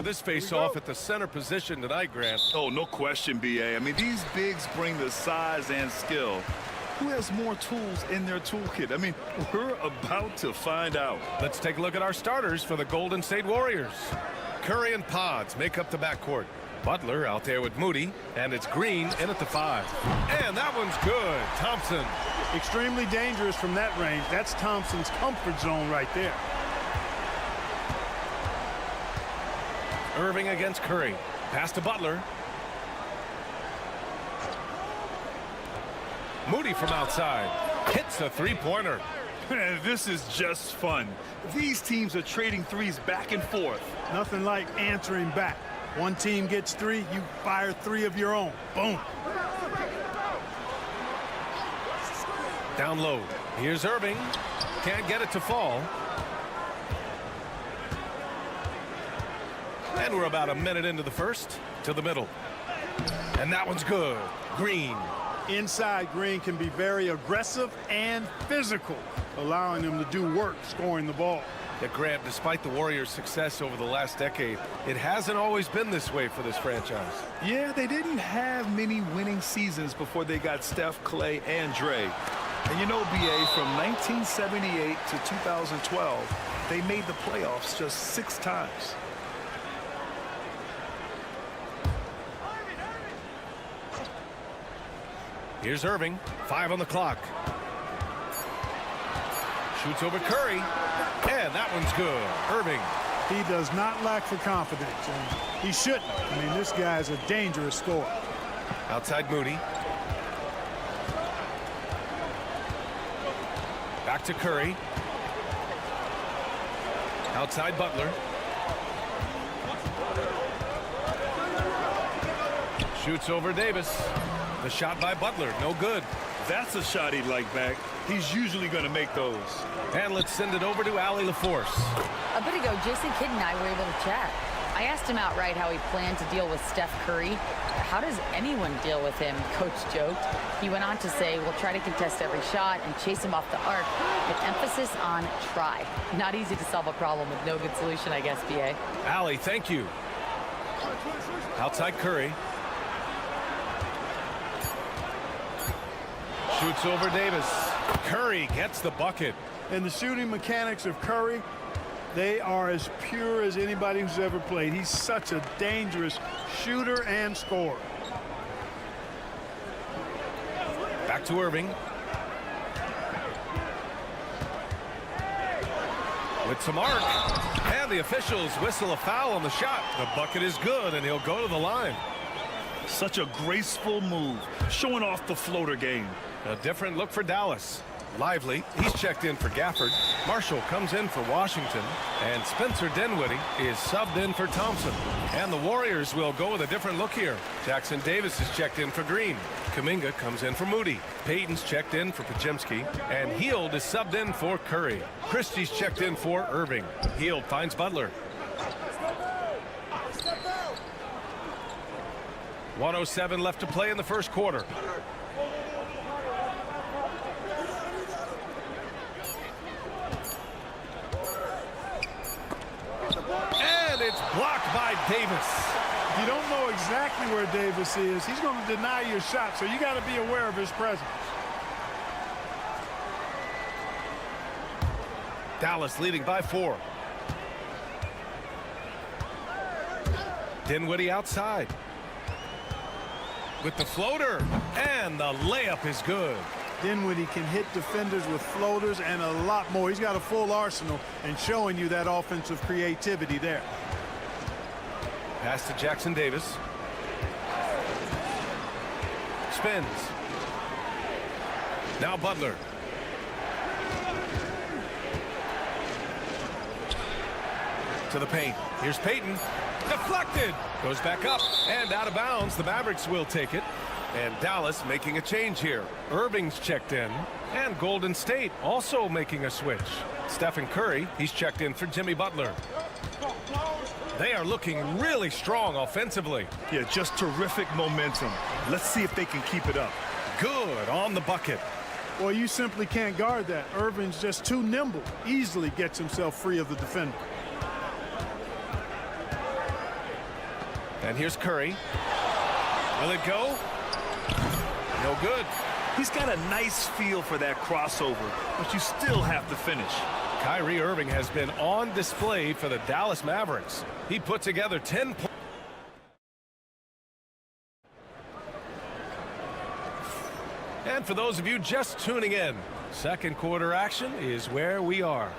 this face-off at the center position tonight, Grant. Oh, no question, B.A. I mean, these bigs bring the size and skill. Who has more tools in their toolkit? I mean, we're about to find out. Let's take a look at our starters for the Golden State Warriors. Curry and Pods make up the backcourt. Butler out there with Moody, and it's Green in at the 5. And that one's good. Thompson. Extremely dangerous from that range. That's Thompson's comfort zone right there. Irving against Curry. Pass to Butler. Moody from outside. Hits a three-pointer. This is just fun. These teams are trading threes back and forth. Nothing like answering back. One team gets 3, you fire 3 of your own. Boom. Down low. Here's Irving. Can't get it to fall. And we're about a minute into the first. To the middle. And that one's good. Green. Inside, Green can be very aggressive and physical, allowing them to do work scoring the ball. Yeah, Grant, despite the Warriors' success over the last decade, it hasn't always been this way for this franchise. Yeah, they didn't have many winning seasons before they got Steph, Clay, and Dre. And you know, BA, from 1978 to 2012, they made the playoffs just 6 times. Here's Irving, 5 on the clock. Shoots over Curry, and that one's good. Irving. He does not lack for confidence, and he shouldn't. I mean, this guy is a dangerous scorer. Outside Moody. Back to Curry. Outside Butler. Shoots over Davis. The shot by Butler, no good. That's a shot he'd like back. He's usually going to make those. And let's send it over to Allie LaForce. A bit ago, Jason Kidd and I were able to chat. I asked him outright how he planned to deal with Steph Curry. How does anyone deal with him? Coach joked. He went on to say, we'll try to contest every shot and chase him off the arc, with emphasis on try. Not easy to solve a problem with no good solution, I guess, BA. Allie, thank you. Outside Curry. Shoots over Davis. Curry gets the bucket. And the shooting mechanics of Curry, they are as pure as anybody who's ever played. He's such a dangerous shooter and scorer. Back to Irving. With some arc. And the officials whistle a foul on the shot. The bucket is good, and he'll go to the line. Such a graceful move, showing off the floater game. A different look for Dallas. Lively, he's checked in for Gafford. Marshall comes in for Washington. And Spencer Dinwiddie is subbed in for Thompson. And the Warriors will go with a different look here. Jackson Davis is checked in for Green. Kuminga comes in for Moody. Payton's checked in for Podziemski. And Hield is subbed in for Curry. Christie's checked in for Irving. Hield finds Butler. 1:07 left to play in the first quarter. And it's blocked by Davis. If you don't know exactly where Davis is, he's going to deny your shot, so you got to be aware of his presence. Dallas leading by 4. Dinwiddie outside. With the floater, and the layup is good. Dinwiddie can hit defenders with floaters and a lot more. He's got a full arsenal and showing you that offensive creativity there. Pass to Jackson Davis. Spins. Now Butler. To the paint. Here's Payton. Deflected. Goes back up and out of bounds. The Mavericks will take it. And Dallas making a change here. Irving's checked in. And Golden State also making a switch. Stephen Curry, he's checked in for Jimmy Butler. They are looking really strong offensively. Yeah, just terrific momentum. Let's see if they can keep it up. Good on the bucket. Well, you simply can't guard that. Irving's just too nimble. Easily gets himself free of the defender. And here's Curry. Will it go? No good. He's got a nice feel for that crossover, but you still have to finish. Kyrie Irving has been on display for the Dallas Mavericks. He put together 10 points. And for those of you just tuning in, second quarter action is where we are.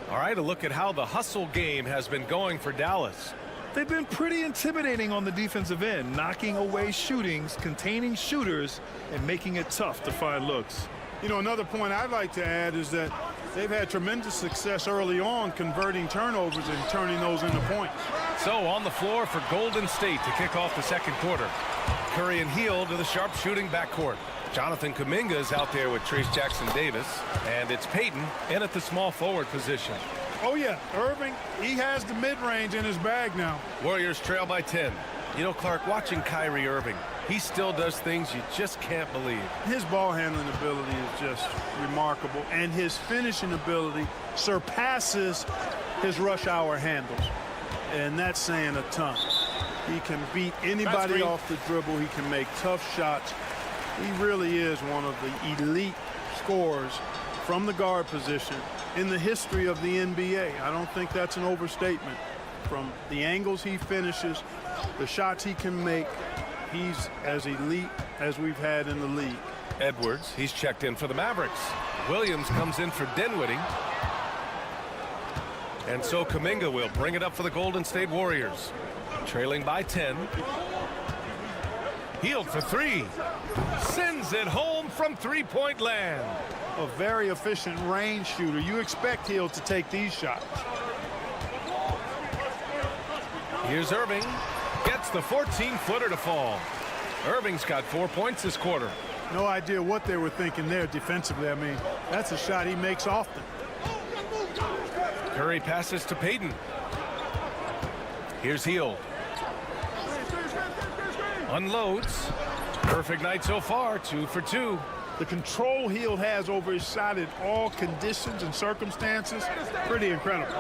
All right, a look at how the hustle game has been going for Dallas. They've been pretty intimidating on the defensive end, knocking away shootings, containing shooters, and making it tough to find looks. You know, another point I'd like to add is that they've had tremendous success early on converting turnovers and turning those into points. So on the floor for Golden State to kick off the second quarter. Curry and Hield to the sharp shooting backcourt. Jonathan Kuminga is out there with Trace Jackson Davis. And it's Payton in at the small forward position. Oh, yeah. Irving, he has the mid-range in his bag now. Warriors trail by 10. You know, Clark, watching Kyrie Irving, he still does things you just can't believe. His ball handling ability is just remarkable, and his finishing ability surpasses his rush hour handles, and that's saying a ton. He can beat anybody off the dribble. He can make tough shots. He really is one of the elite scorers from the guard position in the history of the NBA. I don't think that's an overstatement. From the angles he finishes, the shots he can make, he's as elite as we've had in the league. Edwards, he's checked in for the Mavericks. Williams comes in for Dinwiddie. And so Kuminga will bring it up for the Golden State Warriors. Trailing by 10. Hield for three. Sends it home from three-point land. A very efficient range shooter. You expect Hield to take these shots. Here's Irving. Gets the 14-footer to fall. Irving's got 4 points this quarter. No idea what they were thinking there defensively. I mean, that's a shot he makes often. Curry passes to Payton. Here's Hield. Unloads. Perfect night so far, 2 for 2. The control Hield has over his shot in all conditions and circumstances, pretty incredible.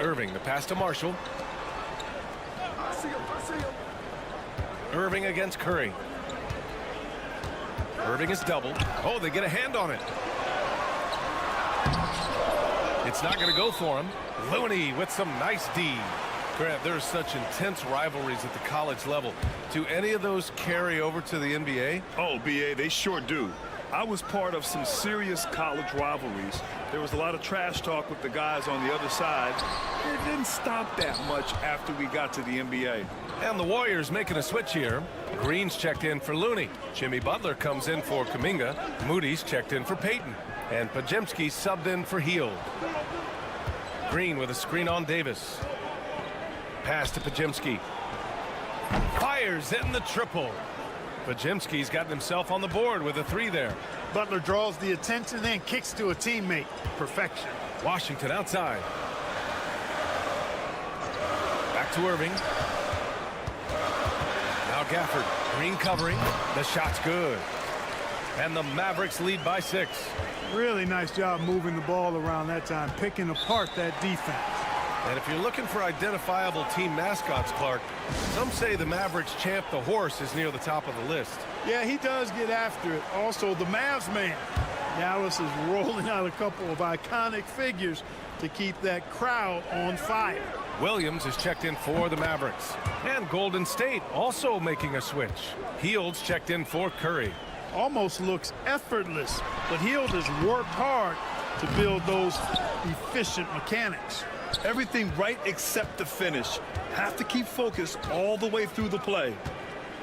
Irving, the pass to Marshall. Irving against Curry. Irving is doubled. Oh, they get a hand on it. It's not going to go for him. Looney with some nice D. Grant, there's such intense rivalries at the college level. Do any of those carry over to the NBA? Oh, B.A., they sure do. I was part of some serious college rivalries. There was a lot of trash talk with the guys on the other side. It didn't stop that much after we got to the NBA. And the Warriors making a switch here. Green's checked in for Looney. Jimmy Butler comes in for Kuminga. Moody's checked in for Payton. And Podziemski subbed in for Hield. Green with a screen on Davis. Pass to Podziemski. Fires in the triple. Podziemski's gotten himself on the board with a three there. Butler draws the attention and kicks to a teammate. Perfection. Washington outside. Back to Irving. Now Gafford. Green covering. The shot's good. And the Mavericks lead by 6. Really nice job moving the ball around that time, picking apart that defense. And if you're looking for identifiable team mascots, Clark, some say the Mavericks champ, the horse, is near the top of the list. Yeah, he does get after it. Also, the Mavs man. Dallas is rolling out a couple of iconic figures to keep that crowd on fire. Williams is checked in for the Mavericks. And Golden State also making a switch. Hield's checked in for Curry. Almost looks effortless, but Hield has worked hard to build those efficient mechanics. Everything right except the finish. Have to keep focused all the way through the play.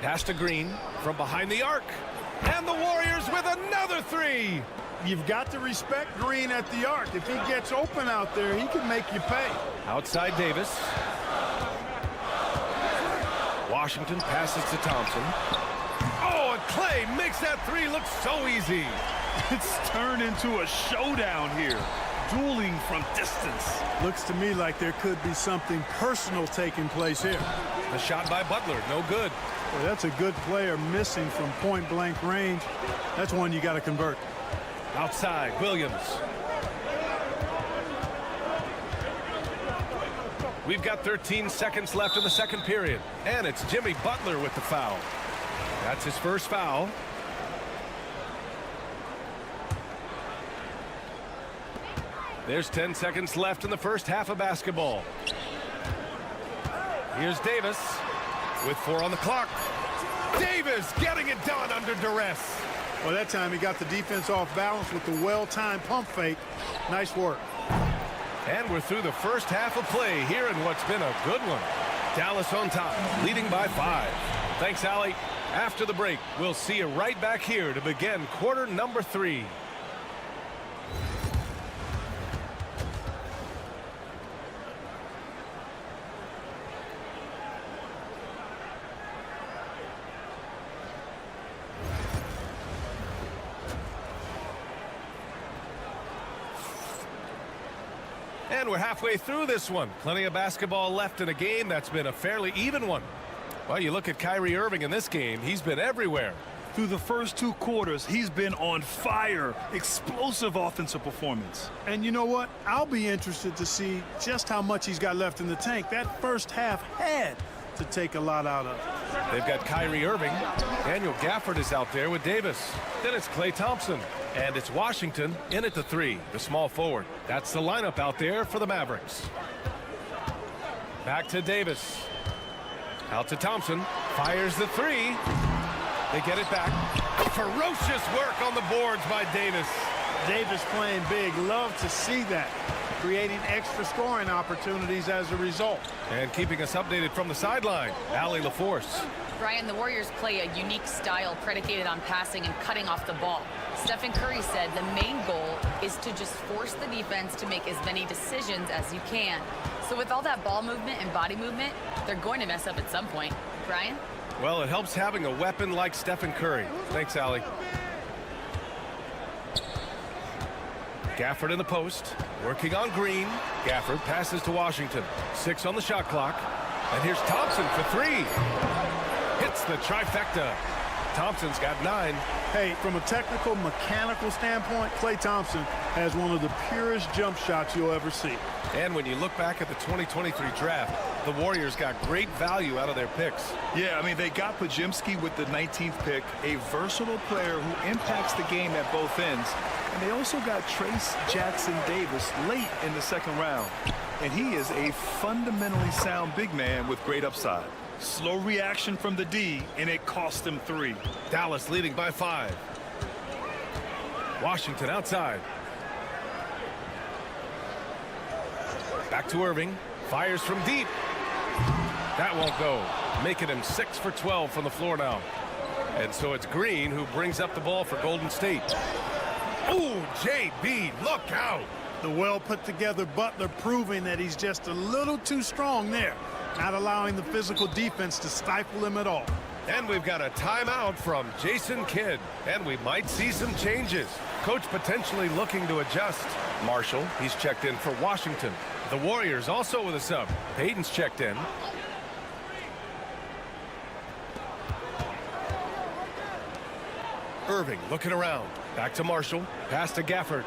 Pass to Green from behind the arc. And the Warriors with another three. You've got to respect Green at the arc. If he gets open out there, he can make you pay. Outside Davis. Washington passes to Thompson. Oh, and Clay makes that three look so easy. It's turned into a showdown here. Dueling from distance. Looks to me like there could be something personal taking place here. The shot by Butler, no good. Well, that's a good player missing from point-blank range. That's one you got to convert. Outside, Williams. We've got 13 seconds left in the second period. And it's Jimmy Butler with the foul. That's his first foul. There's 10 seconds left in the first half of basketball. Here's Davis with 4 on the clock. Davis getting it done under duress. Well, that time he got the defense off balance with the well-timed pump fake. Nice work. And we're through the first half of play here in what's been a good one. Dallas on top, leading by 5. Thanks, Allie. After the break, we'll see you right back here to begin quarter number 3. And we're halfway through this one. Plenty of basketball left in a game that's been a fairly even one. Well, you look at Kyrie Irving in this game, he's been everywhere. Through the first 2 quarters, he's been on fire. Explosive offensive performance. And you know what? I'll be interested to see just how much he's got left in the tank. That first half had to take a lot out of. They've got Kyrie Irving. Daniel Gafford is out there with Davis. Then it's Klay Thompson. And it's Washington in at the 3, the small forward. That's the lineup out there for the Mavericks. Back to Davis. Out to Thompson. Fires the 3. They get it back. Ferocious work on the boards by Davis. Davis playing big. Love to see that. Creating extra scoring opportunities as a result. And keeping us updated from the sideline, Allie LaForce. Brian, the Warriors play a unique style predicated on passing and cutting off the ball. Stephen Curry said the main goal is to just force the defense to make as many decisions as you can. So with all that ball movement and body movement, they're going to mess up at some point. Brian? Well, it helps having a weapon like Stephen Curry. Thanks, Allie. Gafford in the post, working on Green. Gafford passes to Washington. 6 on the shot clock. And here's Thompson for 3. Hits the trifecta. Thompson's got 9. Hey, from a technical, mechanical standpoint, Klay Thompson has one of the purest jump shots you'll ever see. And when you look back at the 2023 draft, the Warriors got great value out of their picks. Yeah, I mean, they got Podziemski with the 19th pick, a versatile player who impacts the game at both ends. And they also got Trace Jackson Davis late in the 2nd round. And he is a fundamentally sound big man with great upside. Slow reaction from the D, and it cost them 3. Dallas leading by 5. Washington outside. Back to Irving. Fires from deep. That won't go. Making him 6 for 12 from the floor now. And so it's Green who brings up the ball for Golden State. Ooh, JB, look out. The well put together Butler proving that he's just a little too strong there. Not allowing the physical defense to stifle him at all. And we've got a timeout from Jason Kidd. And we might see some changes. Coach potentially looking to adjust. Marshall, he's checked in for Washington. The Warriors also with a sub. Payton's checked in. Irving looking around. Back to Marshall. Pass to Gafford.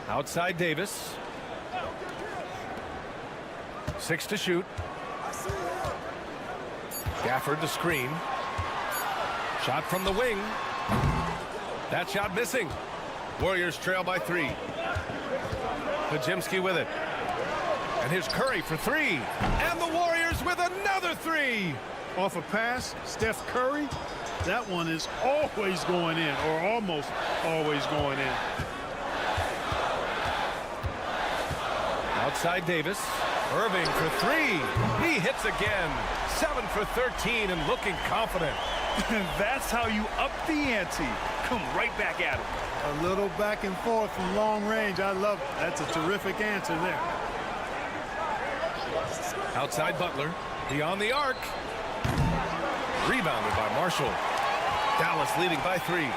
Outside Davis. 6 to shoot. Gafford to screen. Shot from the wing. That shot missing. Warriors trail by 3. Podziemski with it. And here's Curry for 3. And the Warriors with another 3. Off a pass, Steph Curry. That one is always going in, or almost always going in. Outside Davis. Irving for 3. He hits again. 7 for 13 and looking confident. That's how you up the ante. Come right back at him. A little back and forth from long range. I love it. That's a terrific answer there. Outside Butler. Beyond the arc. Rebounded by Marshall. Dallas leading by 3.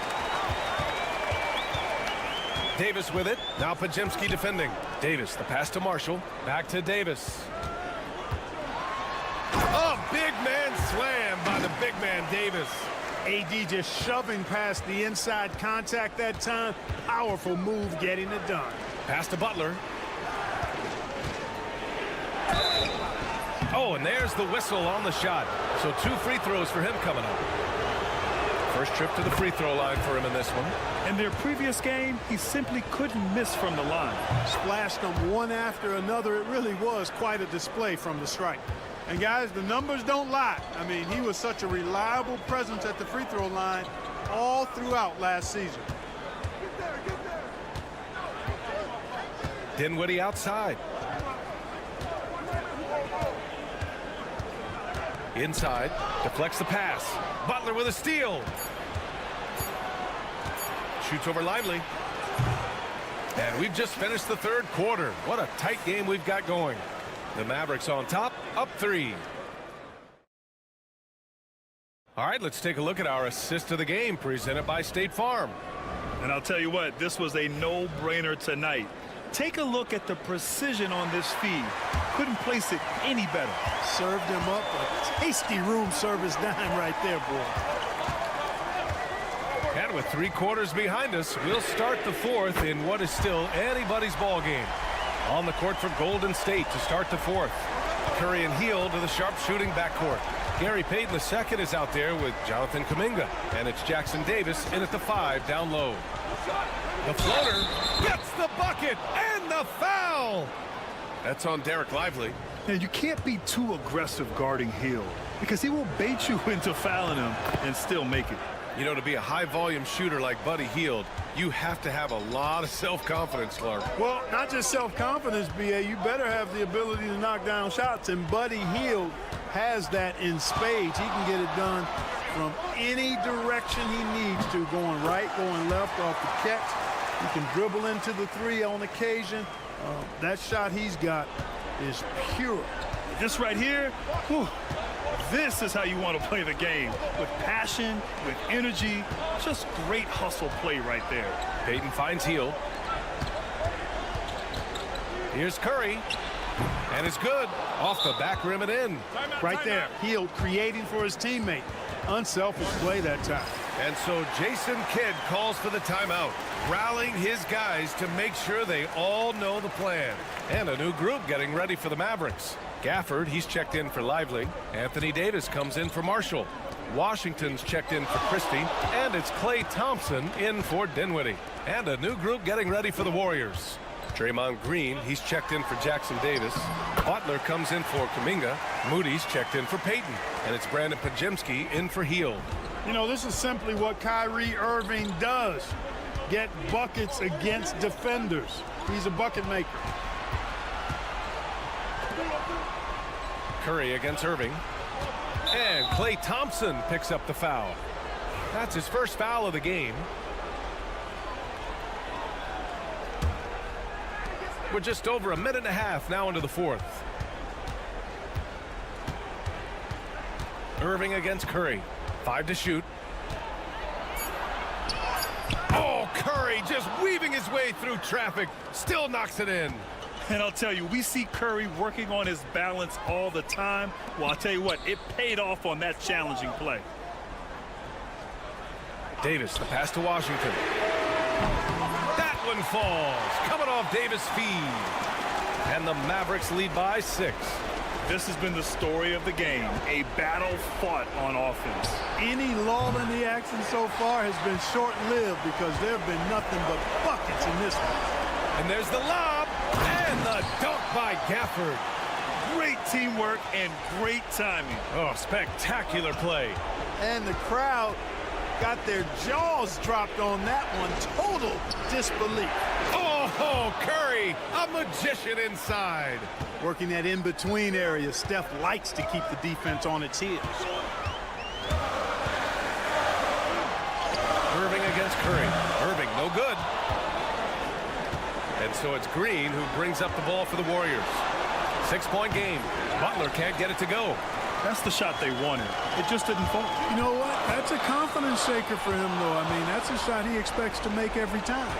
Davis with it. Now Podziemski defending. Davis, the pass to Marshall. Back to Davis. A big man slam by the big man Davis. AD just shoving past the inside contact that time. Powerful move getting it done. Pass to Butler. Oh, and there's the whistle on the shot. So 2 free throws for him coming up. First trip to the free throw line for him in this one. In their previous game, he simply couldn't miss from the line. Splashed them one after another. It really was quite a display from the strike. And guys, the numbers don't lie. I mean, he was such a reliable presence at the free throw line all throughout last season. Dinwiddie outside. Inside, deflects the pass. Butler with a steal. Shoots over Lively. And we've just finished the 3rd quarter. What a tight game we've got going. The Mavericks on top, up 3. All right, let's take a look at our assist of the game presented by State Farm. And I'll tell you what, this was a no-brainer tonight. Take a look at the precision on this feed. Couldn't place it any better. Served him up a tasty room service dime right there, boy. And with 3 quarters behind us, we'll start the fourth in what is still anybody's ball game. On the court for Golden State to start the fourth. Curry and Hield to the sharpshooting backcourt. Gary Payton II is out there with Jonathan Kuminga. And it's Jackson Davis in at the 5 down low. The floater gets the bucket and the foul. That's on Derek Lively. And you can't be too aggressive guarding Hill because he will bait you into fouling him and still make it. You know, to be a high-volume shooter like Buddy Hield, you have to have a lot of self-confidence, Clark. Well, not just self-confidence, B.A. You better have the ability to knock down shots, and Buddy Hield has that in spades. He can get it done from any direction he needs to, going right, going left off the catch. He can dribble into the 3 on occasion. That shot he's got is pure. This right here, whew, this is how you want to play the game. With passion, with energy, just great hustle play right there. Payton finds Hield. Here's Curry. And it's good. Off the back rim and in. Right there, Hield creating for his teammate. Unselfish play that time. And so Jason Kidd calls for the timeout, rallying his guys to make sure they all know the plan. And a new group getting ready for the Mavericks. Gafford, he's checked in for Lively. Anthony Davis comes in for Marshall. Washington's checked in for Christie. And it's Klay Thompson in for Dinwiddie. And a new group getting ready for the Warriors. Draymond Green, he's checked in for Jackson Davis. Butler comes in for Kuminga. Moody's checked in for Payton. And it's Brandon Pajemski in for Hield. You know, this is simply what Kyrie Irving does. Get buckets against defenders. He's a bucket maker. Curry against Irving. And Klay Thompson picks up the foul. That's his first foul of the game. We're just over a minute and a half now into the fourth. Irving against Curry. 5 to shoot. Oh, Curry just weaving his way through traffic. Still knocks it in. And I'll tell you, we see Curry working on his balance all the time. Well, I'll tell you what, it paid off on that challenging play. Davis, the pass to Washington. That one falls. Coming off Davis' feed. And the Mavericks lead by 6. This has been the story of the game, a battle fought on offense. Any lull in the action so far has been short-lived because there have been nothing but buckets in this one. And there's the lob and the dunk by Gafford. Great teamwork and great timing. Oh, spectacular play. And the crowd got their jaws dropped on that one. Total disbelief. Oh, Curry, a magician inside. Working that in-between area. Steph likes to keep the defense on its heels. Irving against Curry. Irving, no good. And so it's Green who brings up the ball for the Warriors. 6-point game. Butler can't get it to go. That's the shot they wanted. It just didn't fall. You know what? That's a confidence shaker for him, though. I mean, that's a shot he expects to make every time.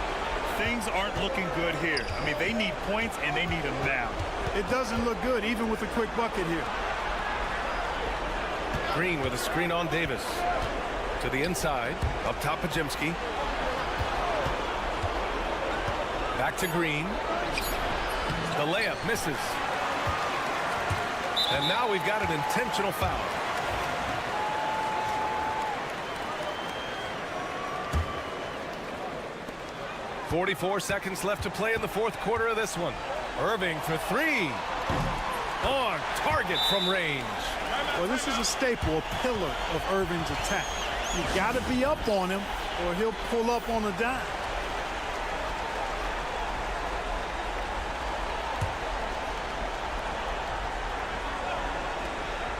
Things aren't looking good here. I mean, they need points, and they need them now. It doesn't look good, even with a quick bucket here. Green with a screen on Davis. To the inside. Up top, Pajemski. Back to Green. The layup misses. And now we've got an intentional foul. .44 seconds left to play in the fourth quarter of this one. Irving for 3. On target from range. Well, this is a staple, a pillar of Irving's attack. You got to be up on him or he'll pull up on a dime.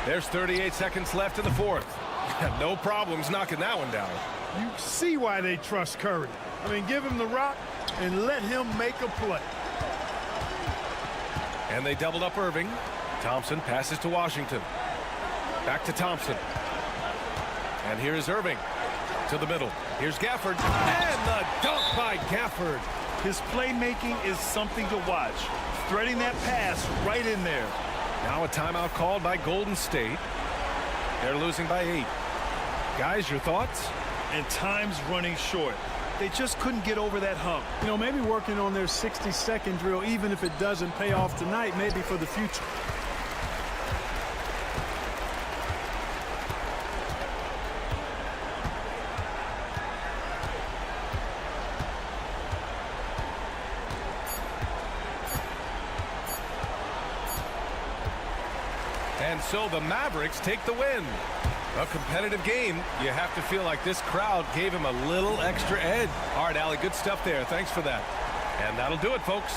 There's 38 seconds left in the fourth. No problems knocking that one down. You see why they trust Curry. I mean, give him the rock and let him make a play. And they doubled up Irving. Thompson passes to Washington. Back to Thompson. And here's Irving to the middle. Here's Gafford. And the dunk by Gafford. His playmaking is something to watch. threading that pass right in there. Now a timeout called by Golden State. They're losing by 8. Guys, your thoughts? And time's running short. They just couldn't get over that hump. You know, maybe working on their 60-second drill, even if it doesn't pay off tonight, maybe for the future. And so the Mavericks take the win. A competitive game. You have to feel like this crowd gave him a little extra edge. All right, Allie, good stuff there. Thanks for that. And that'll do it, folks.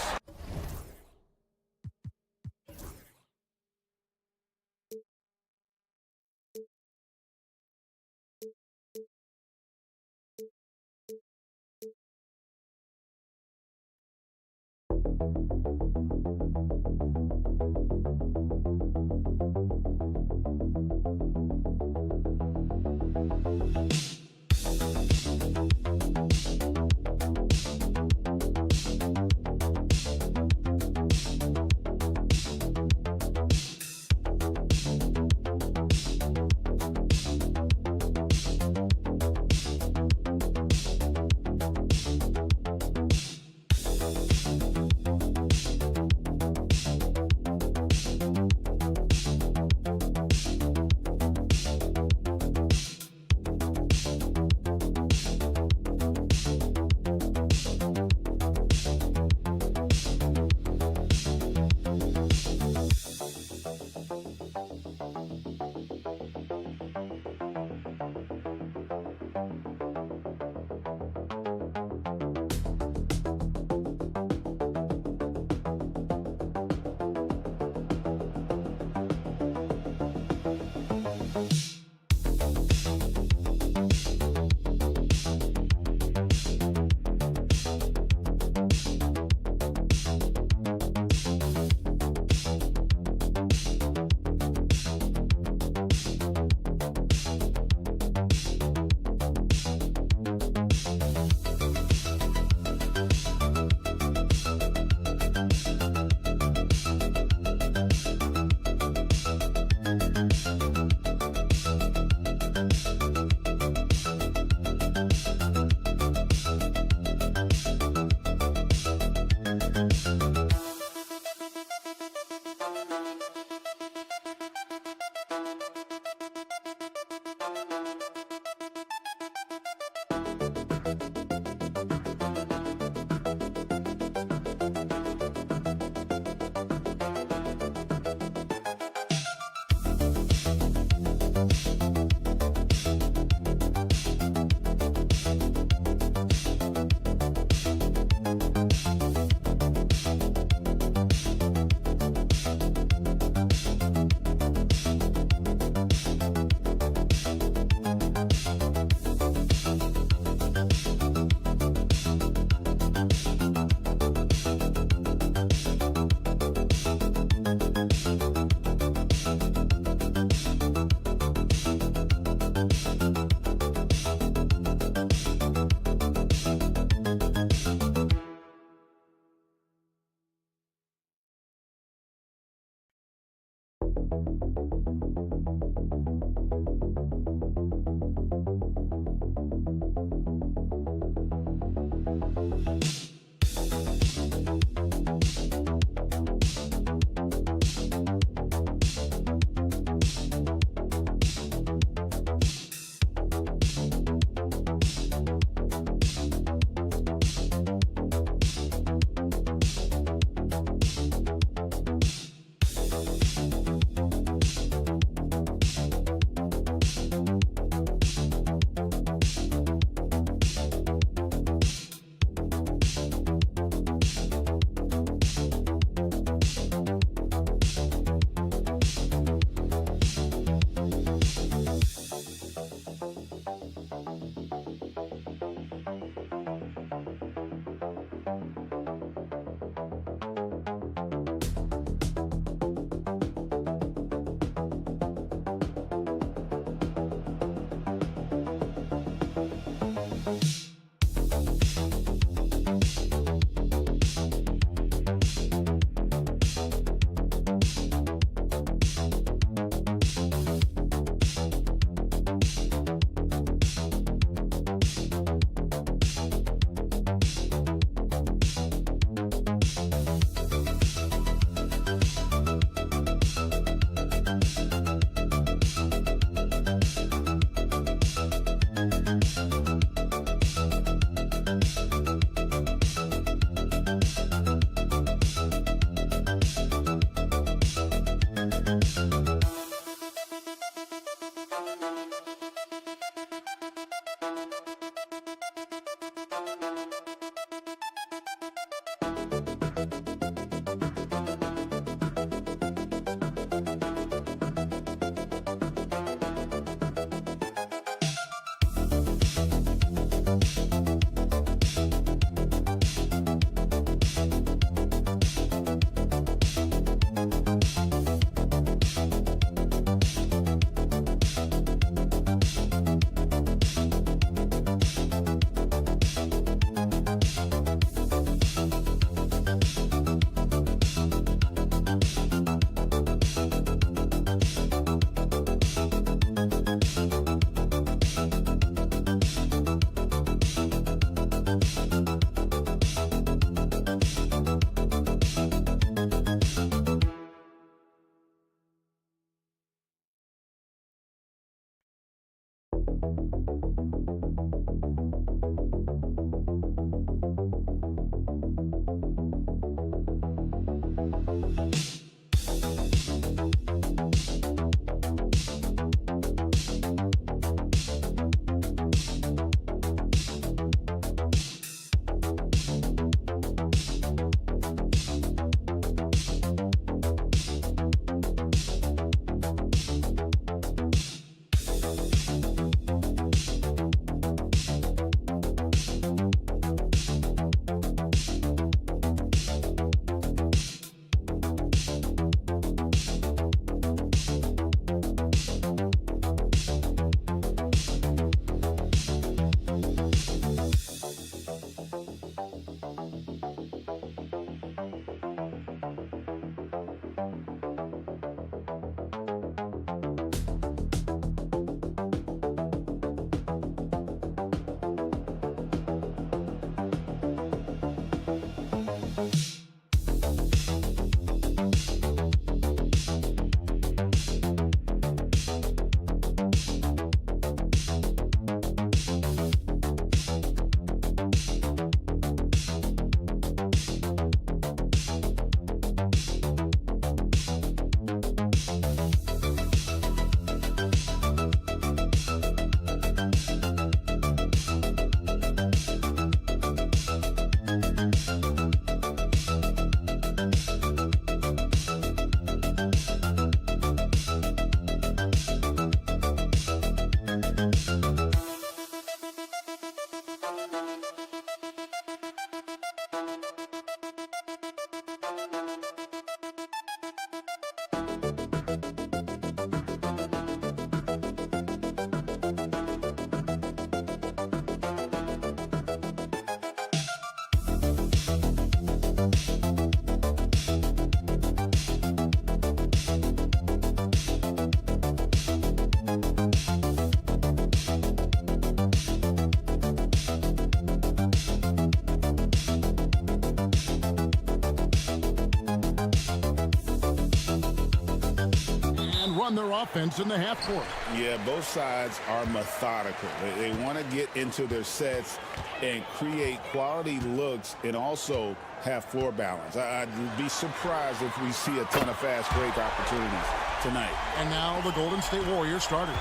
run their offense in the half court. Yeah, both sides are methodical. They want to get into their sets and create quality looks and also have floor balance. I'd be surprised if we see a ton of fast break opportunities tonight. And now the Golden State Warriors starters.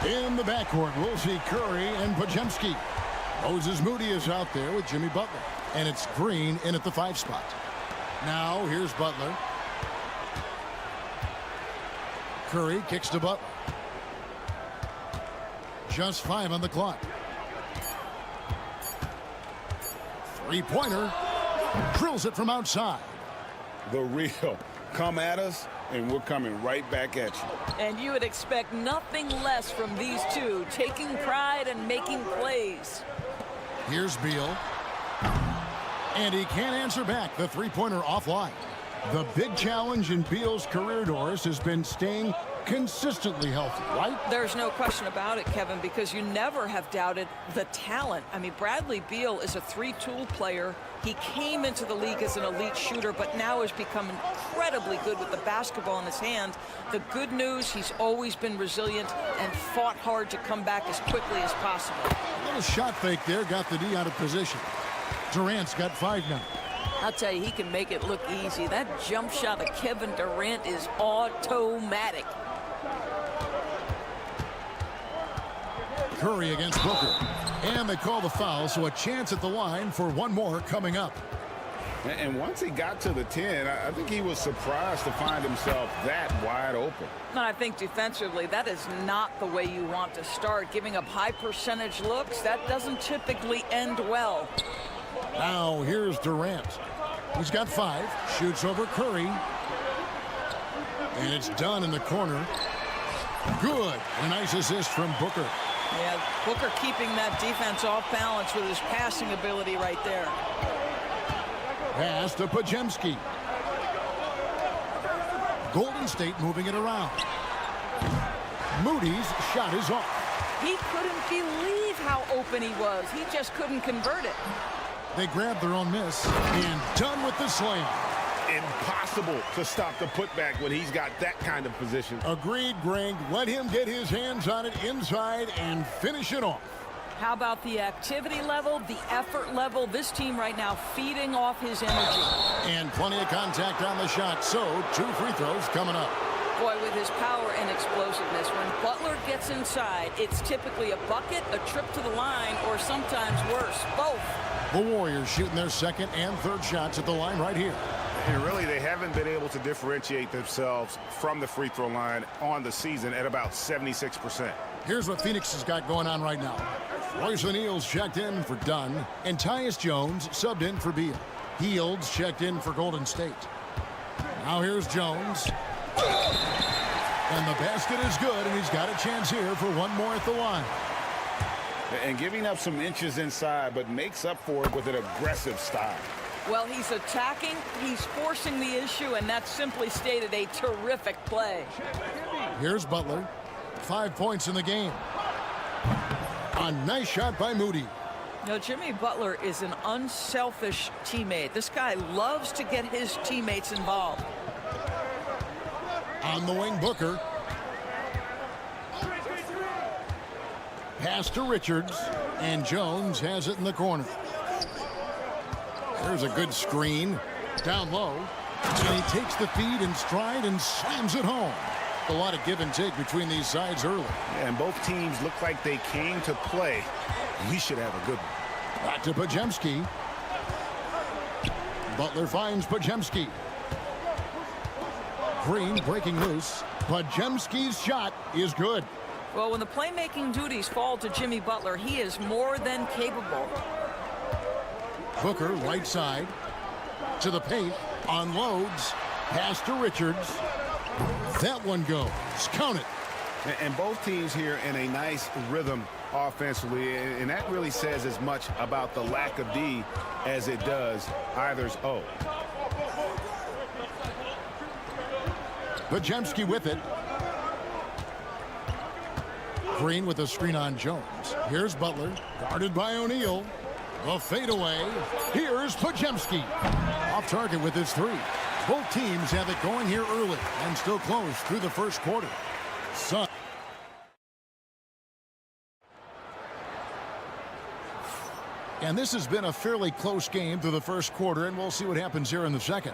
In the backcourt, we'll see Curry and Podziemski. Moses Moody is out there with Jimmy Butler. And it's Green in at the 5 spot. Now here's Butler. Curry kicks to Butler. Just 5 on the clock. Three-pointer. Drills it from outside. The real. Come at us, and we're coming right back at you. And you would expect nothing less from these two, taking pride and making plays. Here's Beal. And he can't answer back. The three-pointer offline. The big challenge in Beal's career, Doris, has been staying consistently healthy, right? There's no question about it, Kevin, because you never have doubted the talent. I mean, Bradley Beal is a three-tool player. He came into the league as an elite shooter, but now has become incredibly good with the basketball in his hand. The good news, he's always been resilient and fought hard to come back as quickly as possible. A little shot fake there, got the D out of position. Durant's got 5 now. I'll tell you, he can make it look easy. That jump shot of Kevin Durant is automatic. Curry against Booker. And they call the foul, so a chance at the line for one more coming up. And once he got to the 10, I think he was surprised to find himself that wide open. And I think defensively, that is not the way you want to start. Giving up high percentage looks, that doesn't typically end well. Now here's Durant. He's got 5, shoots over Curry. And it's done in the corner. Good. A nice assist from Booker. Yeah, Booker keeping that defense off balance with his passing ability right there. Pass to Podziemski. Golden State moving it around. Moody's shot is off. He couldn't believe how open he was. He just couldn't convert it. They grabbed their own miss and done with the slam. Impossible to stop the putback when he's got that kind of position. Agreed, Greg. Let him get his hands on it inside and finish it off. How about the activity level, the effort level? This team right now feeding off his energy. And plenty of contact on the shot, so 2 free throws coming up. Boy, with his power and explosiveness, when Butler gets inside, it's typically a bucket, a trip to the line, or sometimes worse, both. The Warriors shooting their second and third shots at the line right here. And really, they haven't been able to differentiate themselves from the free throw line on the season at about 76%. Here's what Phoenix has got going on right now. Royce O'Neal's checked in for Dunn, and Tyus Jones subbed in for Beal. Fields checked in for Golden State. Now here's Jones. And the basket is good, and he's got a chance here for one more at the line. And giving up some inches inside, but makes up for it with an aggressive style. Well, he's attacking, he's forcing the issue, and that's simply stated a terrific play. Here's Butler. 5 points in the game. A nice shot by Moody. No, Jimmy Butler is an unselfish teammate. This guy loves to get his teammates involved. On the wing, Booker. Pass to Richards, and Jones has it in the corner. There's a good screen. Down low. And he takes the feed in stride and slams it home. A lot of give and take between these sides early. And both teams look like they came to play. We should have a good one. Back to Podziemski. Butler finds Podziemski. Green breaking loose. Podziemski's shot is good. Well, when the playmaking duties fall to Jimmy Butler, he is more than capable. Booker, right side. To the paint. Unloads. Pass to Richards. That one goes. Count it. And both teams here in a nice rhythm offensively, and that really says as much about the lack of D as it does either's O. Podziemski with it. Green with a screen on Jones. Here's Butler, guarded by O'Neal. The fadeaway. Here's Podziemski. Off target with his 3. Both teams have it going here early and still close through the first quarter. And this has been a fairly close game through the first quarter, and we'll see what happens here in the second.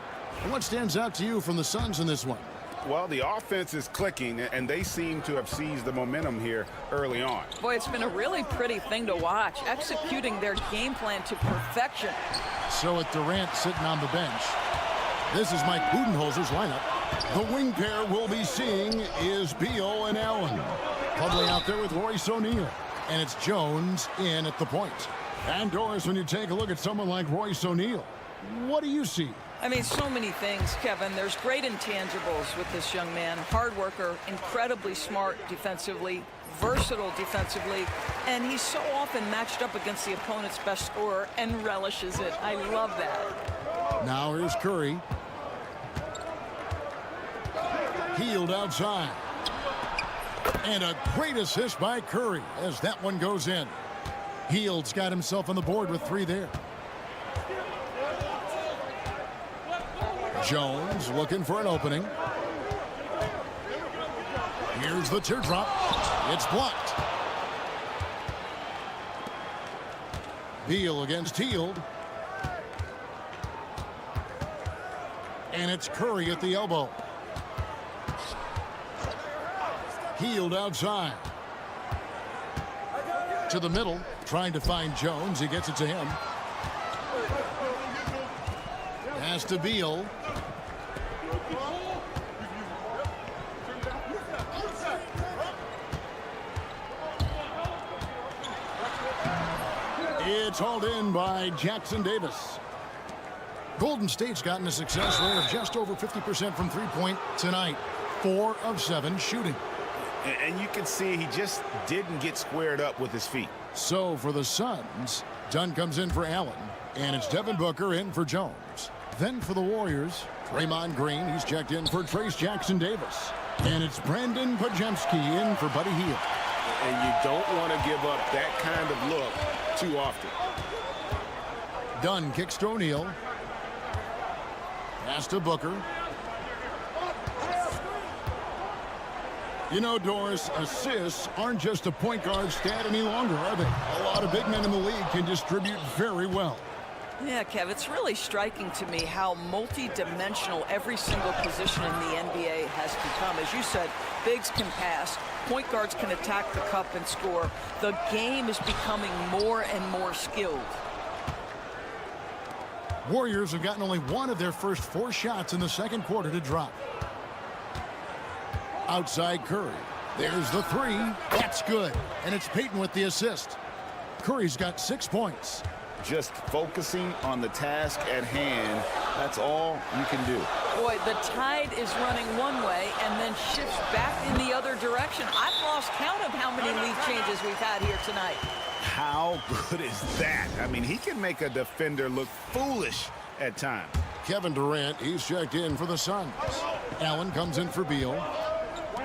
What stands out to you from the Suns in this one? Well, the offense is clicking, and they seem to have seized the momentum here early on. Boy, it's been a really pretty thing to watch, executing their game plan to perfection. So with Durant sitting on the bench, this is Mike Budenholzer's lineup. The wing pair we'll be seeing is Beal and Allen. Probably out there with Royce O'Neal. And it's Jones in at the point. And Doris, when you take a look at someone like Royce O'Neal, what do you see? I mean, so many things, Kevin. There's great intangibles with this young man. Hard worker, incredibly smart defensively, versatile defensively, and he's so often matched up against the opponent's best scorer and relishes it. I love that. Now here's Curry. Healed outside. And a great assist by Curry as that one goes in. Heald's got himself on the board with 3 there. Jones looking for an opening. Here's the teardrop. It's blocked. Beal against Hield. And it's Curry at the elbow. Hield outside. To the middle. Trying to find Jones. He gets it to him. Pass to Beal. It's hauled in by Jackson Davis. Golden State's gotten a success rate of just over 50% from three-point tonight. 4 of 7 shooting. And you can see he just didn't get squared up with his feet. So for the Suns, Dunn comes in for Allen, and it's Devin Booker in for Jones. Then for the Warriors, Draymond Green, he's checked in for Trace Jackson Davis. And it's Brandon Podziemski in for Buddy Hield. And you don't want to give up that kind of look too often. Dunn kicks to O'Neal. Pass to Booker. You know, Doris, assists aren't just a point guard stat any longer, are they? A lot of big men in the league can distribute very well. Yeah, Kev, it's really striking to me how multi-dimensional every single position in the NBA has become. As you said, bigs can pass, point guards can attack the cup and score. The game is becoming more and more skilled. Warriors have gotten only 1 of their first 4 shots in the second quarter to drop. Outside Curry. There's the 3. That's good. And it's Payton with the assist. Curry's got 6 points. Just focusing on the task at hand, that's all you can do. Boy, the tide is running one way and then shifts back in the other direction. I've lost count of how many lead changes we've had here tonight. How good is that? I mean, he can make a defender look foolish at times. Kevin Durant, he's checked in for the Suns. Allen comes in for Beal.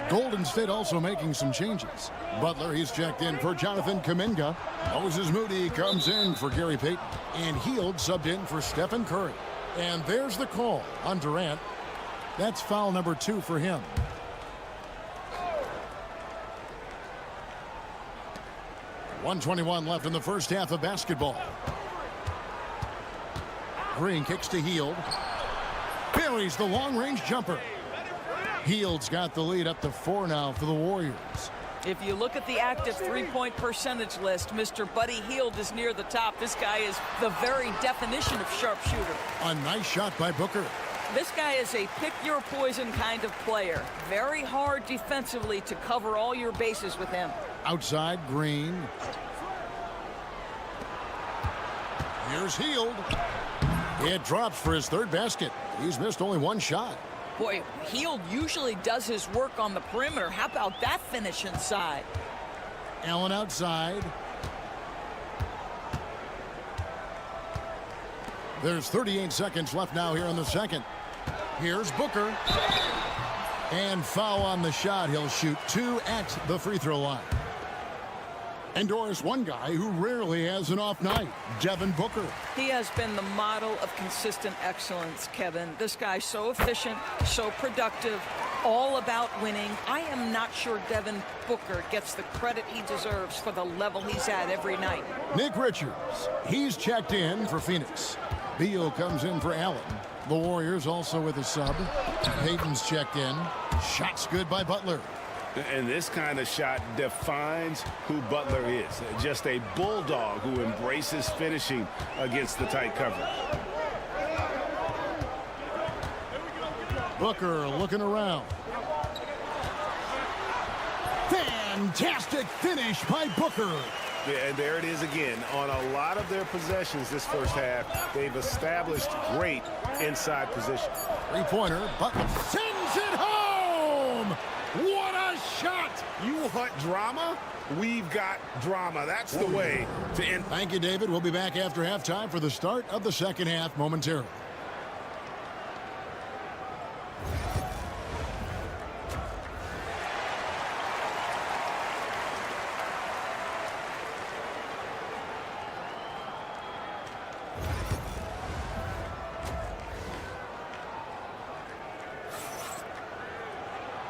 Golden State also making some changes. Butler, he's checked in for Jonathan Kuminga. Moses Moody comes in for Gary Payton. And Hield subbed in for Stephen Curry. And there's the call on Durant. That's foul number 2 for him. .121 left in the first half of basketball. Green kicks to Hield. Buries the long-range jumper. Hield's got the lead up to 4 now for the Warriors. If you look at the active three-point percentage list, Mr. Buddy Hield is near the top. This guy is the very definition of sharpshooter. A nice shot by Booker. This guy is a pick-your-poison kind of player. Very hard defensively to cover all your bases with him. Outside, Green. Here's Hield. It drops for his 3rd basket. He's missed only 1 shot. Boy, Hield usually does his work on the perimeter. How about that finish inside? Allen outside. There's 38 seconds left now here in the second. Here's Booker. And foul on the shot. He'll shoot 2 at the free throw line. And Doris, one guy who rarely has an off night, Devin Booker. He has been the model of consistent excellence, Kevin. This guy's so efficient, so productive, all about winning. I am not sure Devin Booker gets the credit he deserves for the level he's at every night. Nick Richards, he's checked in for Phoenix. Beal comes in for Allen. The Warriors also with a sub. Payton's checked in. Shots good by Butler. And this kind of shot defines who Butler is. Just a bulldog who embraces finishing against the tight cover. Booker looking around. Fantastic finish by Booker. Yeah, and there it is again. On a lot of their possessions this first half, they've established great inside position. Three-pointer, Butler sends it home! What a shot! You want drama? We've got drama. That's the way to end. Thank you, David. We'll be back after halftime for the start of the second half momentarily.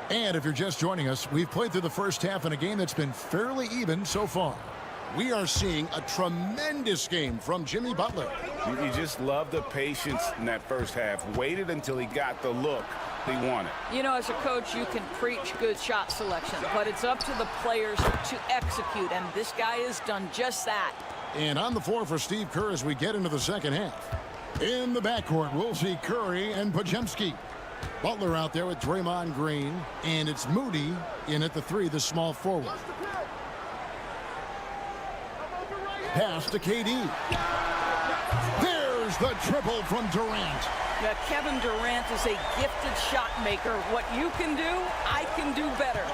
And if you're just joining us, we've played through the first half in a game that's been fairly even so far. We are seeing a tremendous game from Jimmy Butler. You just love the patience in that first half. Waited until he got the look He wanted. You know, as a coach, you can preach good shot selection, but it's up to the players to execute, and this guy has done just that. And on the floor for Steve Kerr as we get into the second half. In the backcourt, we'll see Curry and Podziemski. Butler out there with Draymond Green, and it's Moody in at the 3, the small forward. Pass to KD. There's the triple from Durant. Now, Kevin Durant is a gifted shot maker. What you can do, I can do better.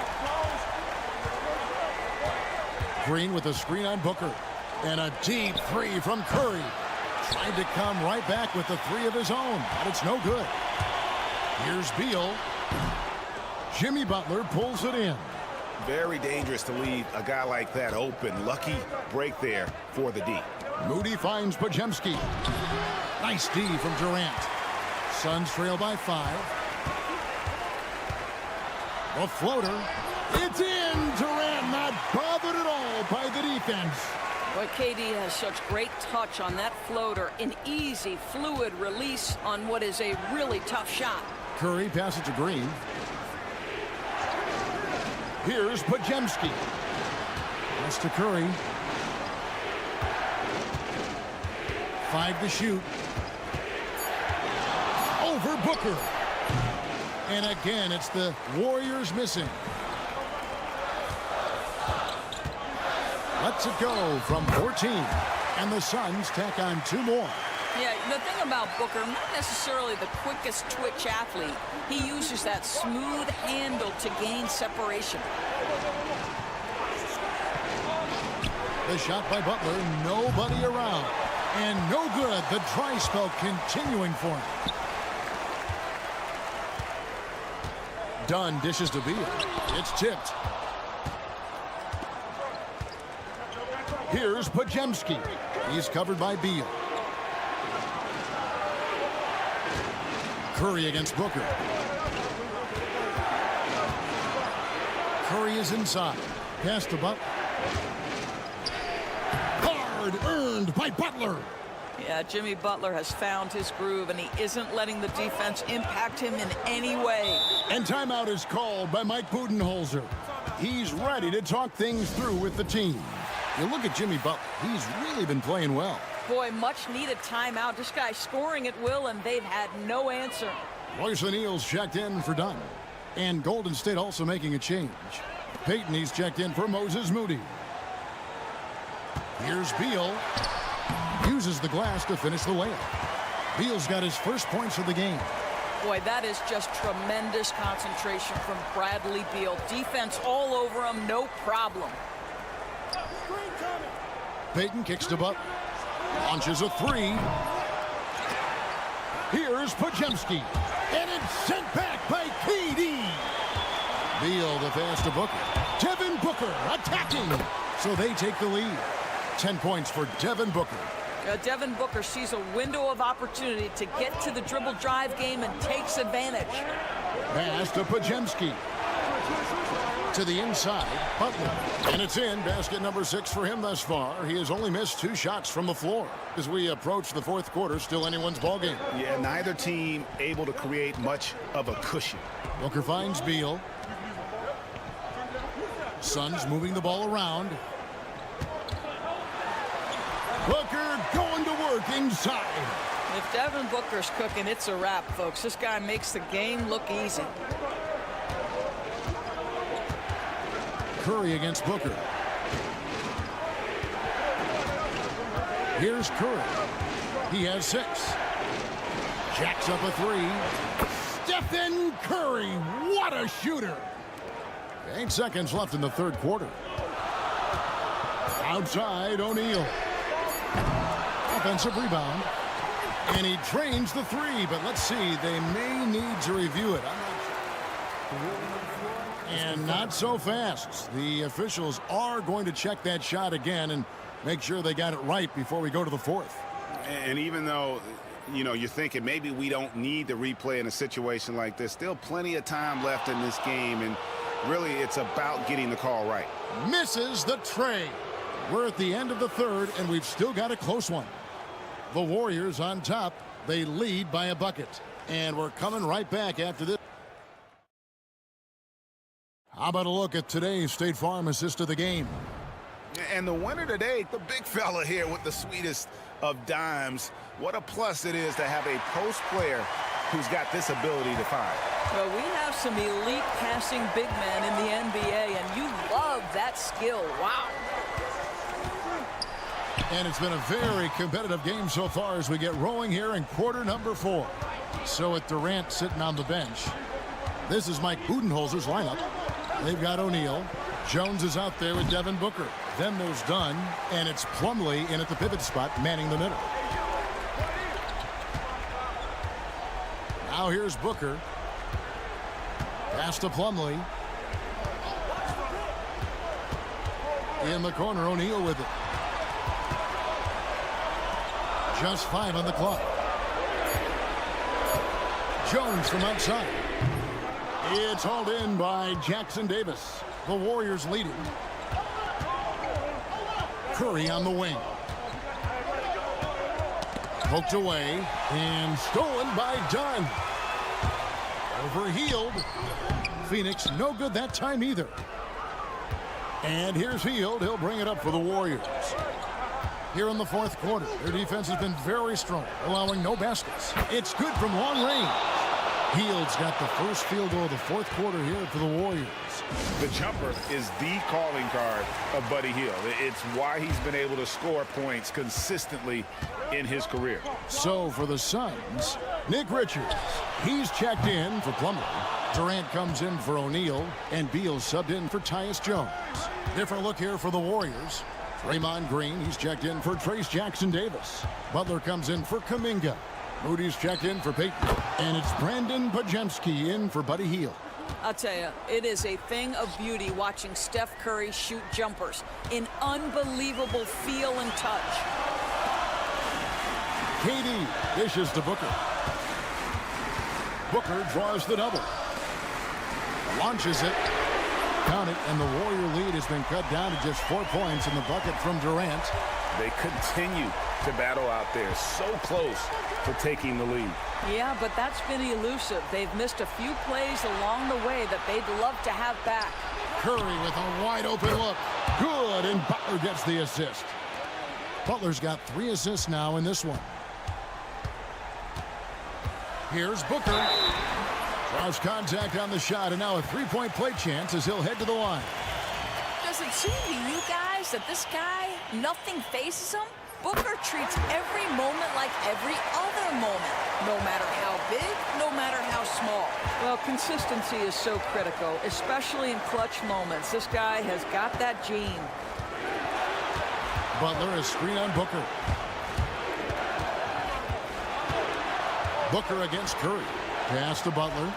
Green with a screen on Booker. And a deep 3 from Curry. Trying to come right back with the 3 of his own, but it's no good. Here's Beal. Jimmy Butler pulls it in. Very dangerous to leave a guy like that open. Lucky break there for the D. Moody finds Podziemski. Nice D from Durant. Suns trail by 5. The floater. It's in. Durant not bothered at all by the defense. Boy, KD has such great touch on that floater. An easy, fluid release on what is a really tough shot. Curry passes to Green. Here's Podziemski. Pass to Curry. 5 to shoot. Over Booker. And again, it's the Warriors missing. Lets it go from 14. And the Suns tack on 2 more. Yeah, the thing about Booker, not necessarily the quickest twitch athlete. He uses that smooth handle to gain separation. The shot by Butler, nobody around. And no good. The dry spell continuing for him. Dunn dishes to Beal. It's tipped. Here's Podziemski. He's covered by Beal. Curry against Booker. Curry is inside. Pass to Butler. Hard earned by Butler. Yeah, Jimmy Butler has found his groove, and he isn't letting the defense impact him in any way. And timeout is called by Mike Budenholzer. He's ready to talk things through with the team. You look at Jimmy Butler. He's really been playing well. Boy, much needed timeout. This guy scoring at will, and they've had no answer. Royce O'Neal's checked in for Dunn. And Golden State also making a change. Peyton, he's checked in for Moses Moody. Here's Beal. Uses the glass to finish the layup. Beal's got his first points of the game. Boy, that is just tremendous concentration from Bradley Beal. Defense all over him, no problem. Peyton kicks to Butler. Launches a 3. Here's Podziemski. And it's sent back by KD. Beal the pass to Booker. Devin Booker attacking. So they take the lead. 10 points for Devin Booker. Devin Booker sees a window of opportunity to get to the dribble drive game and takes advantage. Pass to Podziemski. To the inside, Butler. And it's in. Basket number 6 for him thus far. He has only missed 2 shots from the floor. As we approach the 4th quarter, still anyone's ballgame. Yeah, neither team able to create much of a cushion. Booker finds Beal. Suns moving the ball around. Booker going to work inside. If Devin Booker's cooking, it's a wrap, folks. This guy makes the game look easy. Curry against Booker. Here's Curry. He has 6. Jacks up a 3. Stephen Curry. What a shooter. 8 seconds left in the 3rd quarter. Outside, O'Neal. Offensive rebound. And he drains the 3, but let's see. They may need to review it. And not so fast. The officials are going to check that shot again and make sure they got it right before we go to the 4th. And even though, you know, you're thinking maybe we don't need the replay in a situation like this, still plenty of time left in this game, and really it's about getting the call right. Misses the tray. We're at the end of the 3rd, and we've still got a close one. The Warriors on top. They lead by a bucket. And we're coming right back after this. How about a look at today's State Farm assist of the game? And the winner today, the big fella here with the sweetest of dimes. What a plus it is to have a post player who's got this ability to find. Well, we have some elite passing big men in the NBA, and you love that skill. Wow. And it's been a very competitive game so far as we get rolling here in quarter number 4. So with Durant sitting on the bench, this is Mike Budenholzer's lineup. They've got O'Neal. Jones is out there with Devin Booker. Then there's Dunn, and it's Plumlee in at the pivot spot, manning the middle. Now here's Booker. Pass to Plumlee. In the corner, O'Neal with it. Just 5 on the clock. Jones from outside. It's hauled in by Jackson Davis. The Warriors leading. Curry on the wing. Poked away and stolen by Dunn. Overhealed. Phoenix no good that time either. And here's Hield. He'll bring it up for the Warriors. Here in the fourth quarter, their defense has been very strong, allowing no baskets. It's good from long range. Hield's got the first field goal of the fourth quarter here for the Warriors. The jumper is the calling card of Buddy Hield. It's why he's been able to score points consistently in his career. So for the Suns, Nick Richards. He's checked in for Plumlee. Durant comes in for O'Neal, and Beal subbed in for Tyus Jones. Different look here for the Warriors. Draymond Green, he's checked in for Trace Jackson Davis. Butler comes in for Kuminga. Moody's checked in for Payton. And it's Brandon Podziemski in for Buddy Hield. I'll tell you, it is a thing of beauty watching Steph Curry shoot jumpers in unbelievable feel and touch. KD dishes to Booker. Booker draws the double. Launches it. Count it, and the Warrior lead has been cut down to just 4 points in the bucket from Durant. They continue to battle out there, so close to taking the lead. Yeah, but that's been elusive. They've missed a few plays along the way that they'd love to have back. Curry with a wide open look. Good, and Butler gets the assist. Butler's got 3 assists now in this one. Here's Booker. Draws contact on the shot, and now a 3-point play chance as he'll head to the line. Does it seem to you guys that this guy, nothing faces him? Booker treats every moment like every other moment, no matter how big, no matter how small. Well, consistency is so critical, especially in clutch moments. This guy has got that gene. Butler is screen on Booker. Booker against Curry. Pass to Butler.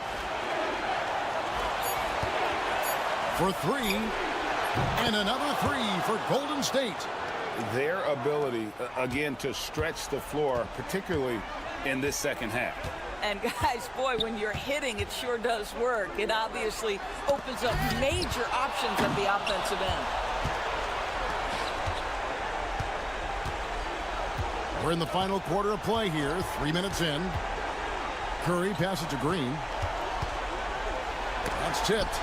For 3. And another 3 for Golden State. Their ability, again, to stretch the floor, particularly in this second half. And guys, boy, when you're hitting, it sure does work. It obviously opens up major options at the offensive end. We're in the final quarter of play here, 3 minutes in. Curry passes to Green. That's tipped.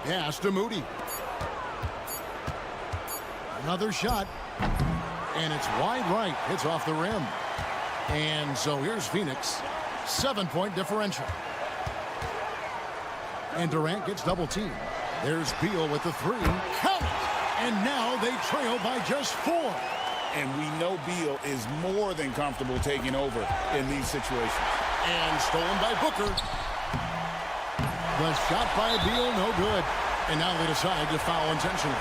Pass to Moody. Another shot. And it's wide right. It's off the rim. And so here's Phoenix. 7-point differential. And Durant gets double teamed. There's Beal with the 3. Count it! And now they trail by just 4. And we know Beal is more than comfortable taking over in these situations. And stolen by Booker. The shot by Beal, no good. And now they decide to foul intentionally.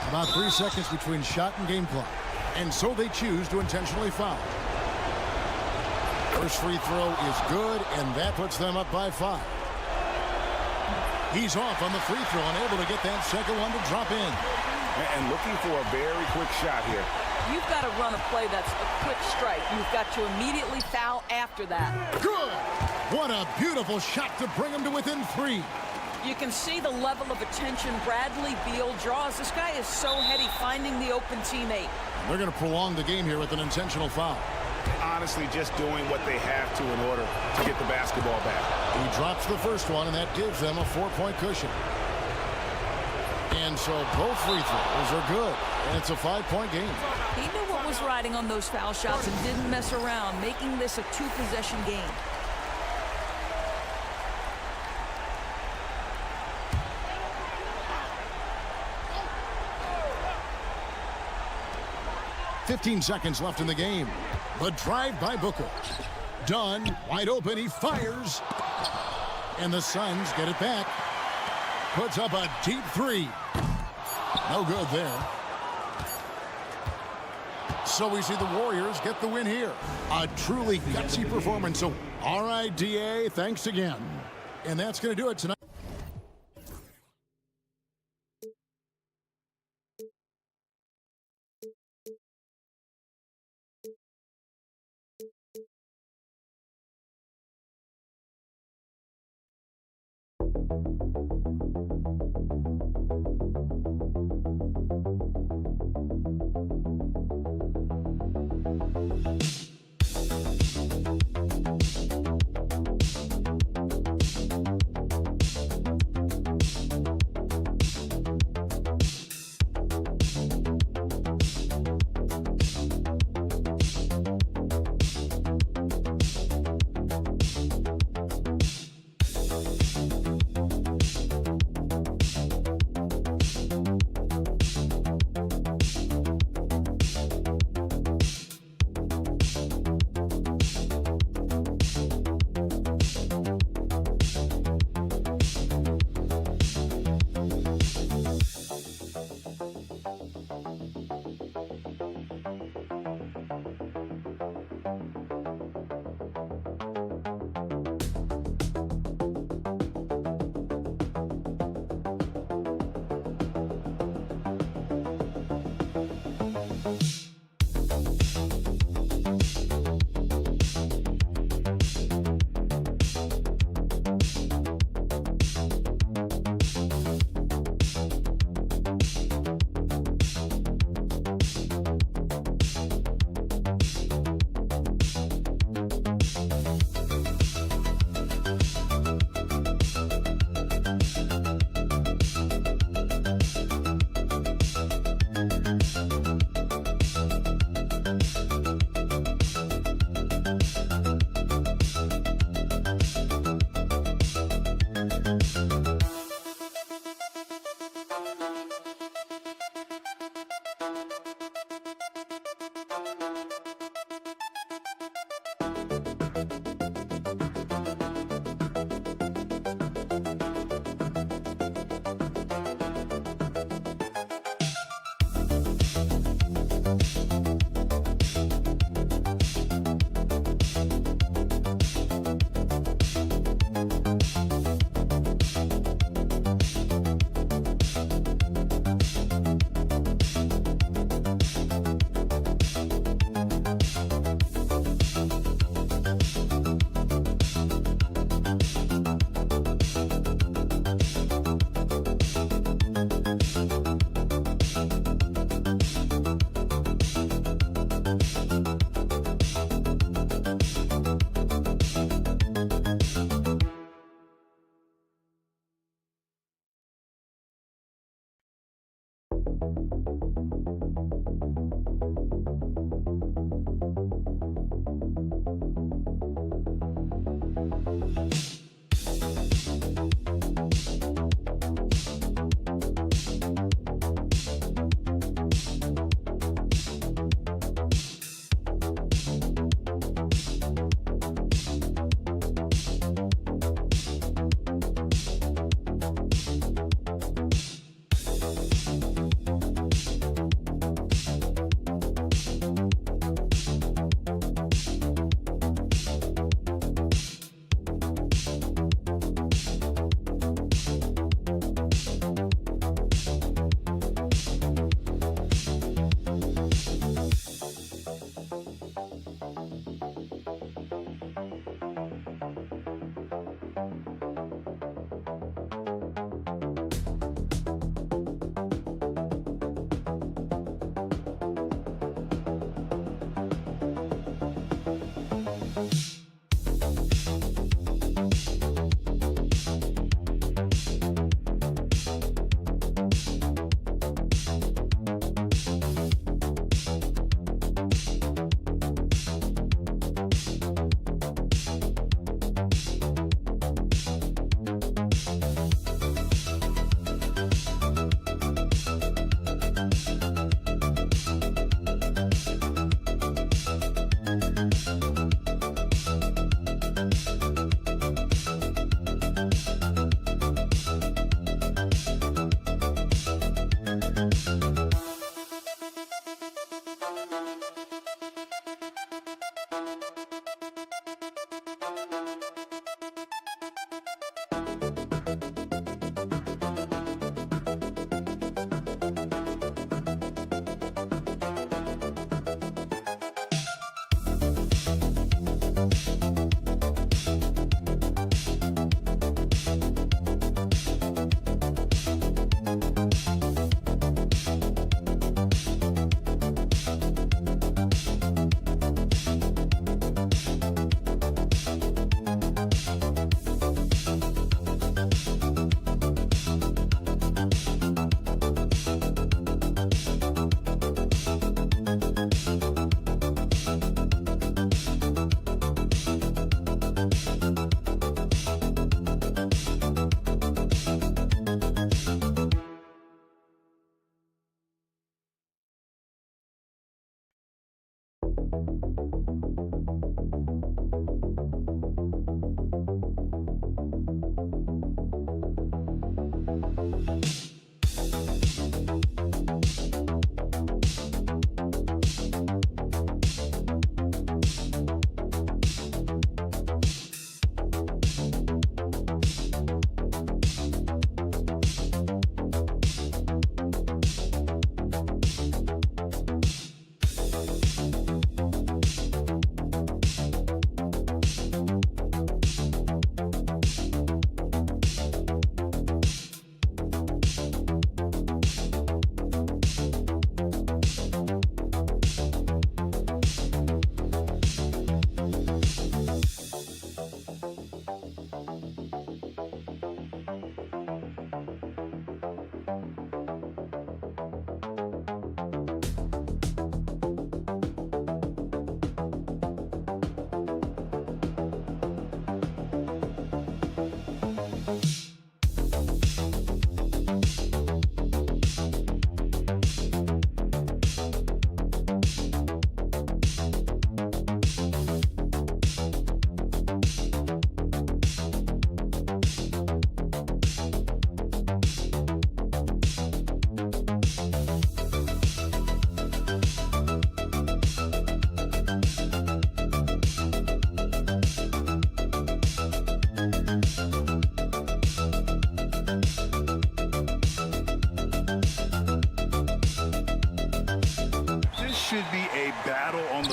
About 3 seconds between shot and game clock. And so they choose to intentionally foul. First free throw is good, and that puts them up by 5. He's off on the free throw, unable to get that second one to drop in. And looking for a very quick shot here. You've got to run a play that's a quick strike. You've got to immediately foul after that. Good! What a beautiful shot to bring him to within 3. You can see the level of attention Bradley Beal draws. This guy is so heady finding the open teammate. They're going to prolong the game here with an intentional foul. Honestly, just doing what they have to in order to get the basketball back. He drops the first one, and that gives them a 4-point cushion. And so both free throws are good, and it's a 5-point game. He knew what was riding on those foul shots and didn't mess around, making this a 2-possession game. .15 seconds left in the game. The drive by Booker. Dunn, wide open, he fires. And the Suns get it back. Puts up a deep three. No good there. So we see the Warriors get the win here. A truly gutsy performance. So, all right, DA, thanks again. And that's going to do it tonight.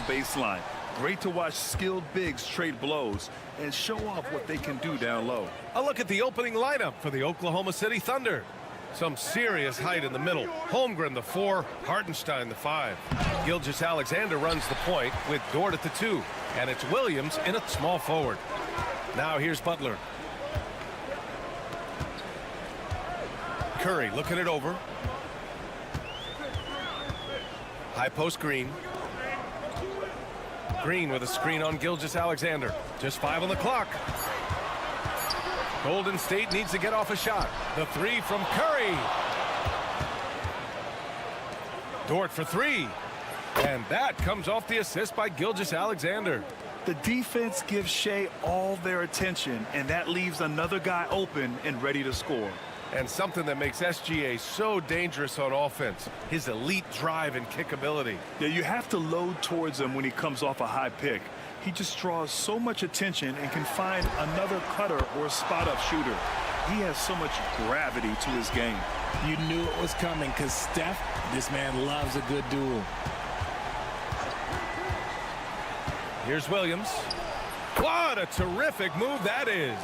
Baseline. Great to watch skilled bigs trade blows and show off what they can do down low. A look at the opening lineup for the Oklahoma City Thunder. Some serious height in the middle. Holmgren the 4, Hartenstein the 5. Gilgeous-Alexander runs the point with Dort at the 2. And it's Williams in at small forward. Now here's Butler. Curry looking it over. High post Green. Green with a screen on Gilgeous-Alexander. Just 5 on the clock. Golden State needs to get off a shot. The 3 from Curry. Dort for 3. And that comes off the assist by Gilgeous-Alexander. The defense gives Shea all their attention, and that leaves another guy open and ready to score. And something that makes SGA so dangerous on offense, his elite drive and kickability. Yeah, you have to load towards him when he comes off a high pick. He just draws so much attention and can find another cutter or a spot-up shooter. He has so much gravity to his game. You knew it was coming because Steph, this man loves a good duel. Here's Williams. What a terrific move that is.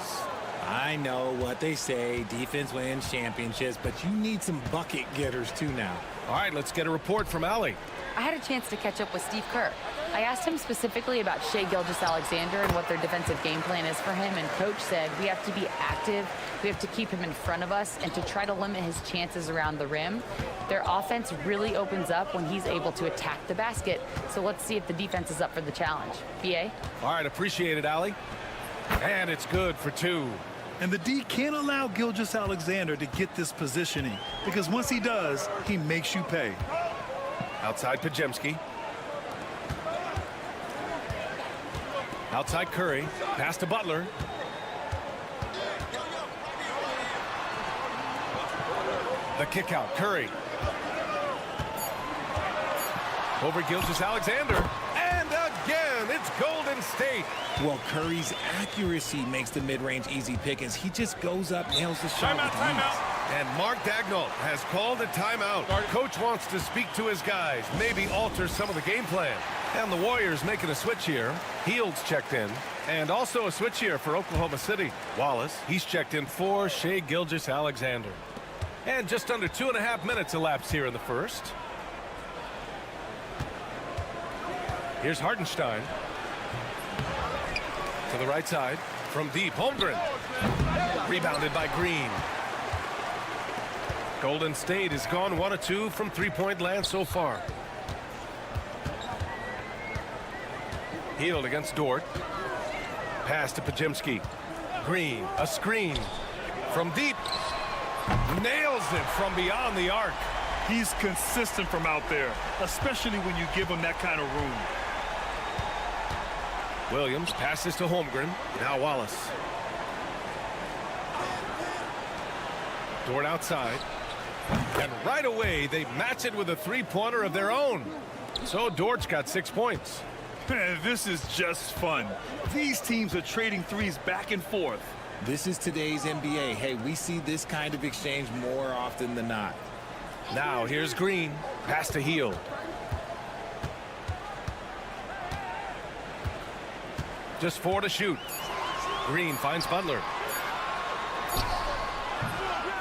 I know what they say, defense wins championships, but you need some bucket getters too now. All right, let's get a report from Allie. I had a chance to catch up with Steve Kerr. I asked him specifically about Shai Gilgeous-Alexander and what their defensive game plan is for him, and Coach said we have to be active, we have to keep him in front of us, and to try to limit his chances around the rim. Their offense really opens up when he's able to attack the basket, so let's see if the defense is up for the challenge. BA? All right, appreciate it, Allie. And it's good for 2. And the D can't allow Gilgeous-Alexander to get this positioning, because once he does, he makes you pay. Outside Pajemski. Outside Curry. Pass to Butler. The kick out. Curry. Over Gilgeous-Alexander. And again, it's Golden State. Well, Curry's accuracy makes the mid-range easy pickings. He just goes up, nails the shot. Timeout. And Mark Daigneault has called a timeout. Coach wants to speak to his guys, maybe alter some of the game plan. And the Warriors making a switch here. Hields checked in. And also a switch here for Oklahoma City. Wallace, he's checked in for Shai Gilgeous-Alexander. And just under 2.5 minutes elapsed here in the first. Here's Hartenstein. To the right side. From deep, Holmgren. Rebounded by Green. Golden State has gone 1 of 2 from three-point land so far. Hield against Dort. Pass to Pajemski. Green, a screen. From deep. Nails it from beyond the arc. He's consistent from out there, especially when you give him that kind of room. Williams passes to Holmgren. Now Wallace. Dort outside. And right away, they match it with a three-pointer of their own. So Dort's got 6 points. This is just fun. These teams are trading threes back and forth. This is today's NBA. Hey, we see this kind of exchange more often than not. Now here's Green. Pass to Hield. Just 4 to shoot. Green finds Butler.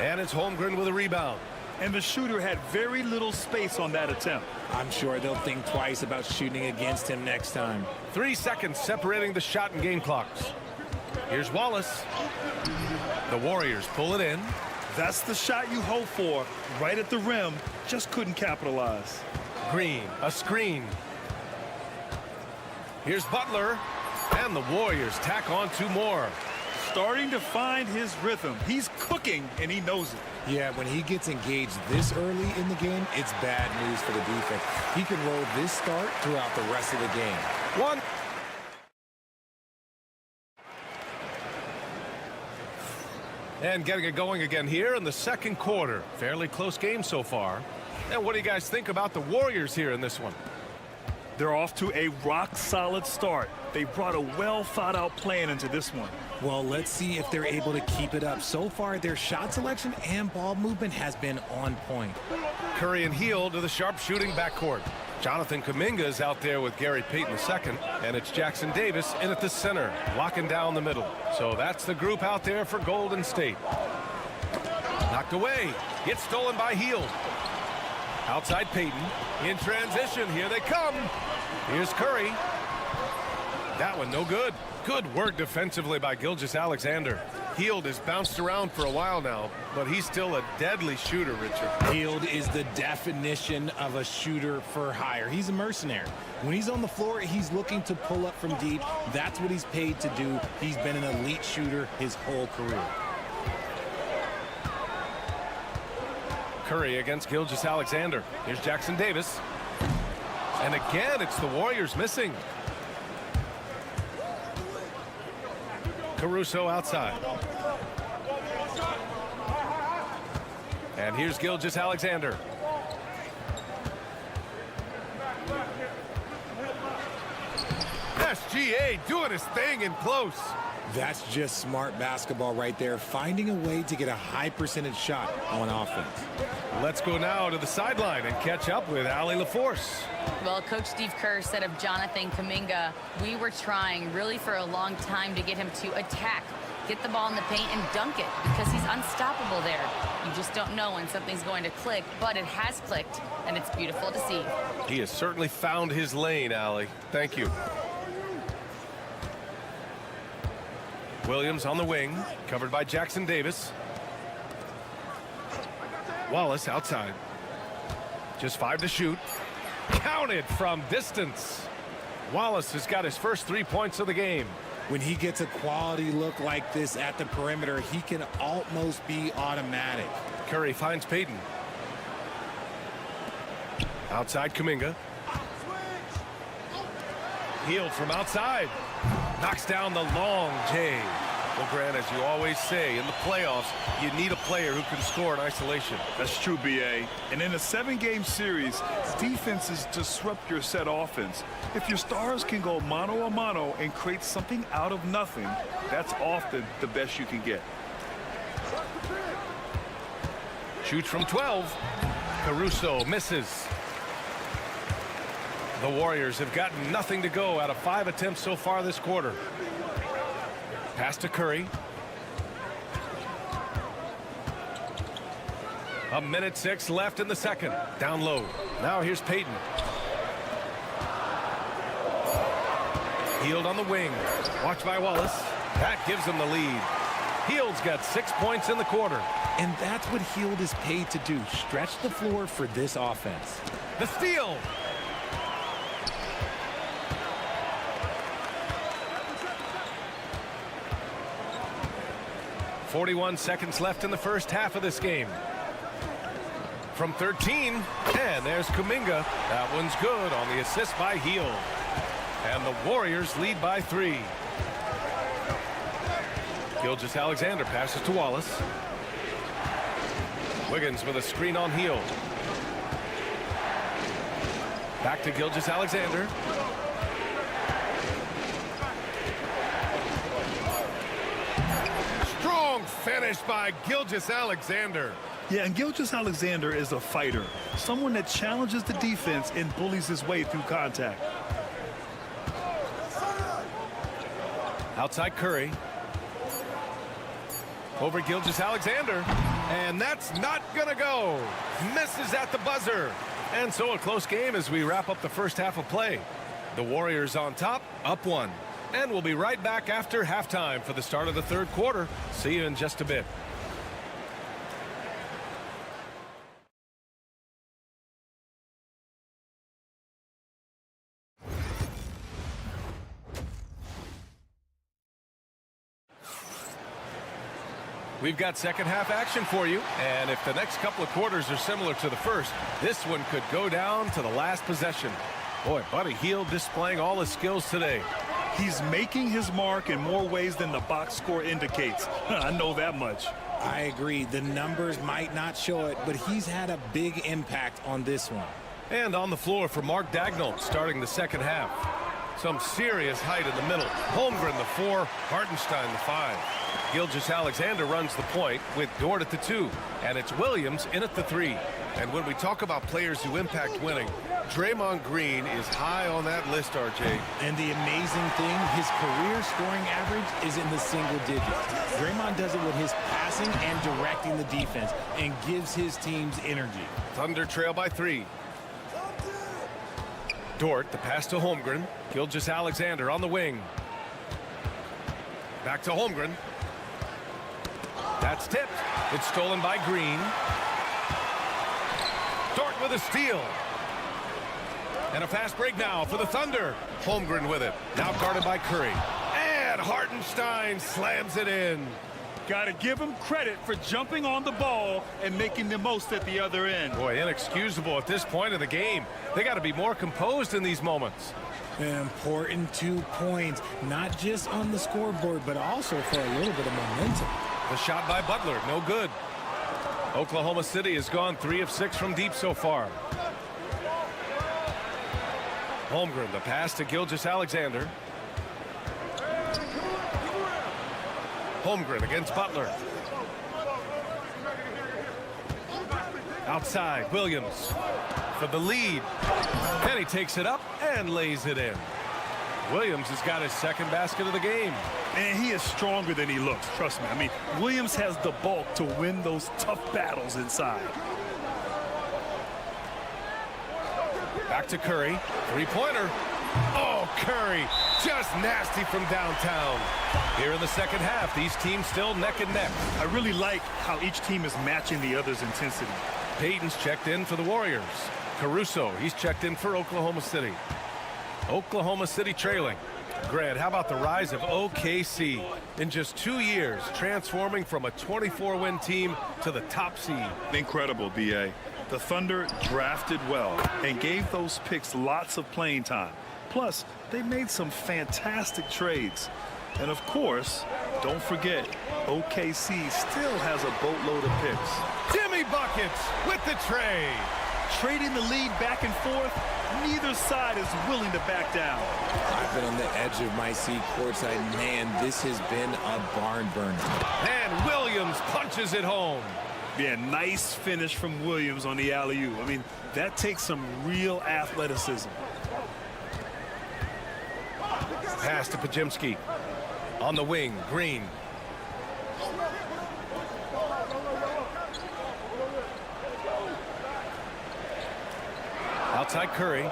And it's Holmgren with a rebound. And the shooter had very little space on that attempt. I'm sure they'll think twice about shooting against him next time. 3 seconds separating the shot and game clocks. Here's Wallace. The Warriors pull it in. That's the shot you hope for. Right at the rim. Just couldn't capitalize. Green, a screen. Here's Butler. And the Warriors tack on 2 more. Starting to find his rhythm. He's cooking, and he knows it. Yeah, when he gets engaged this early in the game, it's bad news for the defense. He can roll this start throughout the rest of the game. 1. And getting it going again here in the second quarter. Fairly close game so far. And what do you guys think about the Warriors here in this one? They're off to a rock-solid start. They brought a well-thought-out plan into this one. Well, let's see if they're able to keep it up. So far, their shot selection and ball movement has been on point. Curry and Hield to the sharp-shooting backcourt. Jonathan Kuminga is out there with Gary Payton II, and it's Jackson Davis in at the center, locking down the middle. So that's the group out there for Golden State. Knocked away. Gets stolen by Hield. Outside Payton. In transition. Here they come. Here's Curry. That one no good. Good work defensively by Gilgeous-Alexander. Hield has bounced around for a while now, but he's still a deadly shooter, Richard. Hield is the definition of a shooter for hire. He's a mercenary. When he's on the floor, he's looking to pull up from deep. That's what he's paid to do. He's been an elite shooter his whole career. Curry against Gilgeous-Alexander. Here's Jackson Davis. And again, it's the Warriors missing. Caruso outside. And here's Gilgeous-Alexander. SGA doing his thing in close. That's just smart basketball right there, finding a way to get a high percentage shot on offense. Let's go now to the sideline and catch up with Allie LaForce. Well, Coach Steve Kerr said of Jonathan Kuminga, we were trying really for a long time to get him to attack, get the ball in the paint and dunk it because he's unstoppable there. You just don't know when something's going to click, but it has clicked, and it's beautiful to see. He has certainly found his lane, Allie. Thank you. Williams on the wing, covered by Jackson Davis. Wallace outside. Just 5 to shoot. Counted from distance. Wallace has got his first 3 points of the game. When he gets a quality look like this at the perimeter, he can almost be automatic. Curry finds Payton. Outside Kuminga. Healed from outside. Knocks down the long J. Well, Grant, as you always say, in the playoffs, you need a player who can score in isolation. That's true, B.A. And in a 7-game series, defenses disrupt your set offense. If your stars can go mano-a-mano and create something out of nothing, that's often the best you can get. Shoots from 12. Caruso misses. The Warriors have gotten nothing to go out of 5 attempts so far this quarter. Pass to Curry. 1:06 left in the second. Down low. Now here's Payton. Hield on the wing. Watched by Wallace. That gives him the lead. Hield's got 6 points in the quarter. And that's what Hield is paid to do. Stretch the floor for this offense. The steal. .41 seconds left in the first half of this game. From 13, and there's Kuminga. That one's good on the assist by Hield. And the Warriors lead by 3. Gilgeous-Alexander passes to Wallace. Wiggins with a screen on Hield. Back to Gilgeous-Alexander. Strong finish by Gilgeous-Alexander. Yeah, and Gilgeous-Alexander is a fighter, someone that challenges the defense and bullies his way through contact. Outside Curry. Over Gilgeous-Alexander. And that's not going to go. Misses at the buzzer. And so a close game as we wrap up the first half of play. The Warriors on top, up 1. And we'll be right back after halftime for the start of the third quarter. See you in just a bit. We've got second half action for you, and if the next couple of quarters are similar to the first, this one could go down to the last possession. Boy, Buddy Hield displaying all his skills today. He's making his mark in more ways than the box score indicates. I know that much. I agree. The numbers might not show it, but he's had a big impact on this one. And on the floor for Mark Daigneault starting the second half. Some serious height in the middle. Holmgren the 4, Hartenstein the 5. Gilgeous-Alexander runs the point with Dort at the 2, and it's Williams in at the 3. And when we talk about players who impact winning, Draymond Green is high on that list, RJ. And the amazing thing, his career scoring average is in the single digits. Draymond does it with his passing and directing the defense and gives his teams energy. Thunder trail by 3. Dort, the pass to Holmgren. Gilgeous-Alexander on the wing. Back to Holmgren. That's tipped. It's stolen by Green. Dort with a steal. And a fast break now for the Thunder. Holmgren with it. Now guarded by Curry. And Hartenstein slams it in. Got to give him credit for jumping on the ball and making the most at the other end. Boy, inexcusable at this point of the game. They got to be more composed in these moments. An important 2 points, not just on the scoreboard, but also for a little bit of momentum. The shot by Butler, no good. Oklahoma City has gone 3 of 6 from deep so far. Holmgren, the pass to Gilgeous-Alexander. Holmgren against Butler. Outside, Williams for the lead. And he takes it up and lays it in. Williams has got his second basket of the game. And he is stronger than he looks, trust me. I mean, Williams has the bulk to win those tough battles inside. Back to Curry. Three-pointer. Oh, Curry, just nasty from downtown. Here in the second half, these teams still neck and neck. I really like how each team is matching the other's intensity. Payton's checked in for the Warriors. Caruso, he's checked in for Oklahoma City. Oklahoma City trailing. Grant, how about the rise of OKC? In just 2 years, transforming from a 24-win team to the top seed. Incredible, B.A. The Thunder drafted well and gave those picks lots of playing time. Plus, they made some fantastic trades. And of course, don't forget, OKC still has a boatload of picks. Jimmy Buckets with the trade. Trading the lead back and forth, neither side is willing to back down. I've been on the edge of my seat courtside. Man, this has been a barn burner. And Williams punches it home. Yeah, nice finish from Williams on the alley-oop. I mean, that takes some real athleticism. Pass to Podziemski. On the wing, Green. Outside Curry.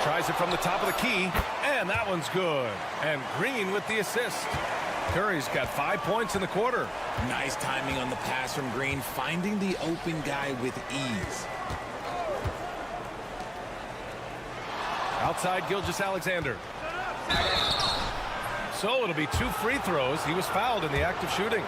Tries it from the top of the key, and that one's good. And Green with the assist. Curry's got 5 points in the quarter. Nice timing on the pass from Green, finding the open guy with ease. Outside Gilgeous-Alexander. So it'll be 2 free throws. He was fouled in the act of shooting.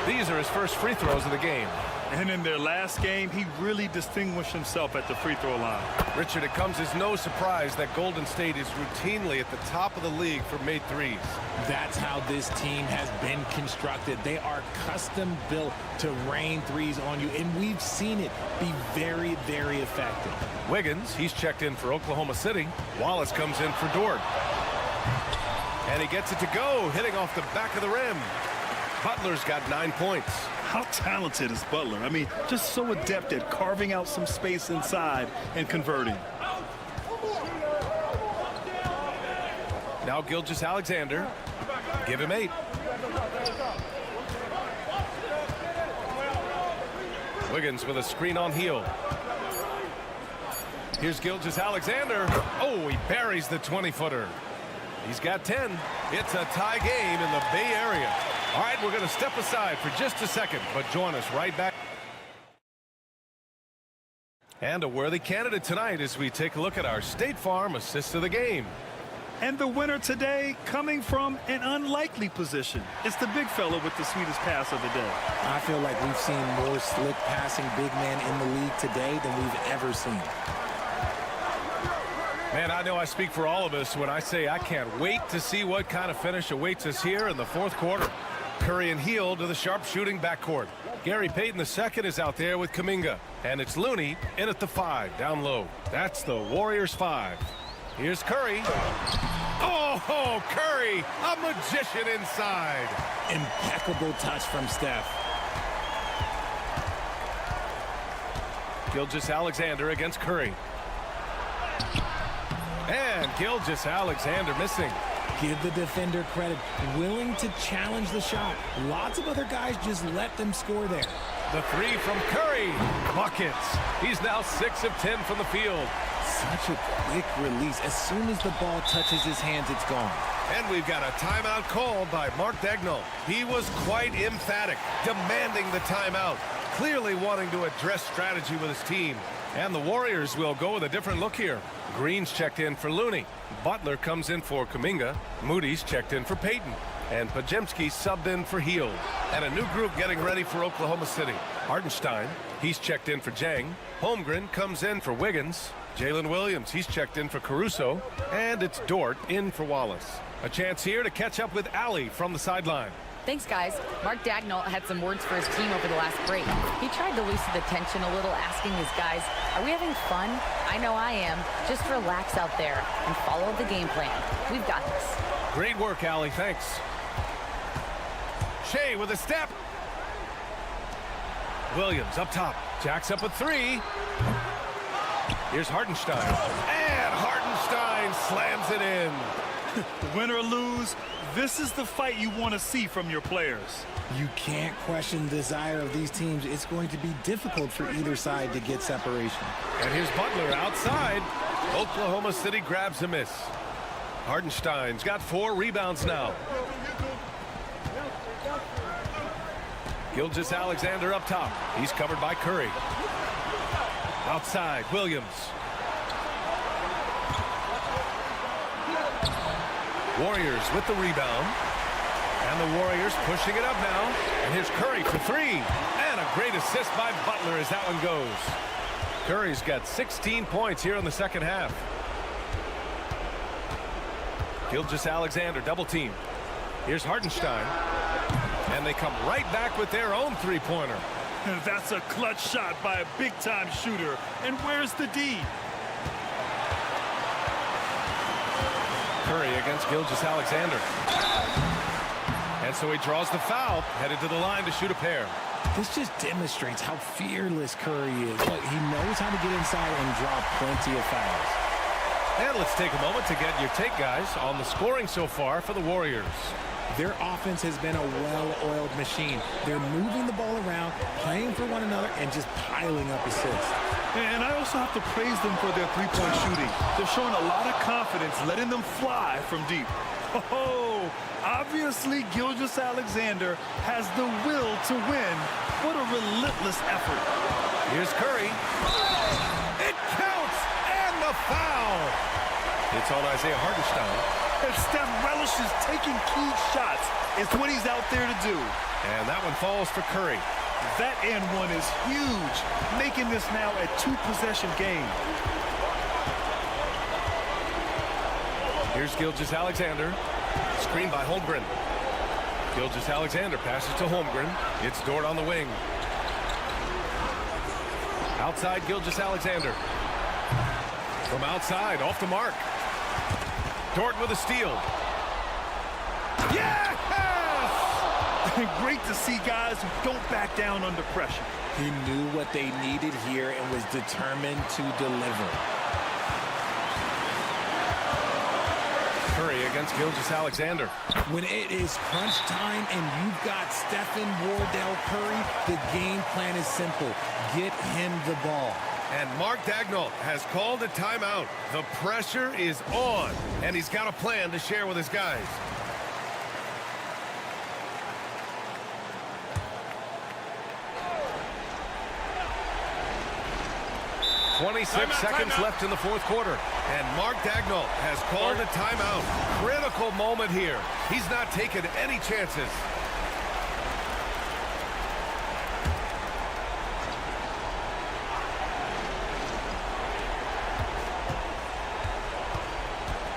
These are his first free throws of the game. And in their last game, he really distinguished himself at the free throw line. Richard, it comes as no surprise that Golden State is routinely at the top of the league for made threes. That's how this team has been constructed. They are custom built to rain threes on you, and we've seen it be very, very effective. Wiggins, he's checked in for Oklahoma City. Wallace comes in for Dort. And he gets it to go, hitting off the back of the rim. Butler's got 9 points. How talented is Butler? I mean, just so adept at carving out some space inside and converting. Now Gilgeous-Alexander. Give him 8. Wiggins with a screen on heel. Here's Gilgeous-Alexander. Oh, he buries the 20-footer. He's got 10. It's a tie game in the Bay Area. All right, we're going to step aside for just a second, but join us right back. And a worthy candidate tonight as we take a look at our State Farm assist of the game. And the winner today coming from an unlikely position. It's the big fella with the sweetest pass of the day. I feel like we've seen more slick passing big men in the league today than we've ever seen. Man, I know I speak for all of us when I say I can't wait to see what kind of finish awaits us here in the fourth quarter. Curry and Heel to the sharp-shooting backcourt. Gary Payton II is out there with Kuminga. And it's Looney in at the 5, down low. That's the Warriors 5. Here's Curry. Oh, Curry, a magician inside. Impeccable touch from Steph. Gilgeous-Alexander against Curry. And Gilgeous-Alexander missing. Give the defender credit, willing to challenge the shot. Lots of other guys just let them score there. The 3 from Curry. Buckets. He's now 6 of 10 from the field. Such a quick release. As soon as the ball touches his hands, it's gone. And we've got a timeout called by Mark Daigneault. He was quite emphatic, demanding the timeout, clearly wanting to address strategy with his team. And the Warriors will go with a different look here. Green's checked in for Looney. Butler comes in for Kuminga. Moody's checked in for Payton. And Podziemski subbed in for Hield. And a new group getting ready for Oklahoma City. Hartenstein, he's checked in for Jang. Holmgren comes in for Wiggins. Jalen Williams, he's checked in for Caruso. And it's Dort in for Wallace. A chance here to catch up with Allie from the sideline. Thanks, guys. Mark Daigneault had some words for his team over the last break. He tried to loosen the tension a little, asking his guys, are we having fun? I know I am. Just relax out there and follow the game plan. We've got this. Great work, Allie. Thanks. Shea with a step. Williams up top. Jacks up a three. Here's Hartenstein. And Hartenstein slams it in. Win or lose, this is the fight you want to see from your players. You can't question the desire of these teams. It's going to be difficult for either side to get separation. And here's Butler outside. Oklahoma City grabs a miss. Hartenstein's got 4 rebounds now. Gilgeous-Alexander up top. He's covered by Curry. Outside, Williams. Warriors with the rebound. And the Warriors pushing it up now. And here's Curry for 3. And a great assist by Butler as that one goes. Curry's got 16 points here in the second half. Gilgeous-Alexander double team. Here's Hartenstein. And they come right back with their own three-pointer. That's a clutch shot by a big-time shooter. And where's the D? Curry against Gilgeous-Alexander. And so he draws the foul, headed to the line to shoot a pair. This just demonstrates how fearless Curry is. Look, he knows how to get inside and draw plenty of fouls. And let's take a moment to get your take, guys, on the scoring so far for the Warriors. Their offense has been a well-oiled machine. They're moving the ball around, playing for one another, and just piling up assists. And I also have to praise them for their three-point shooting. They're showing a lot of confidence, letting them fly from deep. Oh, obviously Gilgeous-Alexander has the will to win. What a relentless effort. Here's Curry. It counts, and the foul. It's on Isaiah Hartenstein. And Steph relishes taking key shots. It's what he's out there to do. And that one falls for Curry. That and one is huge, making this now a 2-possession game. Here's Gilgeous-Alexander. Screen by Holmgren. Gilgeous-Alexander passes to Holmgren. It's Dort on the wing. Outside Gilgeous-Alexander. From outside, off the mark. Dort with a steal. Yes! Great to see guys who don't back down under pressure. He knew what they needed here and was determined to deliver. Curry against Gilgeous-Alexander. When it is crunch time and you've got Stephen Wardell Curry, the game plan is simple. Get him the ball. And Mark Daigneault has called a timeout. The pressure is on, and he's got a plan to share with his guys. 26 seconds left in the fourth quarter. And Mark Daigneault has called a timeout. Critical moment here. He's not taking any chances.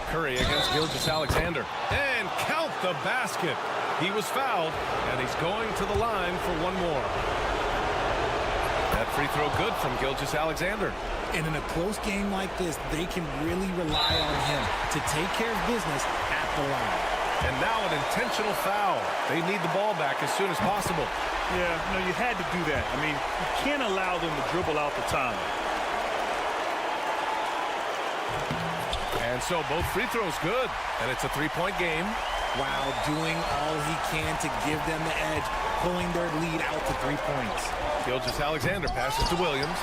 Curry against Gilgeous-Alexander. And count the basket. He was fouled, and he's going to the line for one more. That free throw good from Gilgeous-Alexander. And in a close game like this, they can really rely on him to take care of business at the line. And now an intentional foul. They need the ball back as soon as possible. Yeah, no, you had to do that. I mean, you can't allow them to dribble out the time. And so both free throws good. And it's a three-point game. While doing all he can to give them the edge, pulling their lead out to 3 points. Gilgeous-Alexander passes to Williams.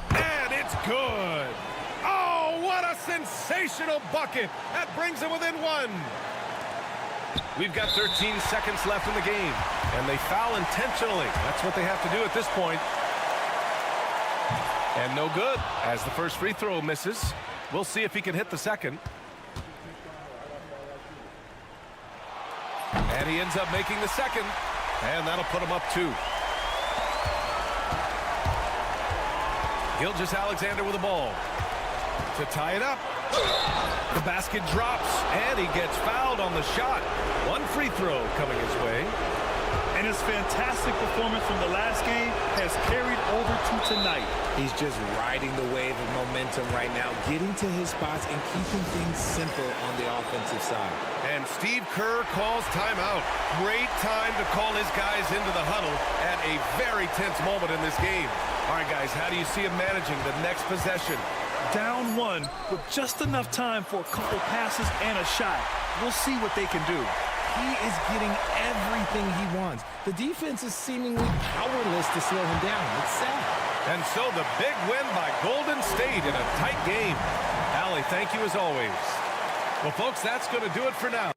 And it's good. Oh, what a sensational bucket. That brings them within one. We've got 13 seconds left in the game. And they foul intentionally. That's what they have to do at this point. And no good, as the first free throw misses. We'll see if he can hit the second. And he ends up making the second. And that'll put him up 2. Gilgeous-Alexander with the ball to tie it up. The basket drops, and he gets fouled on the shot. One free throw coming his way. And his fantastic performance from the last game has carried over to tonight. He's just riding the wave of momentum right now, getting to his spots and keeping things simple on the offensive side. And Steve Kerr calls timeout. Great time to call his guys into the huddle at a very tense moment in this game. All right, guys, how do you see him managing the next possession? Down one with just enough time for a couple passes and a shot. We'll see what they can do. He is getting everything he wants. The defense is seemingly powerless to slow him down. It's sad. And so the big win by Golden State in a tight game. Allie, thank you as always. Well, folks, that's going to do it for now.